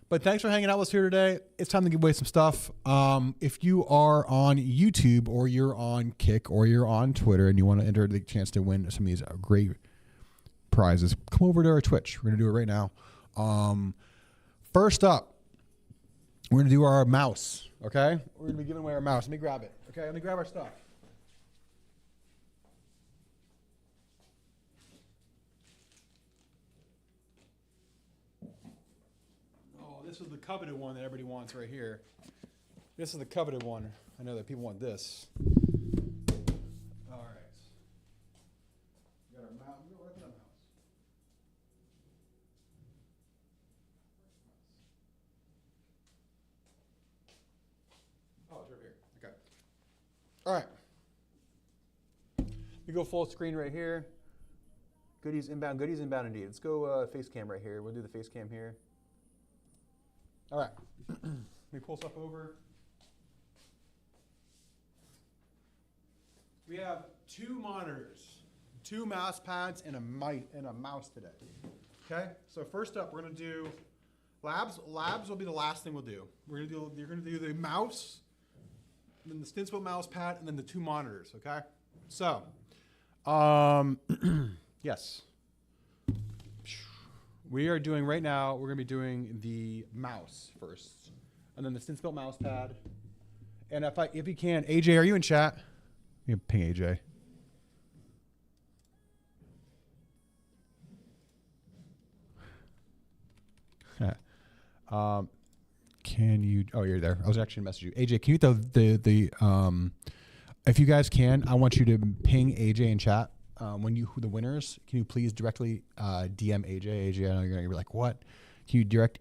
But thanks for hanging out with us here today. It's time to give away some stuff. If you are on YouTube or you're on Kick or you're on Twitter and you want to enter the chance to win some of these great prizes, come over to our Twitch. We're gonna do it right now. First up, we're gonna do our mouse. Okay, we're gonna be giving away our mouse. Let me grab it. Okay, let me grab our stuff. Oh, this is the coveted one that everybody wants right here. This is the coveted one. I know that people want this. All right. We got our mouse. Where's our mouse? Oh, it's right here. Okay. All right. We go full screen right here. Goodies inbound indeed. Let's go face cam right here. We'll do the face cam here. All right. Let me pull stuff over. We have 2 monitors, 2 mouse pads, and a mouse today. Okay. So first up, we're gonna do labs. Labs will be the last thing we'll do. You're gonna do the mouse, and then the Stinspo mouse pad, and then the 2 monitors. Okay. So, yes. We are doing right now, we're going to be doing the mouse first, and then the Stinspo mouse pad. And if you can, AJ, are you in chat? You can ping AJ. Can you, oh, you're there. I was actually going to message you. AJ, can you the if you guys can, I want you to ping AJ in chat. When who the winners, can you please directly DM AJ? AJ, I know you're going to be like, what? Can you direct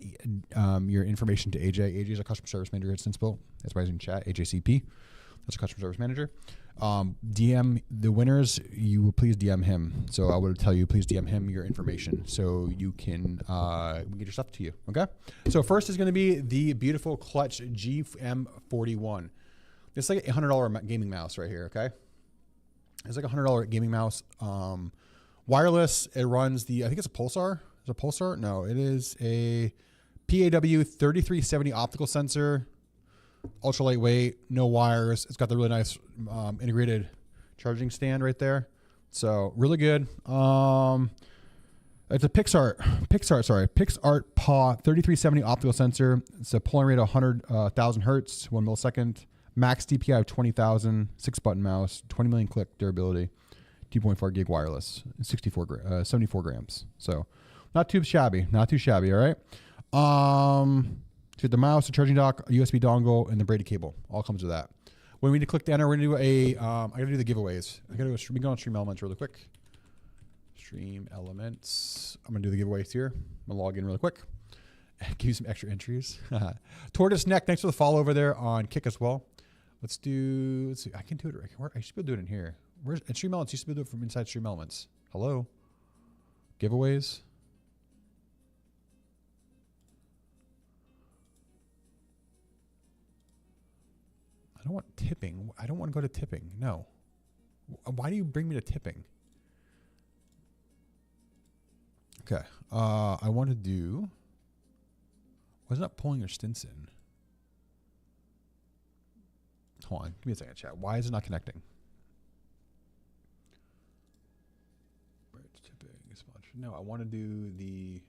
your information to AJ? AJ is a customer service manager at Stinspo. That's why he's in chat. AJCP. That's a customer service manager. DM the winners. You will please DM him. So I would tell you, please DM him your information so you can we get your stuff to you. Okay. So first is going to be the beautiful Clutch GM41. It's like a $100 gaming mouse right here. Okay. It's like a $100 gaming mouse. Wireless. It runs the, I think it's a Pulsar. Is it a Pulsar? No, it is a PAW 3370 optical sensor. Ultra lightweight, no wires. It's got the really nice integrated charging stand right there. So really good. It's a PixArt PAW 3370 optical sensor. It's a polling rate of 100,000 hertz, 1 millisecond. Max DPI of 20,000, 6-button mouse, 20 million click durability, 2.4 gig wireless, 74 grams. So not too shabby, all right? So the mouse, the charging dock, a USB dongle, and the braided cable. All comes with that. When we need to click the enter, we're gonna do I gotta do the giveaways. I gotta go on Stream Elements really quick. Stream Elements. I'm gonna do the giveaways here. I'm gonna log in really quick. Give you some extra entries. Tortoise Neck, thanks for the follow over there on Kick as well. Let's see. I can do it. I should be able to do it in here. Where's at Stream Elements? You should be able to do it from inside Stream Elements. Hello? Giveaways? I don't want tipping. I don't want to go to tipping. No. Why do you bring me to tipping? Okay. I want to do... Why is it not pulling your stints in? Hold on. Give me a second, chat. Why is it not connecting? no, I want to do the. You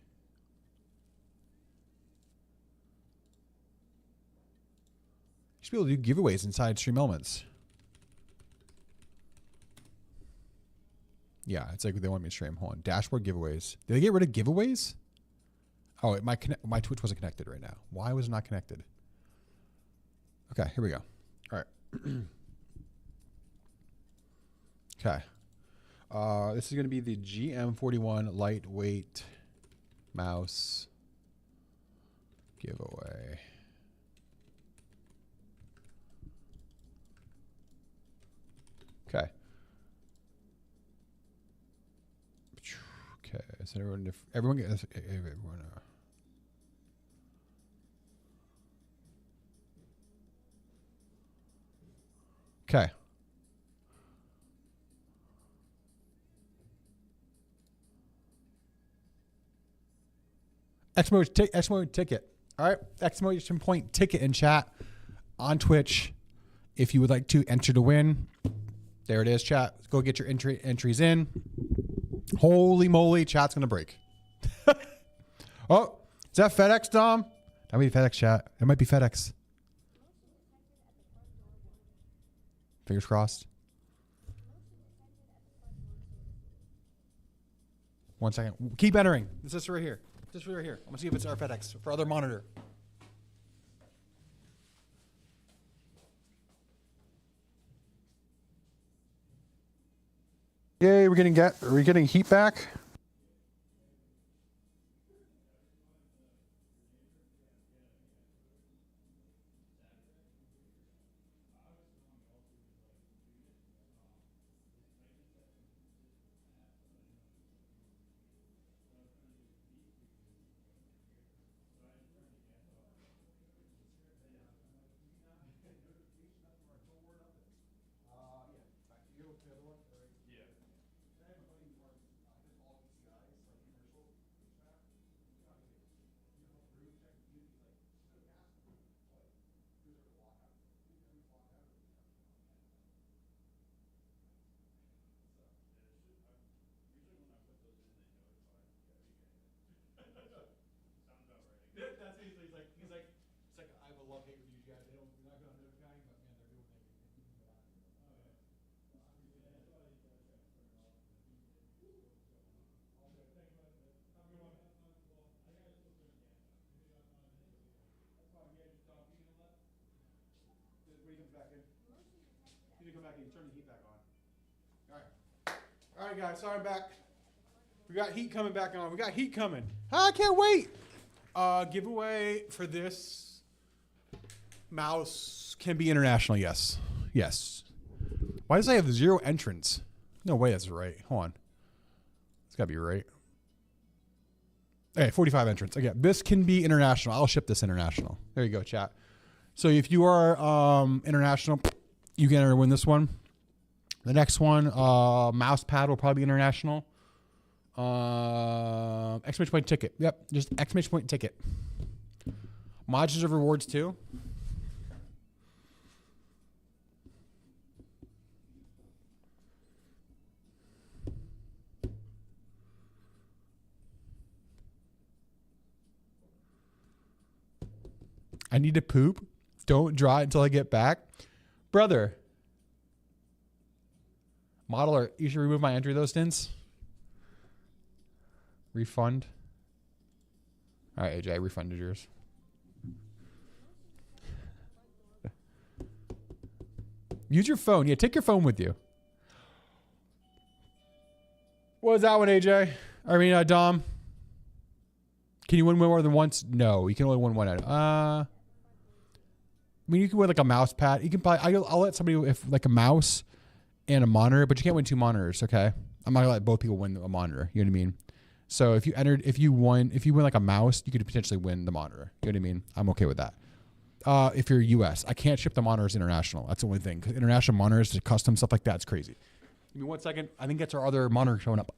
should be able to do giveaways inside Stream Elements. Yeah, it's like they want me to stream. Hold on. Dashboard giveaways. Did they get rid of giveaways? Oh, my Twitch wasn't connected right now. Why was it not connected? Okay, here we go. All right. Okay. This is going to be the GM41 lightweight mouse giveaway. Okay. Okay. So everyone get everyone. Okay. Exclamation ticket. All right. Exclamation point ticket in chat on Twitch. If you would like to enter to win, there it is, chat. Go get your entries in. Holy moly, chat's going to break. Oh, is that FedEx, Dom? That might be FedEx, chat. It might be FedEx. Fingers crossed. 1 second. Keep entering. This is right here. This right here. I'm going to see if it's our FedEx for other monitor. Yay, are we getting heat back? All right, guys. Sorry, I'm back. We got heat coming back on. We got heat coming. I can't wait. Giveaway for this mouse can be international. Yes. Yes. Why does I have 0 entrants? No way that's right. Hold on. It's got to be right. Okay, 45 entrants. Again, this can be international. I'll ship this international. There you go, chat. So if you are international, you can enter to win this one. The next one, mouse pad will probably be international. Exclamation point ticket. Yep, just exclamation point ticket. Modules of rewards too. I need to poop. Don't draw it until I get back. Brother. Modeler, you should remove my entry though, Stints. Refund. All right, AJ, I refunded yours. Use your phone. Yeah, take your phone with you. What was that one, AJ? I mean, Dom. Can you win more than once? No, you can only win one item. I mean, you can win like a mouse pad. You can buy. I'll let somebody if like a mouse and a monitor, but you can't win 2 monitors. Okay, I'm not gonna let both people win a monitor. You know what I mean? So if you win like a mouse, you could potentially win the monitor. You know what I mean? I'm okay with that. If you're US, I can't ship the monitors international. That's the only thing. 'Cause international monitors, custom stuff like that, it's crazy. Give me 1 second. I think that's our other monitor showing up.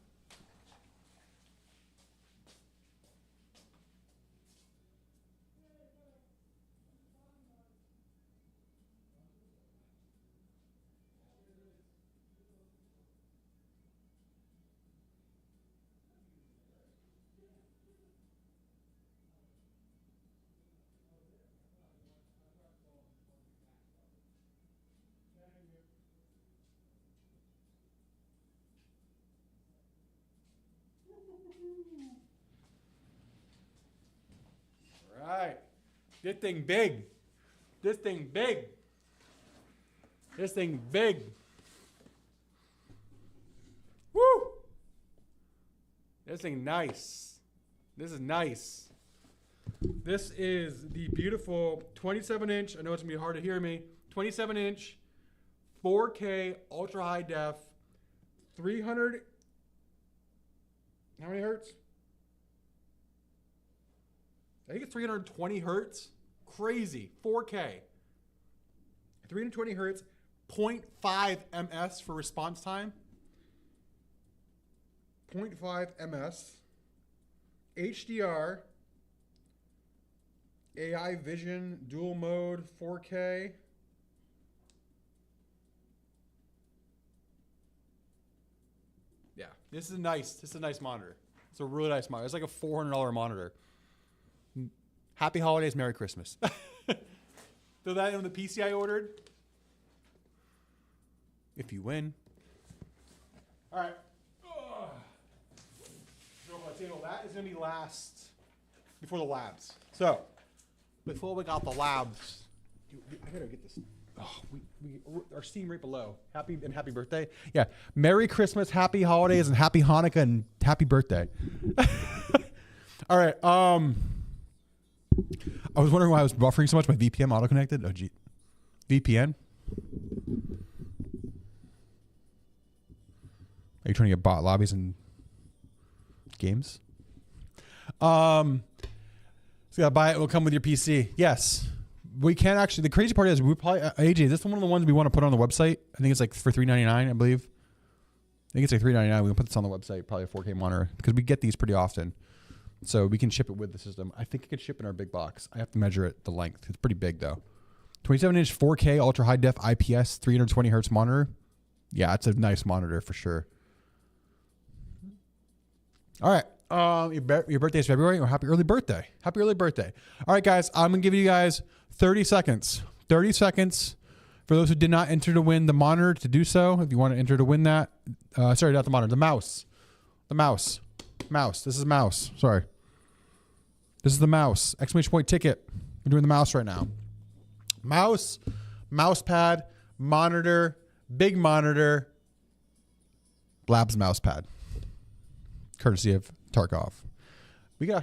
This thing big. This thing big. This thing big. Woo! This thing nice. This is nice. This is the beautiful 27-inch. I know it's going to be hard to hear me. 27-inch, 4K, ultra high def, 300. How many hertz? I think it's 320 hertz. Crazy. 4K. 320 hertz, 0.5 ms for response time. 0.5 ms. HDR. AI vision, dual mode, 4K. Yeah, this is nice. This is a nice monitor. It's a really nice monitor. It's like a $400 monitor. Happy holidays, Merry Christmas. Throw that in the PC I ordered. If you win. All right. Throw on the table. That is going to be last before the labs. So, before we got the labs, I gotta get this. Oh, our steam right below. Happy birthday. Yeah. Merry Christmas, happy holidays, and happy Hanukkah, and happy birthday. All right. I was wondering why I was buffering so much. My VPN auto connected. Oh, gee. VPN. Are you trying to get bot lobbies and games? So yeah, buy it. It will come with your PC. Yes, we can actually. The crazy part is we probably AJ. This is one of the ones we want to put on the website. I think it's like for $3.99. I believe. I think it's like $3.99. We can put this on the website. Probably a 4K monitor because we get these pretty often, so we can ship it with the system. I think it could ship in our big box. I have to measure it the length. It's pretty big though. 27-inch 4K ultra high def IPS 320 hertz monitor. Yeah, it's a nice monitor for sure. All right. Your birthday is February, or happy early birthday. Happy early birthday. All right, guys. I'm going to give you guys 30 seconds. 30 seconds for those who did not enter to win the monitor to do so. If you want to enter to win that. Sorry, not the monitor. The mouse. The mouse. Mouse. This is mouse. Sorry. This is the mouse. Exclamation point ticket. We're doing the mouse right now. Mouse. Mouse pad. Monitor. Big monitor. Labs mouse pad. Courtesy of Tarkov. We can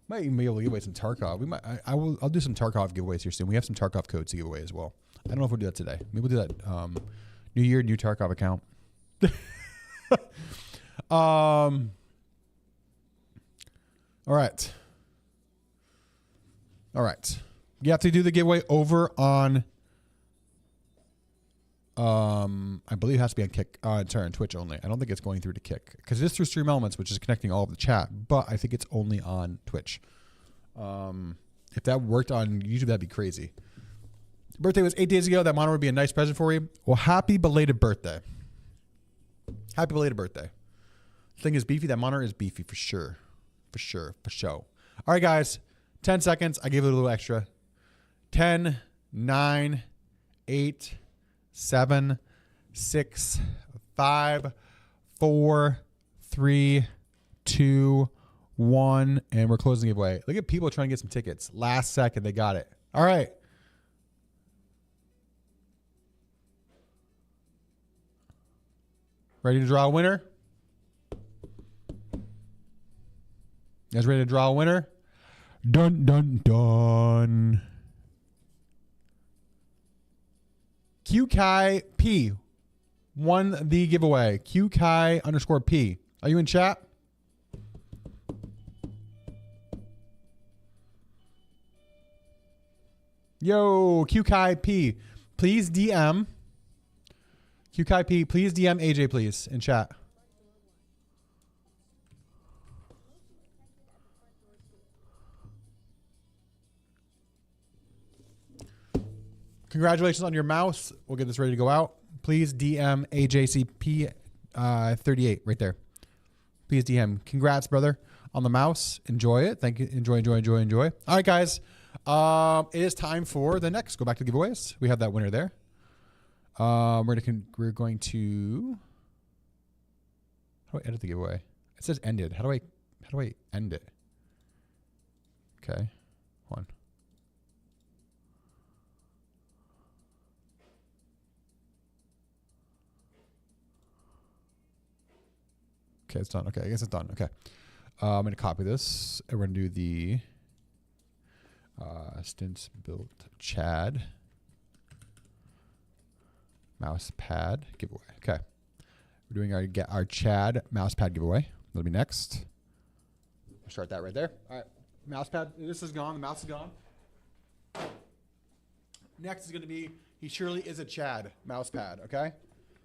might even be able to give away some Tarkov. I'll do some Tarkov giveaways here soon. We have some Tarkov codes to give away as well. I don't know if we'll do that today. Maybe we'll do that New Year, new Tarkov account. All right. You have to do the giveaway over on I believe it has to be on Kick. Sorry, on Twitch only. I don't think it's going through to Kick because it is through Stream Elements, which is connecting all of the chat. But I think it's only on Twitch. If that worked on YouTube, that'd be crazy. Your birthday was 8 days ago. That monitor would be a nice present for you. Well, happy belated birthday. Happy belated birthday. Thing is beefy. That monitor is beefy for sure. For sure. For show. All right, guys. 10 seconds. I gave it a little extra. 10, 9, 8, 7, 6, 5, 4, 3, 2, 1, and we're closing the giveaway. Look at people trying to get some tickets. Last second, they got it. All right. Ready to draw a winner? You guys ready to draw a winner? Dun, dun, dun. QKai P won the giveaway. QKai_P. Are you in chat? Yo, QKai P. Please DM. QKai P. Please DM AJ, please, in chat. Congratulations on your mouse. We'll get this ready to go out. Please DM AJCP38 right there. Please DM. Congrats, brother, on the mouse. Enjoy it. Thank you. Enjoy. All right, guys. It is time for the next. Go back to the giveaways. We have that winner there. We're going to. How do I edit the giveaway? It says ended. How do I end it? Okay. Hold on. Okay, it's done. Okay, I guess it's done. Okay. I'm going to copy this, and we're going to do the Stints Built Chad mouse pad giveaway. Okay. We're doing our Chad mouse pad giveaway. That'll be next. I'll start that right there. All right. Mouse pad. This is gone. The mouse is gone. Next is going to be, he surely is a Chad mouse pad. Okay.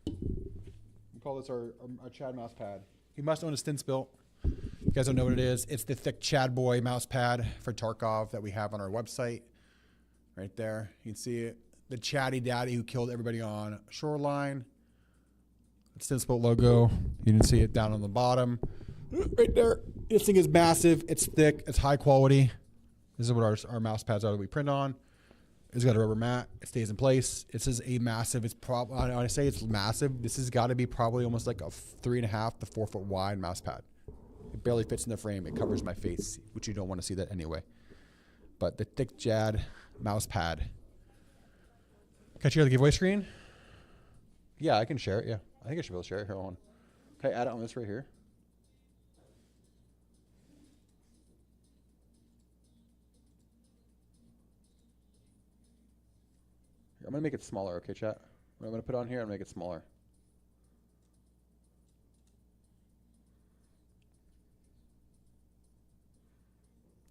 We call this our Chad mouse pad. He must own a Stints Built. You guys don't know what it is. It's the thick Chad boy mouse pad for Tarkov that we have on our website. Right there. You can see it. The chatty daddy who killed everybody on Shoreline. The Stints Built logo. You can see it down on the bottom. Right there. This thing is massive. It's thick. It's high quality. This is what our mouse pads are that we print on. It's got a rubber mat. It stays in place. This is a massive. It's probably, when I say it's massive, this has got to be probably almost like a 3.5 to 4 foot wide mouse pad. It barely fits in the frame. It covers my face, which you don't want to see that anyway. But the thick Chad mouse pad. Can I share the giveaway screen? Yeah, I can share it. Yeah, I think I should be able to share it. Here, hold on. Can I add it on this right here? I'm going to make it smaller, okay, chat? What I'm going to put on here, I'm going to make it smaller.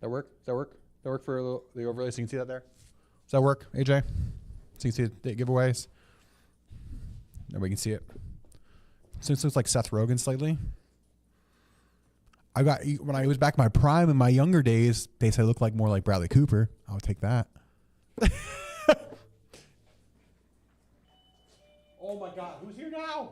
That work? Does that work? That work for the overlay so you can see that there? Does that work, AJ? So you can see the giveaways? Nobody can see it. So it looks like Seth Rogen slightly. When I was back in my prime in my younger days, they said I looked like more like Bradley Cooper. I'll take that. Oh my God, who's here now?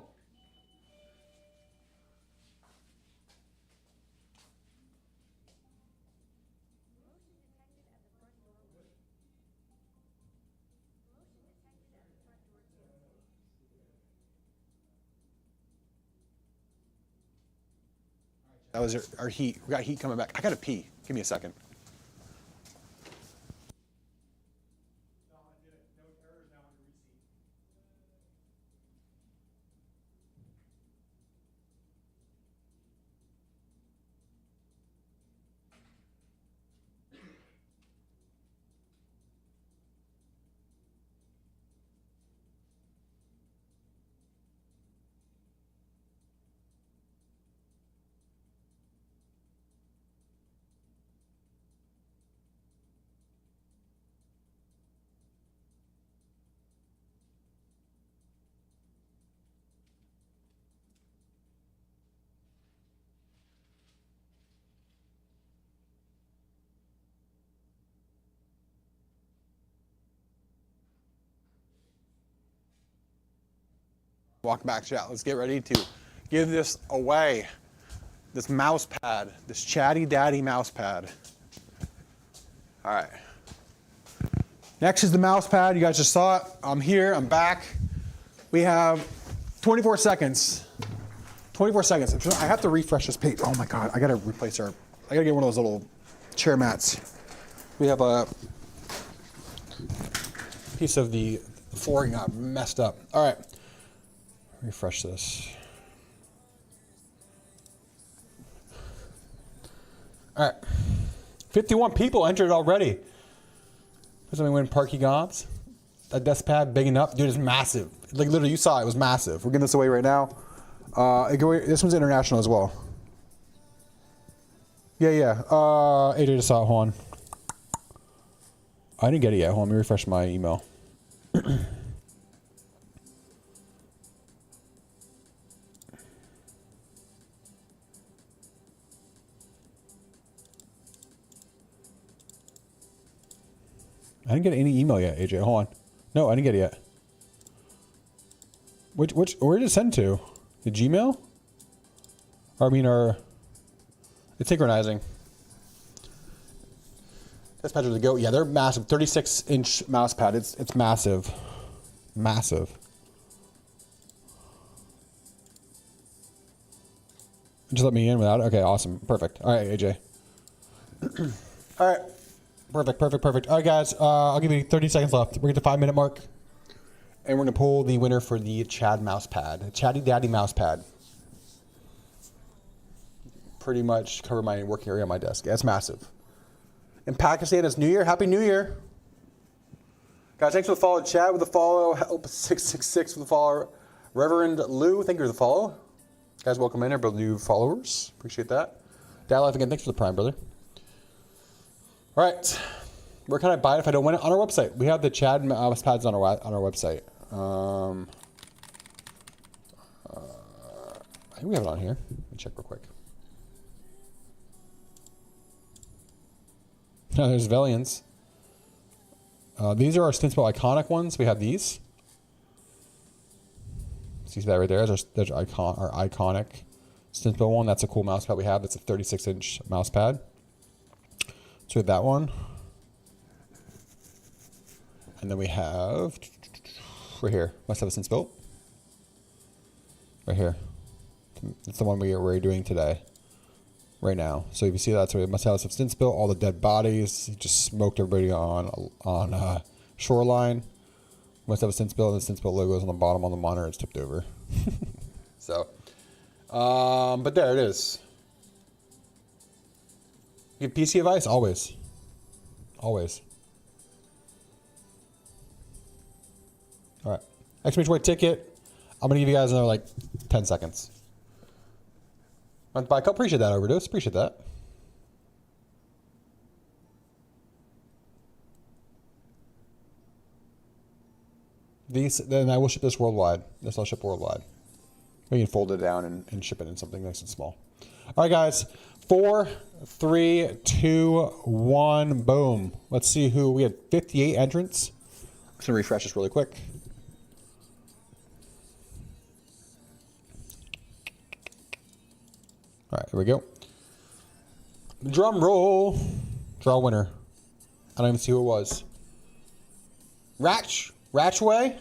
That was our heat. We got heat coming back. I gotta pee. Give me a second. Walk back, chat. Let's get ready to give this away. This mouse pad, this chatty daddy mouse pad. All right. Next is the mouse pad. You guys just saw it. I'm here. I'm back. We have 24 seconds. 24 seconds. I have to refresh this page. Oh my God. I got to replace I got to get one of those little chair mats. We have a piece of the flooring got messed up. All right. Refresh this. All right. 51 people entered already. Does anyone win Parky Gobs? That desk pad, big enough. Dude, it's massive. Like literally, you saw it was massive. We're giving this away right now. This one's international as well. Yeah. AJ just saw it. Hold on. I didn't get it yet. Hold on. Let me refresh my email. I didn't get any email yet, AJ. Hold on. No, I didn't get it yet. Where did it send to? The Gmail? Or I mean, it's synchronizing. That's Pedro the Goat. Yeah, they're massive. 36-inch mouse pad. It's massive. Massive. Just let me in without it? Okay, awesome. Perfect. All right, AJ. All right. Perfect. All right, guys. I'll give you 30 seconds left. We're at the 5-minute mark. And we're going to pull the winner for the Chad mouse pad. Chatty Daddy mouse pad. pretty much cover my working area on my desk. Yeah, it's massive. In Pakistan, it's New Year. Happy New Year. Guys, thanks for the follow. Chad with the follow. Help 666 with the follow. Reverend Lou, thank you for the follow. Guys, welcome in, everybody, new followers. Appreciate that. Dad Life again, thanks for the prime, brother. All right. Where can I buy it if I don't win it? On our website. We have the Chad mouse pads on our website. I think we have it on here. Let me check real quick. No, there's Valiants. These are our Stintsville iconic ones. We have these. See that right there? There's our iconic Stintsville one. That's a cool mouse pad we have. It's a 36-inch mouse pad. So we have that one. And then we have right here. Must have a Stintsville. Right here. It's the one we're doing today. Right now. So if you see that, so we must have some Stintsville, all the dead bodies. He just smoked everybody on Shoreline. Must have a Stintsville, and the Stintsville logo is on the bottom on the monitor. It's tipped over. So, but there it is. Give PC advice? Always. Always. All right. Exclamation point ticket. I'm going to give you guys another like 10 seconds. I appreciate that, Overdose. Appreciate that. Then I will ship this worldwide. This I'll ship worldwide. We can fold it down and ship it in something nice and small. All right, guys. 4, 3, 2, 1, boom. Let's see who we had. 58 entrants. I'm just gonna refresh this really quick. All right, here we go. Drum roll. Draw winner. I don't even see who it was. Ratchway.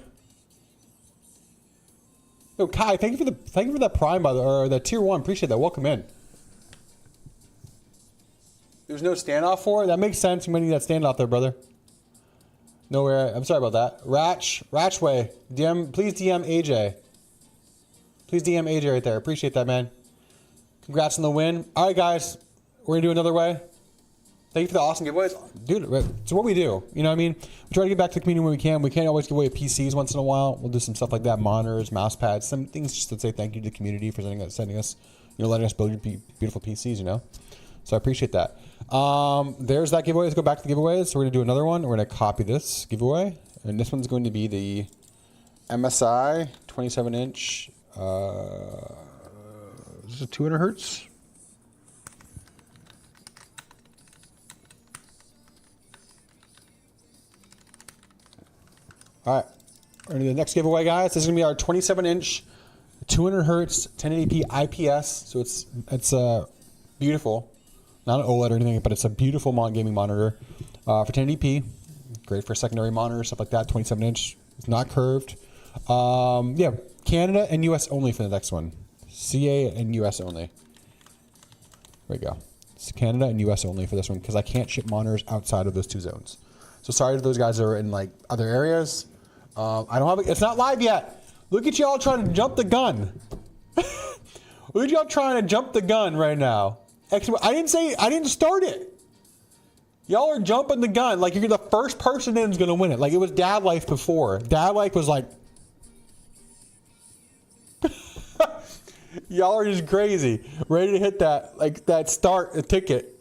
Yo, Kai, thank you for that prime or the tier 1. Appreciate that. Welcome in. There's no standoff for it. That makes sense. You might need that standoff there, brother. Nowhere. I'm sorry about that. Ratchway. Please DM AJ. Please DM AJ right there. Appreciate that, man. Congrats on the win. All right, guys. We're going to do another way. Thank you for the awesome giveaways. Dude, it's what we do. You know what I mean? We try to get back to the community when we can. We can't always give away PCs once in a while. We'll do some stuff like that. Monitors, mouse pads, some things just to say thank you to the community for sending us, letting us build your beautiful PCs, So I appreciate that. There's that giveaway. Let's go back to the giveaways. So we're going to do another one. We're going to copy this giveaway. And this one's going to be the MSI 27-inch. This is 200 hertz. All right. We're going to do the next giveaway, guys. This is going to be our 27-inch, 200 hertz, 1080p IPS. So it's beautiful. Not an OLED or anything, but it's a beautiful gaming monitor for 1080p. Great for secondary monitor, stuff like that. 27-inch. It's not curved. Yeah, Canada and US only for the next one. CA and US only. There we go. It's Canada and US only for this one because I can't ship monitors outside of those 2 zones. So sorry to those guys that are in like other areas. I don't have it. It's not live yet. Look at y'all trying to jump the gun. Look at y'all trying to jump the gun right now. I didn't start it. Y'all are jumping the gun. Like you're the first person in is going to win it. Like it was Dad Life before. Dad Life was like, y'all are just crazy. Ready to hit that start ticket.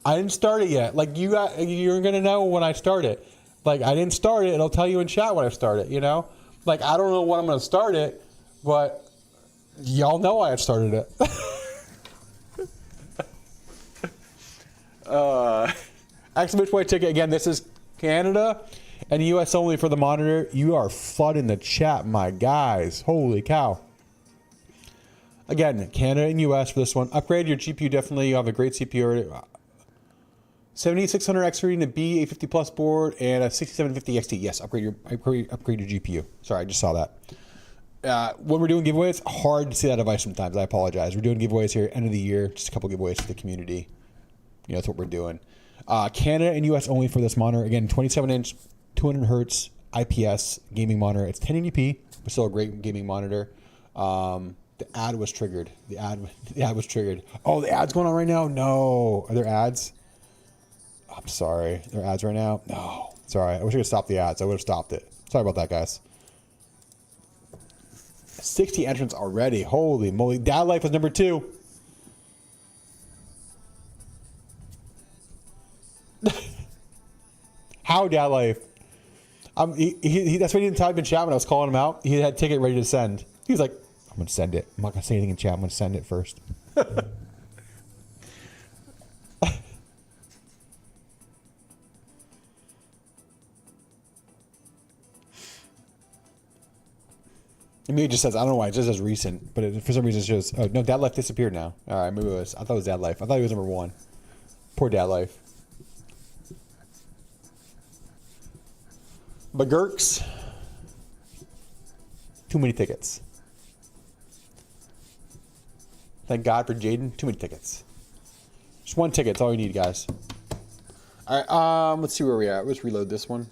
I didn't start it yet. Like you're going to know when I start it. Like I didn't start it. It'll tell you in chat when I start it, Like I don't know when I'm going to start it, but y'all know I had started it. Exclamation point ticket again. This is Canada and US only for the monitor. You are flooding the chat, my guys. Holy cow. Again, Canada and US for this one. Upgrade your GPU definitely. You have a great CPU already. 7600X reading, a B850 Plus board, and a 6750 XT. Yes, upgrade your GPU. Sorry, I just saw that. When we're doing giveaways, hard to see that device sometimes. I apologize. We're doing giveaways here, end of the year. Just a couple giveaways for the community. That's what we're doing. Canada and US only for this monitor. Again, 27-inch, 200 hertz IPS gaming monitor. It's 1080p, but still a great gaming monitor. The ad was triggered. The ad was triggered. Oh, the ad's going on right now? No. Are there ads? I'm sorry. There are ads right now? No. Sorry. I wish I could stop the ads. I would have stopped it. Sorry about that, guys. 60 entrants already. Holy moly. Dad Life was number 2. How Dad Life? That's what he didn't type in chat when I was calling him out. He had a ticket ready to send. He was like, I'm going to send it. I'm not going to say anything in chat. I'm going to send it first. Maybe it just says, I don't know why, it just says recent, but for some reason it shows, oh, no, Dad Life disappeared now. All right, maybe it was, I thought it was Dad Life. I thought he was number 1. Poor Dad Life. But Gurks, too many tickets. Thank God for Jaden, too many tickets. Just 1 ticket, that's all you need, guys. All right, let's see where we're at. Let's reload this one.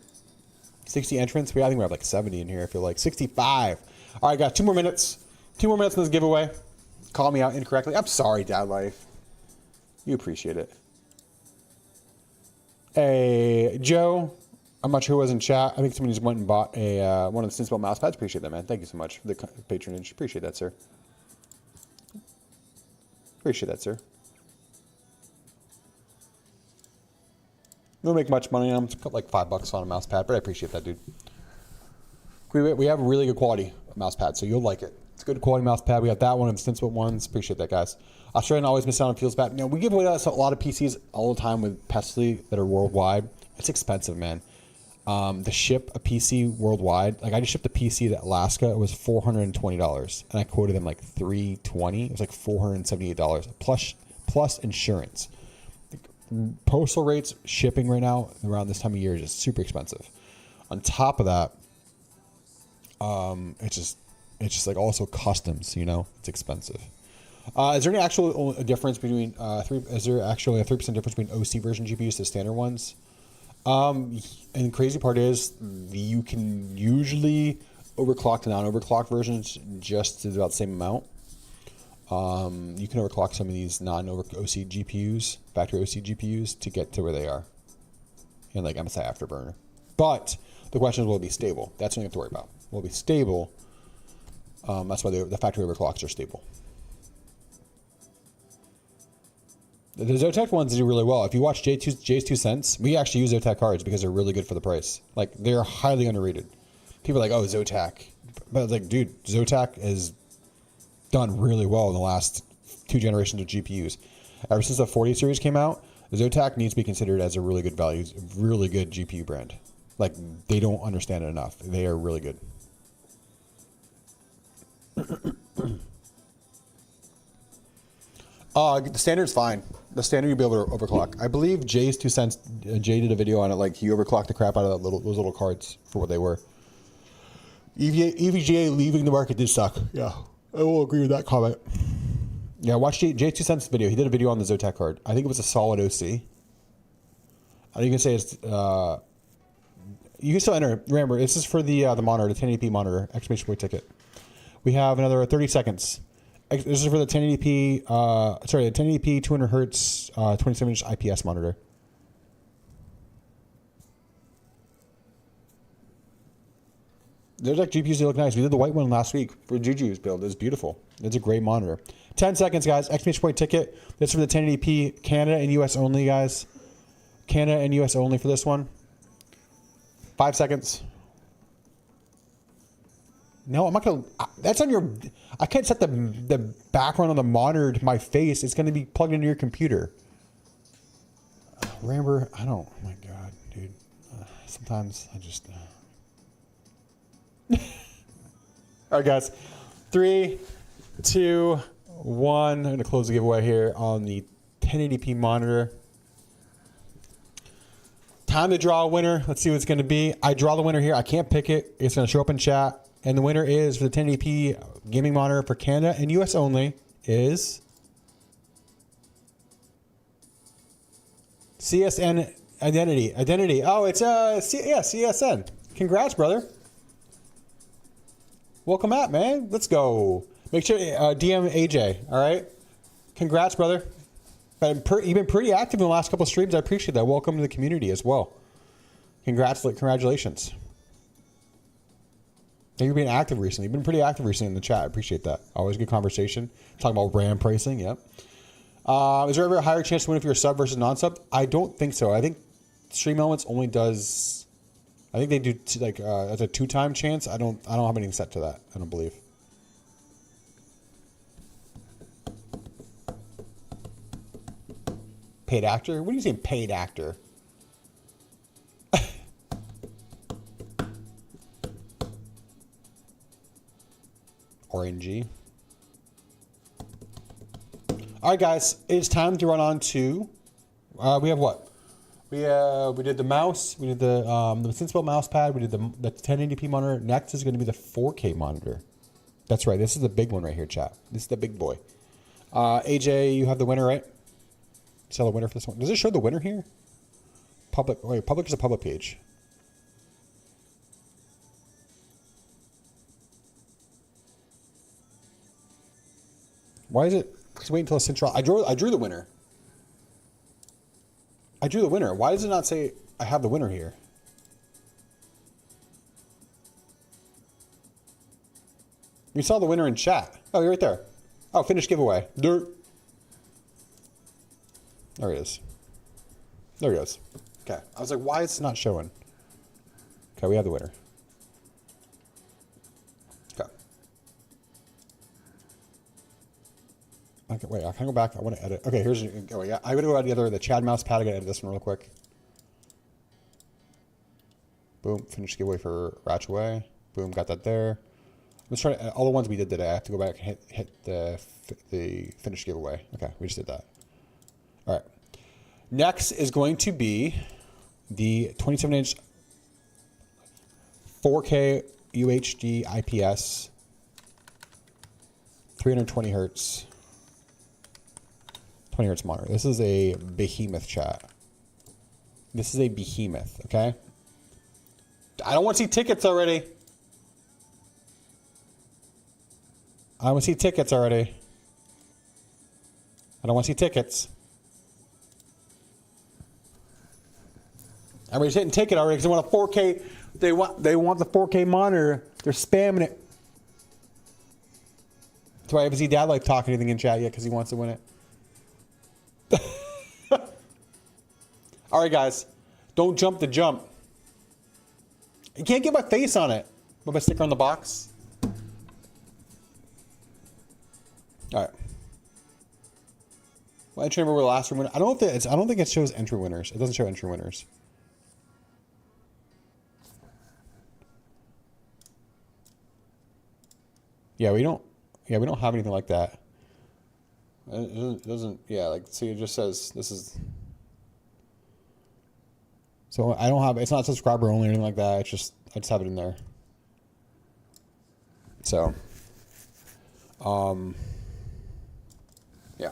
60 entrants. I think we have like 70 in here, I feel like. 65. All right, guys, 2 more minutes. 2 more minutes in this giveaway. Call me out incorrectly. I'm sorry, Dad Life. You appreciate it. Hey, Joe. I'm not sure who was in chat. I think somebody just went and bought a one of the Cinsbelt mouse pads. Appreciate that, man. Thank you so much for the patronage. Appreciate that, sir. Appreciate that, sir. We don't make much money on them. It's put like $5 on a mouse pad, but I appreciate that, dude. We have a really good quality mouse pad, so you'll like it. It's a good quality mouse pad. We got that one and the Cinsbelt ones. Appreciate that, guys. Australian always miss out on Feels Bad. You know, we give away a lot of PCs all the time with Pestily that are worldwide. It's expensive, man. To ship a PC worldwide, like I just shipped a PC to Alaska. It was $420, and I quoted them like $320. It was like $478 plus insurance. Postal rates shipping right now around this time of year is just super expensive. On top of that, it's just like also customs. You know, it's expensive. Is there any actual difference between is there actually a 3% difference between OC version GPUs to standard ones? And the crazy part is you can usually overclock to non-overclock versions just to about the same amount. You can overclock some of these non-OC GPUs, factory OC GPUs, to get to where they are in like MSI Afterburner. But the question is, will it be stable? That's what you have to worry about. Will it be stable? That's why the factory overclocks are stable. The Zotac ones do really well. If you watch Jay's 2 cents, we actually use Zotac cards because they're really good for the price. Like, they're highly underrated. People are like, oh, Zotac. But like, dude, Zotac has done really well in the last 2 generations of GPUs. Ever since the 40 series came out, Zotac needs to be considered as a really good value, really good GPU brand. Like, they don't understand it enough. They are really good. The standard's fine. The standard you'll be able to overclock. I believe Jay's 2 cents. Jay did a video on it. Like he overclocked the crap out of those little cards for what they were. EVGA leaving the market did suck. Yeah, I will agree with that comment. Yeah, watch Jay's 2 cents video. He did a video on the Zotac card. I think it was a solid OC. You can say it's. You can still enter. Remember, this is for the monitor, the 1080p monitor. Exclamation point ticket. We have another 30 seconds. This is for the 1080p, the 1080p 200 hertz 27-inch IPS monitor. There's like GPUs that look nice. We did the white one last week for Juju's build. It's beautiful. It's a great monitor. 10 seconds, guys. Exclamation point ticket. This is for the 1080p Canada and US only, guys. Canada and US only for this one. 5 seconds. No, I'm not gonna. That's on your. I can't set the background on the monitor to my face. It's gonna be plugged into your computer. Remember, I don't. Oh my God, dude. Sometimes I just. All right, guys. 3, 2, 1. I'm gonna close the giveaway here on the 1080p monitor. Time to draw a winner. Let's see what it's gonna be. I draw the winner here. I can't pick it. It's gonna show up in chat. And the winner is, for the 1080p gaming monitor for Canada and US only, is CSN Identity. Oh, it's CSN. Congrats, brother. Welcome out, man. Let's go. Make sure DM AJ. All right. Congrats, brother. You've been pretty active in the last couple of streams. I appreciate that. Welcome to the community as well. Congratulations. Thank you for being active recently. You've been pretty active recently in the chat. I appreciate that. Always good conversation. Talking about RAM pricing. Yep. Is there ever a higher chance to win if you're a sub versus non-sub? I don't think so. I think Stream Elements only does. I think they do like as a 2-time chance. I don't have anything set to that. I don't believe. Paid actor? What do you say, paid actor? RNG. All right, guys, it's time to run on to. We have what? We did the mouse. We did the Sensible mouse pad. We did the 1080p monitor. Next is going to be the 4K monitor. That's right. This is the big one right here, chat. This is the big boy. AJ, you have the winner, right? Sell the winner for this one. Does it show the winner here? Public. Wait, public is a public page. Why is it? Just wait until a central. I drew the winner. I drew the winner. Why does it not say I have the winner here? We saw the winner in chat. Oh, you're right there. Oh, finished giveaway. Dirt. There he is. There he goes. Okay. I was like, why is it not showing? Okay, we have the winner. Okay. Okay, wait, I can go back. I want to edit. Okay, here's. Oh, wait, I'm going to go out the Chad mouse pad. I got to edit this one real quick. Boom. Finished giveaway for Ratchaway. Boom. Got that there. Let's try to, all the ones we did today. I have to go back and hit the finished giveaway. Okay, we just did that. All right. Next is going to be the 27-inch 4K UHD IPS 320 hertz 20 hertz monitor. This is a behemoth, chat. This is a behemoth, okay? I don't want to see tickets already. I don't want to see tickets already. I don't want to see tickets. Everybody's hitting ticket already because they want a 4K. They want the 4K monitor. They're spamming it. That's why I haven't seen Dad like talk anything in chat yet because he wants to win it. All right, guys, don't jump the jump. You can't get my face on it. Put my sticker on the box. All right. Well, entry number were the last winner. I don't think it shows entry winners. It doesn't show entry winners. Yeah, we don't have anything like that. It doesn't. Yeah, like see, it just says this is. So I don't have. It's not subscriber only or anything like that. It's just I just have it in there. So. Yeah.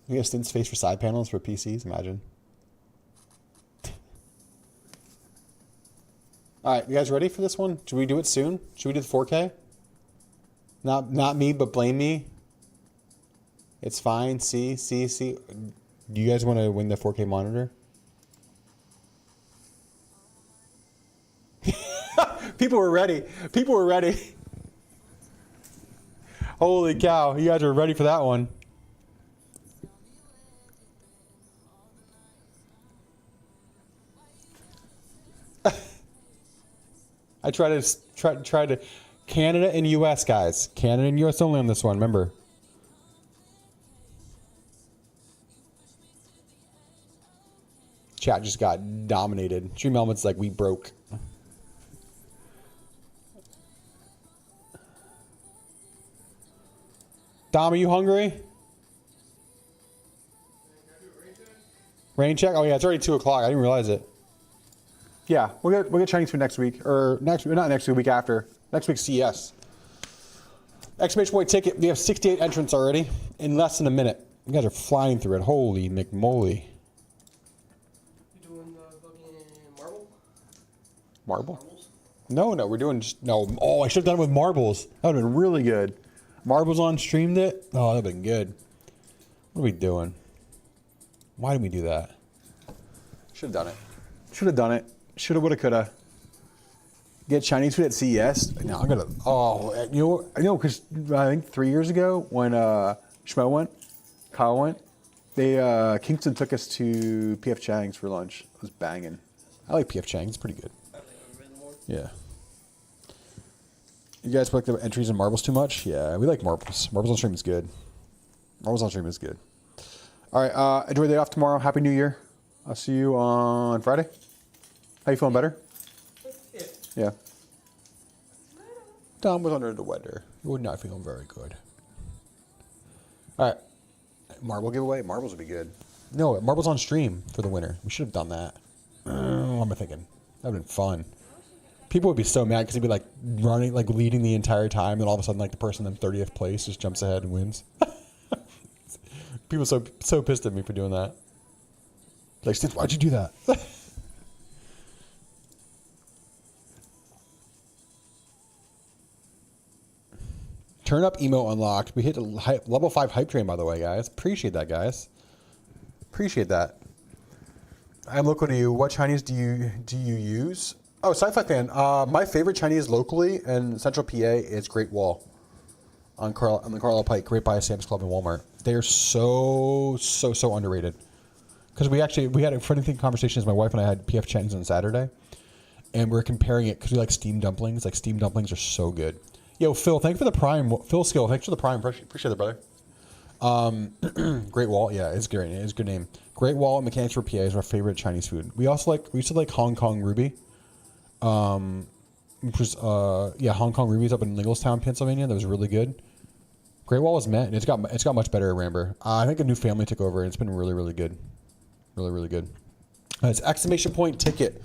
We have stint space for side panels for PCs. Imagine. All right, you guys ready for this one? Should we do it soon? Should we do the 4K? Not me, but blame me. It's fine. See. Do you guys want to win the 4K monitor? People were ready. Holy cow, you guys are ready for that one. I try to Canada and US, guys. Canada and US only on this one, remember. Chat just got dominated. Stream Elements like we broke. Dom, are you hungry? Rain check? Oh yeah, it's already 2 o'clock. I didn't realize it. Yeah, we'll get Chinese food next week, or not next week, week after. Next week's CES. Exclamation point ticket. We have 68 entrants already in less than a minute. You guys are flying through it. Holy McMoly. You doing the fucking marble? Marble? Marbles? No, we're doing just, no. Oh, I should have done it with marbles. That would have been really good. Marbles on streamed it. Oh, that would have been good. What are we doing? Why did we do that? Should have done it. Should have done it. Should have, would have, could have. Get Chinese food at CES. No, I'm gonna. Oh, I know, because I think 3 years ago when Schmo went, Kyle went, they Kingston took us to PF Chang's for lunch. It was banging. I like PF Chang's. It's pretty good. Yeah. You guys like the entries and marbles too much? Yeah, we like marbles. Marbles on stream is good. Marbles on stream is good. All right, enjoy the day off tomorrow. Happy New Year. I'll see you on Friday. How you feeling, better? Yeah. Tom was under the weather. He was not feeling very good. All right. Marble giveaway? Marbles would be good. No, marbles on stream for the winner. We should have done that. What am I thinking? That would have been fun. People would be so mad because he'd be like running, like leading the entire time, and all of a sudden, like the person in 30th place just jumps ahead and wins. People so pissed at me for doing that. Like, Stitch, why'd you do that? Turn up emo unlocked. We hit a level 5 hype train, by the way, guys. Appreciate that, guys. Appreciate that. I'm local to you. What Chinese do you use? Oh, sci-fi fan. My favorite Chinese locally in Central PA is Great Wall on the Carlisle Pike, right by Sam's Club and Walmart. They are so underrated. Because we had a funny thing conversations. My wife and I had PF Chang's on Saturday, and we're comparing it because we like steamed dumplings. Like steamed dumplings are so good. Yo, Phil, thanks for the Prime. Phil Skill, thanks for the Prime. Appreciate it, brother. Great Wall, yeah, it's great. It's a good name. Great Wall and Mechanicsburg, PA is our favorite Chinese food. We used to like Hong Kong Ruby, which was Hong Kong Ruby's up in Linglestown, Pennsylvania. That was really good. Great Wall is met, and it's got much better at Ramber. I think a new family took over, and it's been really good, really good. It's exclamation point ticket.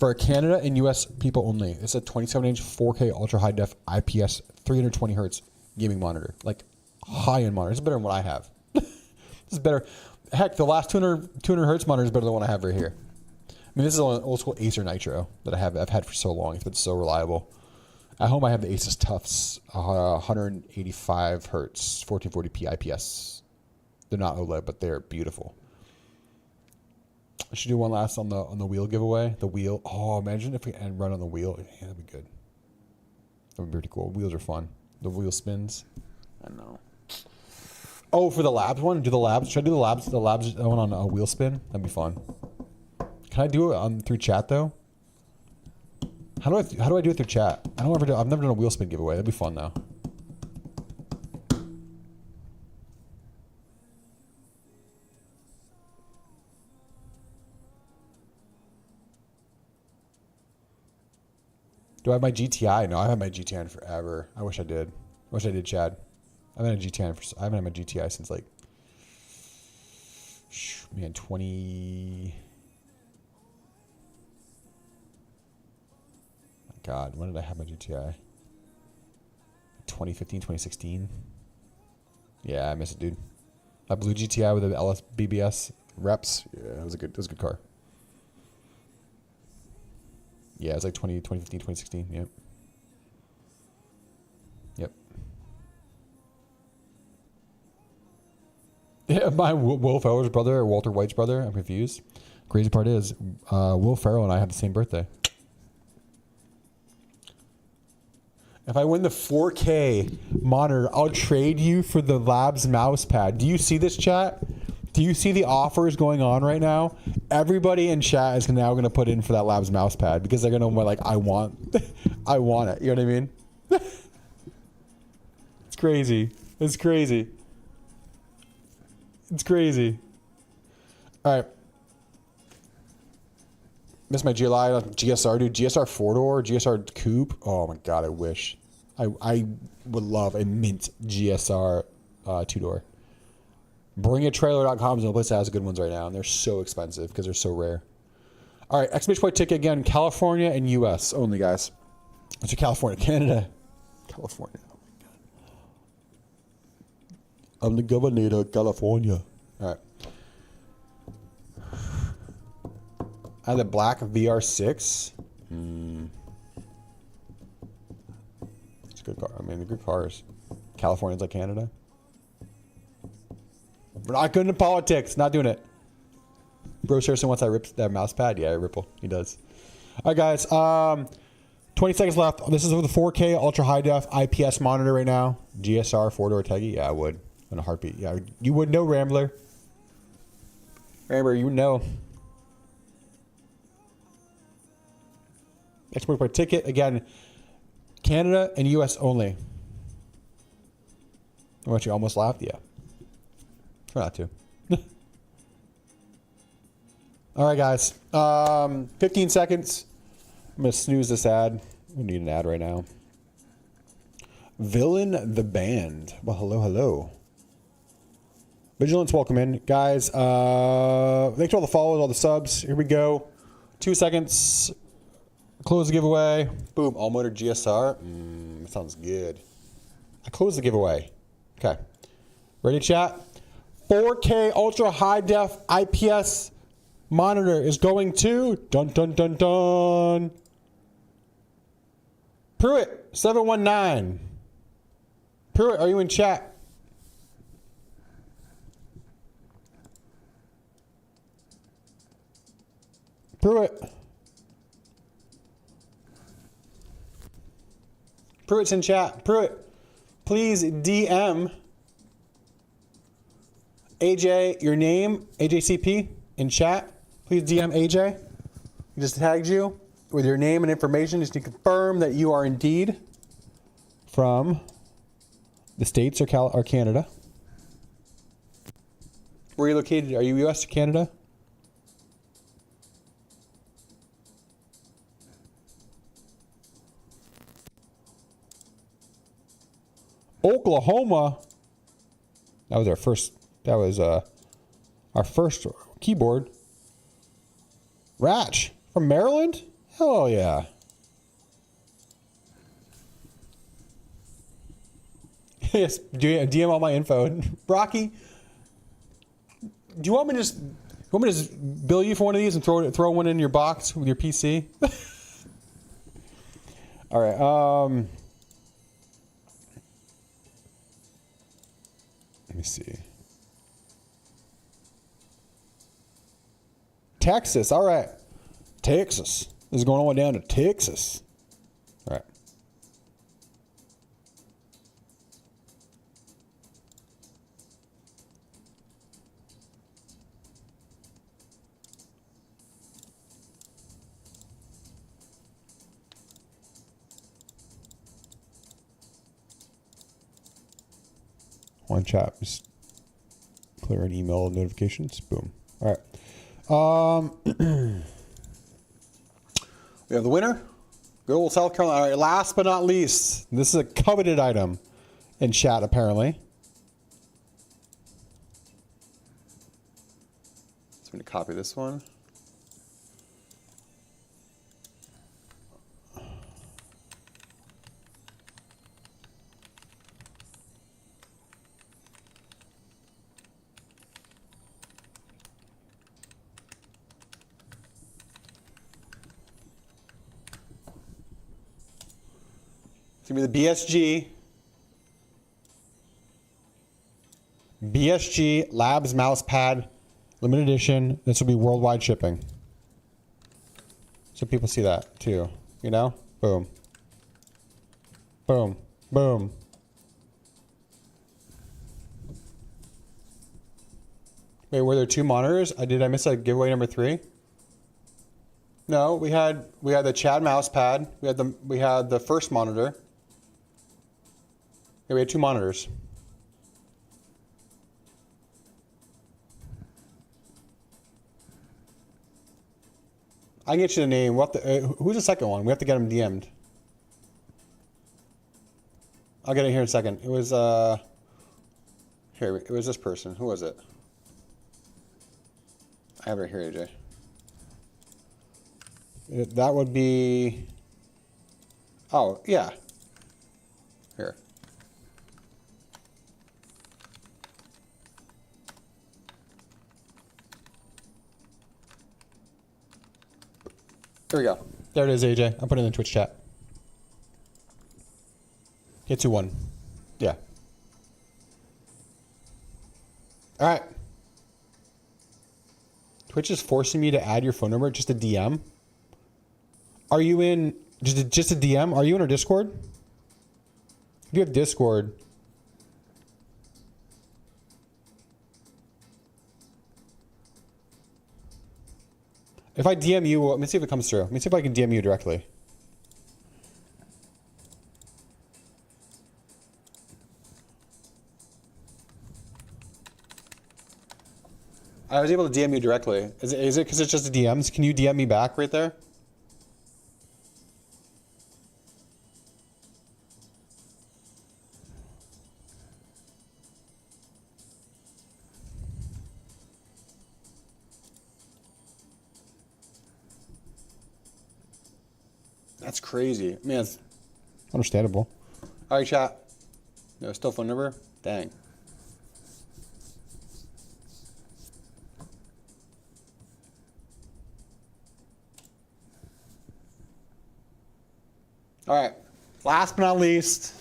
For Canada and US people only. It's a 27-inch 4K ultra high def IPS 320 hertz gaming monitor. Like high-end monitor. It's better than what I have. It's better. Heck, the last 200 hertz monitor is better than what I have right here. I mean, this is an old school Acer Nitro that I've had for so long. It's been so reliable. At home, I have the Asus Tufts 185 hertz 1440p IPS. They're not OLED, but they're beautiful. I should do one last on the wheel giveaway. The wheel. Oh, imagine if we run on the wheel. Yeah, that'd be good. That would be pretty cool. Wheels are fun. The wheel spins. I know. Oh, for the labs one? Do the labs? Should I do the labs one on a wheel spin? That'd be fun. Can I do it through chat though? How do I do it through chat? I've never done a wheel spin giveaway. That'd be fun though. Do I have my GTI? No, I've had my GTI in forever. I wish I did. I wish I did, Chad. I haven't had my GTI since like, man, 20. My God, when did I have my GTI? 2015, 2016. Yeah, I miss it, dude. My blue GTI with the LS BBS reps. Yeah, it was a good car. Yeah, it's like 2015, 2016. Yep. Yeah, my Will Ferrell's brother or Walter White's brother. I'm confused. Crazy part is, Will Ferrell and I have the same birthday. If I win the 4K monitor, I'll trade you for the Labs mouse pad. Do you see this, chat? Do you see the offers going on right now? Everybody in chat is now going to put in for that Labs mouse pad because they're going to be like, I want it. You know what I mean? It's crazy. It's crazy. It's crazy. All right. Miss my GSR, dude. GSR 4-door, GSR coupe. Oh my God, I wish. I would love a mint GSR 2-door. BringItTrailer.com is the only place that has good ones right now, and they're so expensive because they're so rare. All right, exclamation point ticket again. California and U.S. only, guys. What's your California? Canada. California. Oh my God. I'm the governor of California. All right. I have the black VR6. good car. I mean, they're good cars. California's like Canada. We're not good in politics. Not doing it. Bro Sherson wants that mouse pad. Yeah, Ripple. He does. All right, guys. 20 seconds left. This is with the 4K ultra high def IPS monitor right now. GSR 4-door Teggy. Yeah, I would. In a heartbeat. Yeah, you would know, Rambler. Rambler, you would know. Export by ticket. Again, Canada and US only. What, you almost laughed? Yeah. Try not to. All right, guys. 15 seconds. I'm going to snooze this ad. We need an ad right now. Villain the Band. Well, hello, hello. Vigilance, welcome in. Guys, thanks for all the follows, all the subs. Here we go. 2 seconds. Close the giveaway. Boom. All motor GSR. That sounds good. I closed the giveaway. Okay. Ready, chat? 4K ultra high def IPS monitor is going to dun dun dun dun. Pruitt 719. Pruitt, are you in chat? Pruitt. Pruitt's in chat. Pruitt, please DM AJ your name, AJCP, in chat. Please DM AJ. He just tagged you with your name and information just to confirm that you are indeed from the States or Canada. Where are you located? Are you US or Canada? Oklahoma. That was our first. That was our first keyboard. Ratch from Maryland. Hell yeah. Yes, DM all my info. Rocky, do you want me to just bill you for one of these and throw one in your box with your PC? All right. Let me see. Texas. All right. Texas. This is going all the way down to Texas. All right. One chat. Just clear an email notifications. Boom. All right. We have the winner. Good old South Carolina. All right, last but not least, this is a coveted item in chat, apparently. So I'm going to copy this one. It's going to be the BSG Labs mouse pad, limited edition. This will be worldwide shipping. So people see that too, you know? Boom. Boom. Boom. Wait, were there two monitors? Did I miss giveaway number 3? No, we had the Chad mouse pad. We had the first monitor. Yeah, we had 2 monitors. I can get you the name. Who's the second one? We have to get him DM'd. I'll get it here in a second. It was here. It was this person. Who was it? I have it here, AJ. That would be. Oh yeah. Here. There we go. There it is, AJ. I'll put it in the Twitch chat. Hit 2-1. Yeah. All right. Twitch is forcing me to add your phone number, just a DM. Are you in just a DM? Are you in our Discord? If you have Discord, if I DM you, let me see if it comes through. Let me see if I can DM you directly. I was able to DM you directly. Is it because it's just a DMs? Can you DM me back right there? That's crazy. Man, it's understandable. All right, chat. No, still phone number? Dang. All right. Last but not least,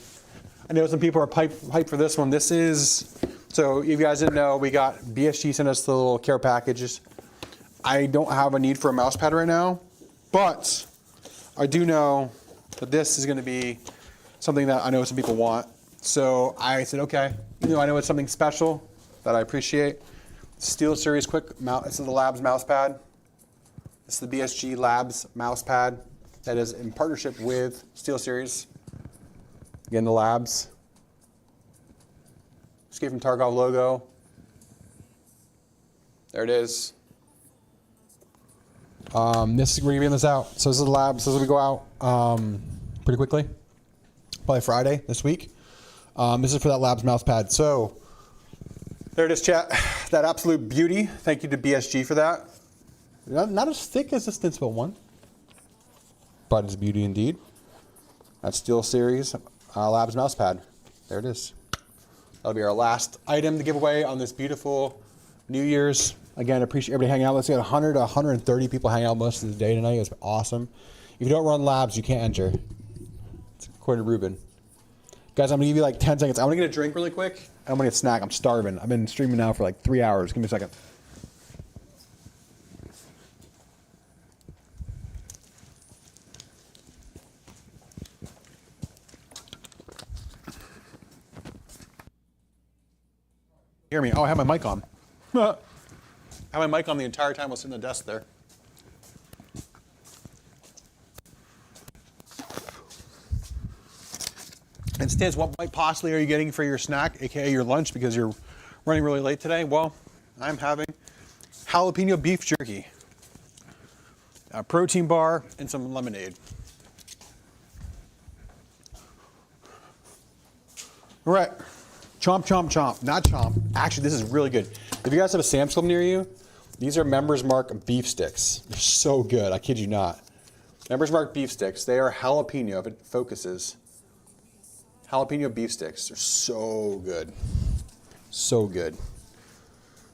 I know some people are hyped for this one. This is, so if you guys didn't know, we got BSG sent us the little care packages. I don't have a need for a mouse pad right now, but I do know that this is going to be something that I know some people want. So I said, okay, I know it's something special that I appreciate. Steel Series Quick Mount. This is the Labs mouse pad. This is the BSG Labs mouse pad that is in partnership with Steel Series. Again, the Labs. Escape from Tarkov logo. There it is. This is, we're giving this out. So this is the Labs. This will go out pretty quickly. Probably Friday this week. This is for that Labs mouse pad. So there it is, chat. That absolute beauty. Thank you to BSG for that. Not as thick as the Stinsville one, but it's beauty indeed. That's Steel Series Labs mouse pad. There it is. That'll be our last item to give away on this beautiful New Year's. Again, appreciate everybody hanging out. Let's get 100 to 130 people hanging out most of the day tonight. It was awesome. If you don't run Labs, you can't enter. It's according to Ruben. Guys, I'm gonna give you like 10 seconds. I'm gonna get a drink really quick. I'm gonna get a snack. I'm starving. I've been streaming now for like 3 hours. Give me a second. Hear me? Oh, I have my mic on. I had my mic on the entire time I was sitting at the desk there. And Stans, what might possibly are you getting for your snack, aka your lunch, because you're running really late today? Well, I'm having jalapeno beef jerky, a protein bar, and some lemonade. All right. Chomp, chomp, chomp. Not chomp. Actually, this is really good. If you guys have a Sam's Club near you, these are Members Mark beef sticks. They're so good. I kid you not. Members Mark beef sticks. They are jalapeno, if it focuses. Jalapeno beef sticks. They're so good. So good.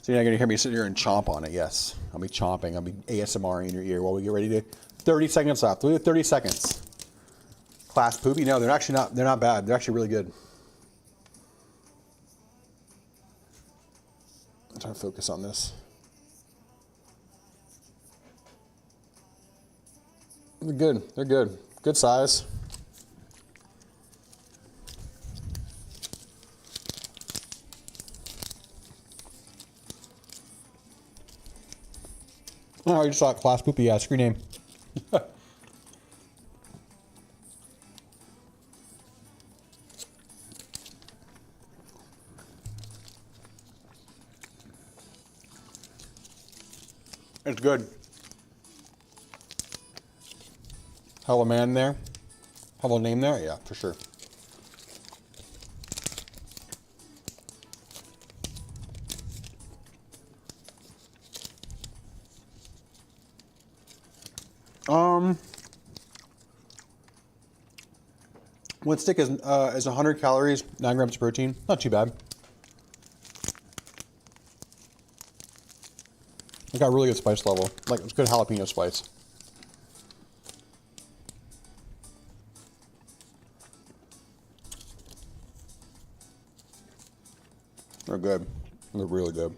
So you're not going to hear me sit here and chomp on it. Yes. I'll be chomping. I'll be ASMR in your ear while we get ready to. 30 seconds left. 30 seconds. Class poopy? No, they're actually not. They're not bad. They're actually really good. I'm trying to focus on this. They're good. They're good. Good size. Oh, you just saw Class Poopy. Yeah, screen name. It's good. Have a man there? Have a name there? Yeah, for sure. One stick is 100 calories, 9 grams of protein. Not too bad. It got a really good spice level. Like, it's good jalapeno spice. They're good. They're really good.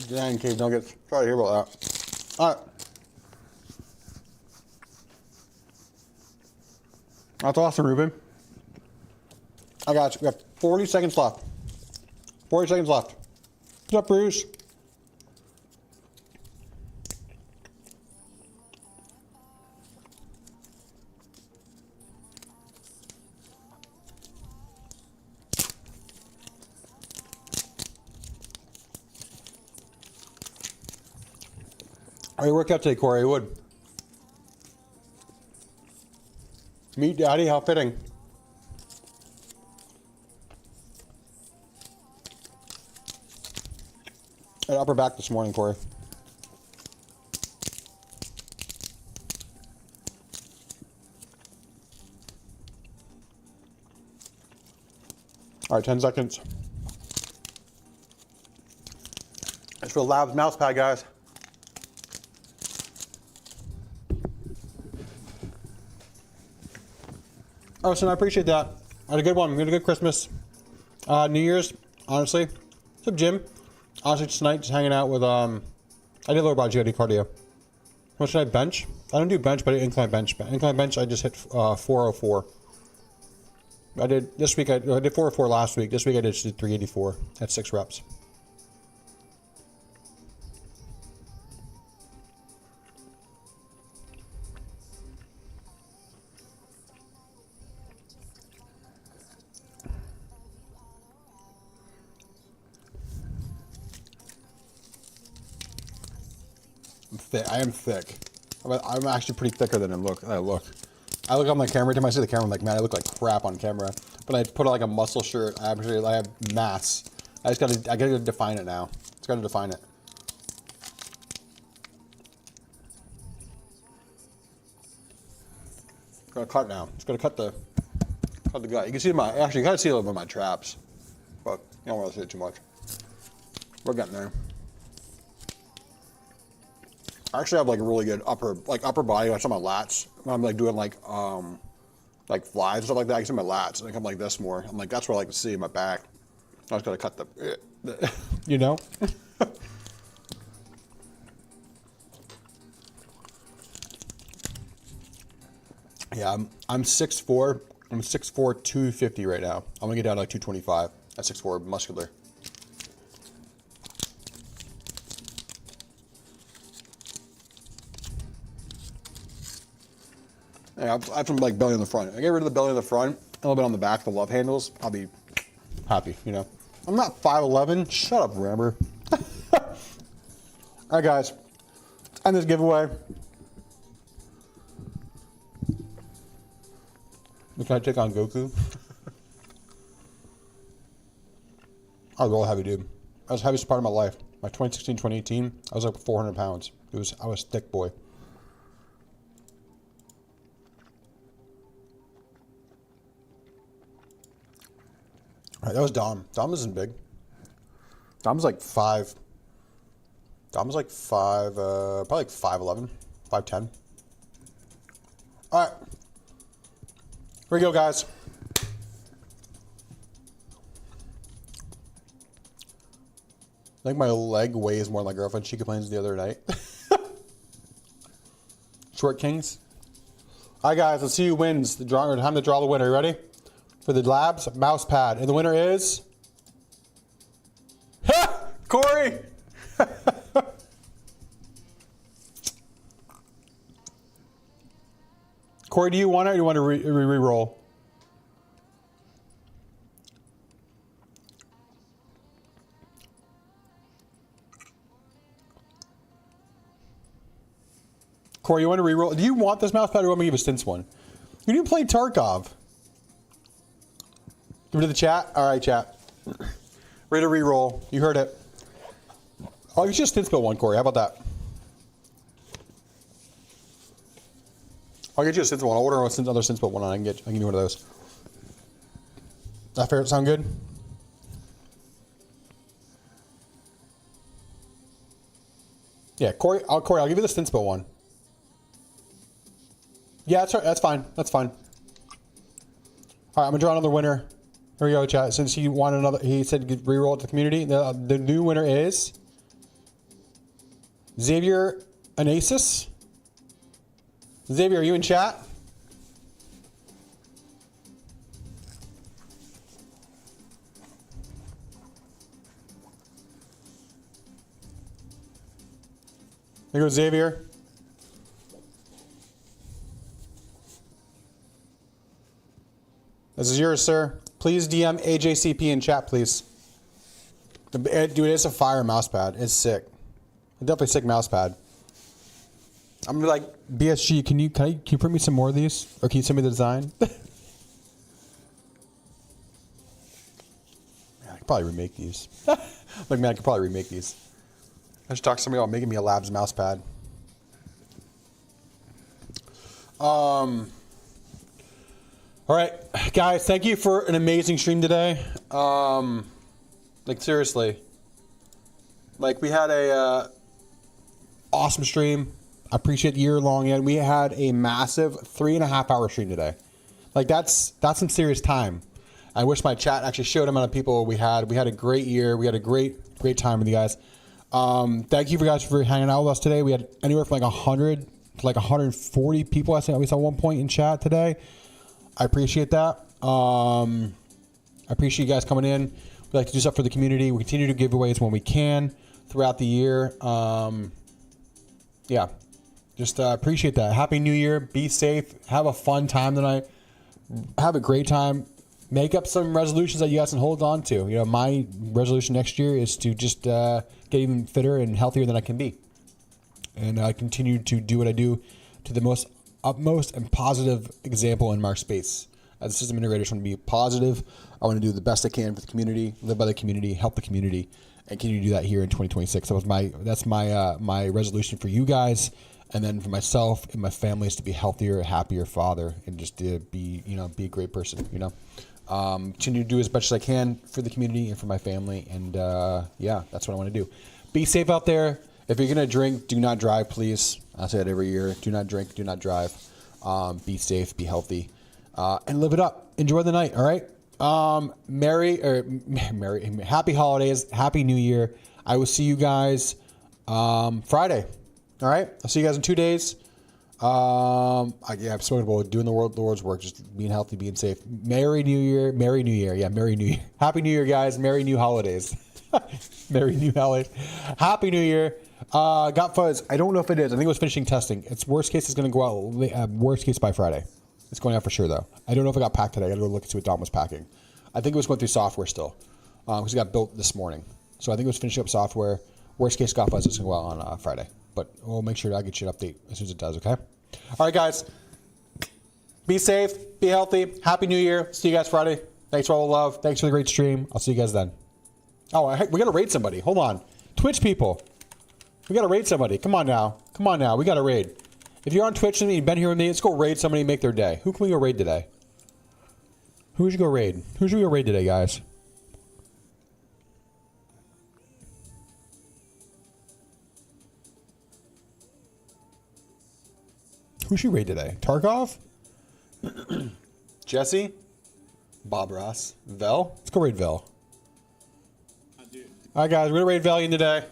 Dang, cave nuggets. Sorry to hear about that. All right. That's awesome, Ruben. I got you. We have 40 seconds left. 40 seconds left. What's up, Bruce? How you work out today, Corey Wood? Meet Daddy, how fitting. I had upper back this morning, Corey. All right, 10 seconds. It's for the Labs mouse pad, guys. Oh, so I appreciate that. I had a good one. We had a good Christmas. New Year's, honestly. What's up, Jim? Honestly, tonight, just hanging out with, I did lower body cardio. How much did I bench? I don't do bench, but I did incline bench. Incline bench, I just hit 404. I did, this week, I did 404 last week. This week I did 384 at 6 reps. I'm thick. I am thick. I'm actually pretty thicker than I look. I look on my camera. Every time I see the camera, I'm like, man, I look like crap on camera. But I put on like a muscle shirt. I have mass. I gotta define it now. It's gotta define it. Gotta cut now. It's gonna cut the gut. You can see actually you gotta see a little bit of my traps, but you don't want to see it too much. We're getting there. I actually have like a really good upper body. Like some of my lats. When I'm like doing like flies and stuff like that, I can see my lats. I think I'm like this more. I'm like, that's what I like to see in my back. I just gotta cut the you know? Yeah, I'm 6'4". I'm 6'4", 250 right now. I'm gonna get down to like 225 at 6'4", muscular. Yeah, I have some like belly in the front. I get rid of the belly in the front, a little bit on the back, the love handles. I'll be happy, you know. I'm not 5'11". Shut up, Ramber. All right, guys. Let's end this giveaway. Can I take on Goku? I was really heavy, dude. That was the heaviest part of my life. My 2016, 2018, I was like 400 pounds. I was thick boy. All right, that was Dom. Dom isn't big. Dom's like 5. Dom's like 5, probably like 5'11", 5'10". All right. Here we go, guys. I think my leg weighs more than my girlfriend. She complains the other night. Short Kings. All right, guys. Let's see who wins. Time to draw the winner. You ready? For the Labs mouse pad. And the winner is... Corey! Corey, do you want it or do you want to re-roll? Corey, you want to re-roll? Do you want this mouse pad or do you want me to give a stints one? You didn't play Tarkov. Give it to the chat? All right, chat. Ready to re-roll. You heard it. I'll get you a stints bill one, Corey. How about that? I'll get you a stints one. I'll order another stints bill one and I can give you one of those. That fair? Sound good? Yeah, Corey, I'll give you the stints bill one. Yeah, that's fine. That's fine. All right, I'm gonna draw another winner. Here we go, chat. Since he wanted another, he said reroll it to the community. The new winner is Xavier Anasis. Xavier, are you in chat? There goes Xavier. This is yours, sir. Please DM AJCP in chat, please. Dude, it's a fire mouse pad. It's sick. Definitely sick mouse pad. I'm gonna be like, BSG, can you print me some more of these? Or can you send me the design? Yeah, I could probably remake these. Like, man, I could probably remake these. I should talk to somebody about making me a Labs mouse pad. All right, guys, thank you for an amazing stream today. Like, seriously. Like, we had a awesome stream. I appreciate the year long end. We had a massive 3.5 hour stream today. Like, that's some serious time. I wish my chat actually showed the amount of people we had. We had a great year. We had a great time with you guys. Thank you guys for hanging out with us today. We had anywhere from like 100 to like 140 people, I think, at least at one point in chat today. I appreciate that. I appreciate you guys coming in. We like to do stuff for the community. We continue to give giveaways when we can throughout the year. Yeah, just appreciate that. Happy New Year. Be safe. Have a fun time tonight. Have a great time. Make up some resolutions that you guys can hold on to. You know, my resolution next year is to just get even fitter and healthier than I can be. And I continue to do what I do to the utmost and positive example in my space. As a system integrator, I just want to be positive. I want to do the best I can for the community, live by the community, help the community, and continue to do that here in 2026. That's my resolution for you guys, and then for myself and my family is to be healthier, happier father, and just to be a great person. Continue to do as much as I can for the community and for my family, and yeah, that's what I want to do. Be safe out there. If you're gonna drink, do not drive, please. I say it every year. Do not drink, do not drive. Be safe, be healthy, and live it up. Enjoy the night. All right. Happy holidays, happy New Year. I will see you guys Friday. All right. I'll see you guys in 2 days. I'm spoken about doing the Lord's work, just being healthy, being safe. Merry New Year. Merry New Year. Yeah, Merry New Year. Happy New Year, guys. Merry New Holidays. Merry New Holidays. Happy New Year. Got fuzz. I don't know if it is. I think it was finishing testing. It's worst case. It's going to go out worst case by Friday. It's going out for sure, though. I don't know if it got packed today. I got to go look and see what Dom was packing. I think it was going through software still because it got built this morning. So I think it was finishing up software. Worst case, got fuzz. It's going to go out on Friday. But we'll make sure I get you an update as soon as it does, okay? All right, guys. Be safe. Be healthy. Happy New Year. See you guys Friday. Thanks for all the love. Thanks for the great stream. I'll see you guys then. Oh, we got to raid somebody. Hold on. Twitch people. We got to raid somebody. Come on now. Come on now. We got to raid. If you're on Twitch and you've been here with me, let's go raid somebody and make their day. Who can we go raid today? Who should go raid? Who should we go raid today, guys? Who should we raid today? Tarkov? Jesse? Bob Ross? Vel? Let's go raid Vel. All right, guys. We're going to raid Valiant today.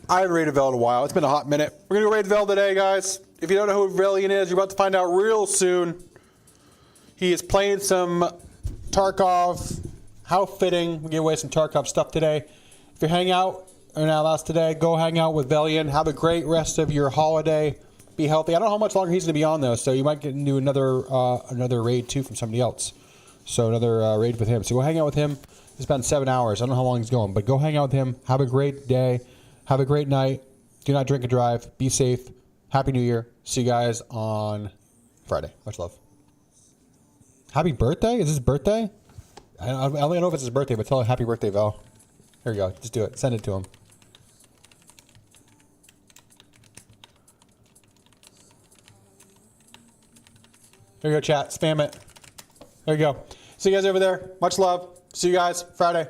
I haven't raided Vel in a while. It's been a hot minute. We're going to raid Vel today, guys. If you don't know who Valiant is, you're about to find out real soon. He is playing some Tarkov. How fitting. We give away some Tarkov stuff today. If you're hanging out or not last today, go hang out with Valiant. Have a great rest of your holiday. Be healthy. I don't know how much longer he's going to be on, though, so you might get into another raid, too, from somebody else. So another raid with him. So go hang out with him. It's been 7 hours. I don't know how long he's going, but go hang out with him. Have a great day. Have a great night. Do not drink and drive. Be safe. Happy New Year. See you guys on Friday. Much love. Happy birthday? Is this his birthday? I don't know if it's his birthday, but tell him happy birthday, Val. Here we go. Just do it. Send it to him. There you go, chat. Spam it. There you go. See you guys over there. Much love. See you guys Friday.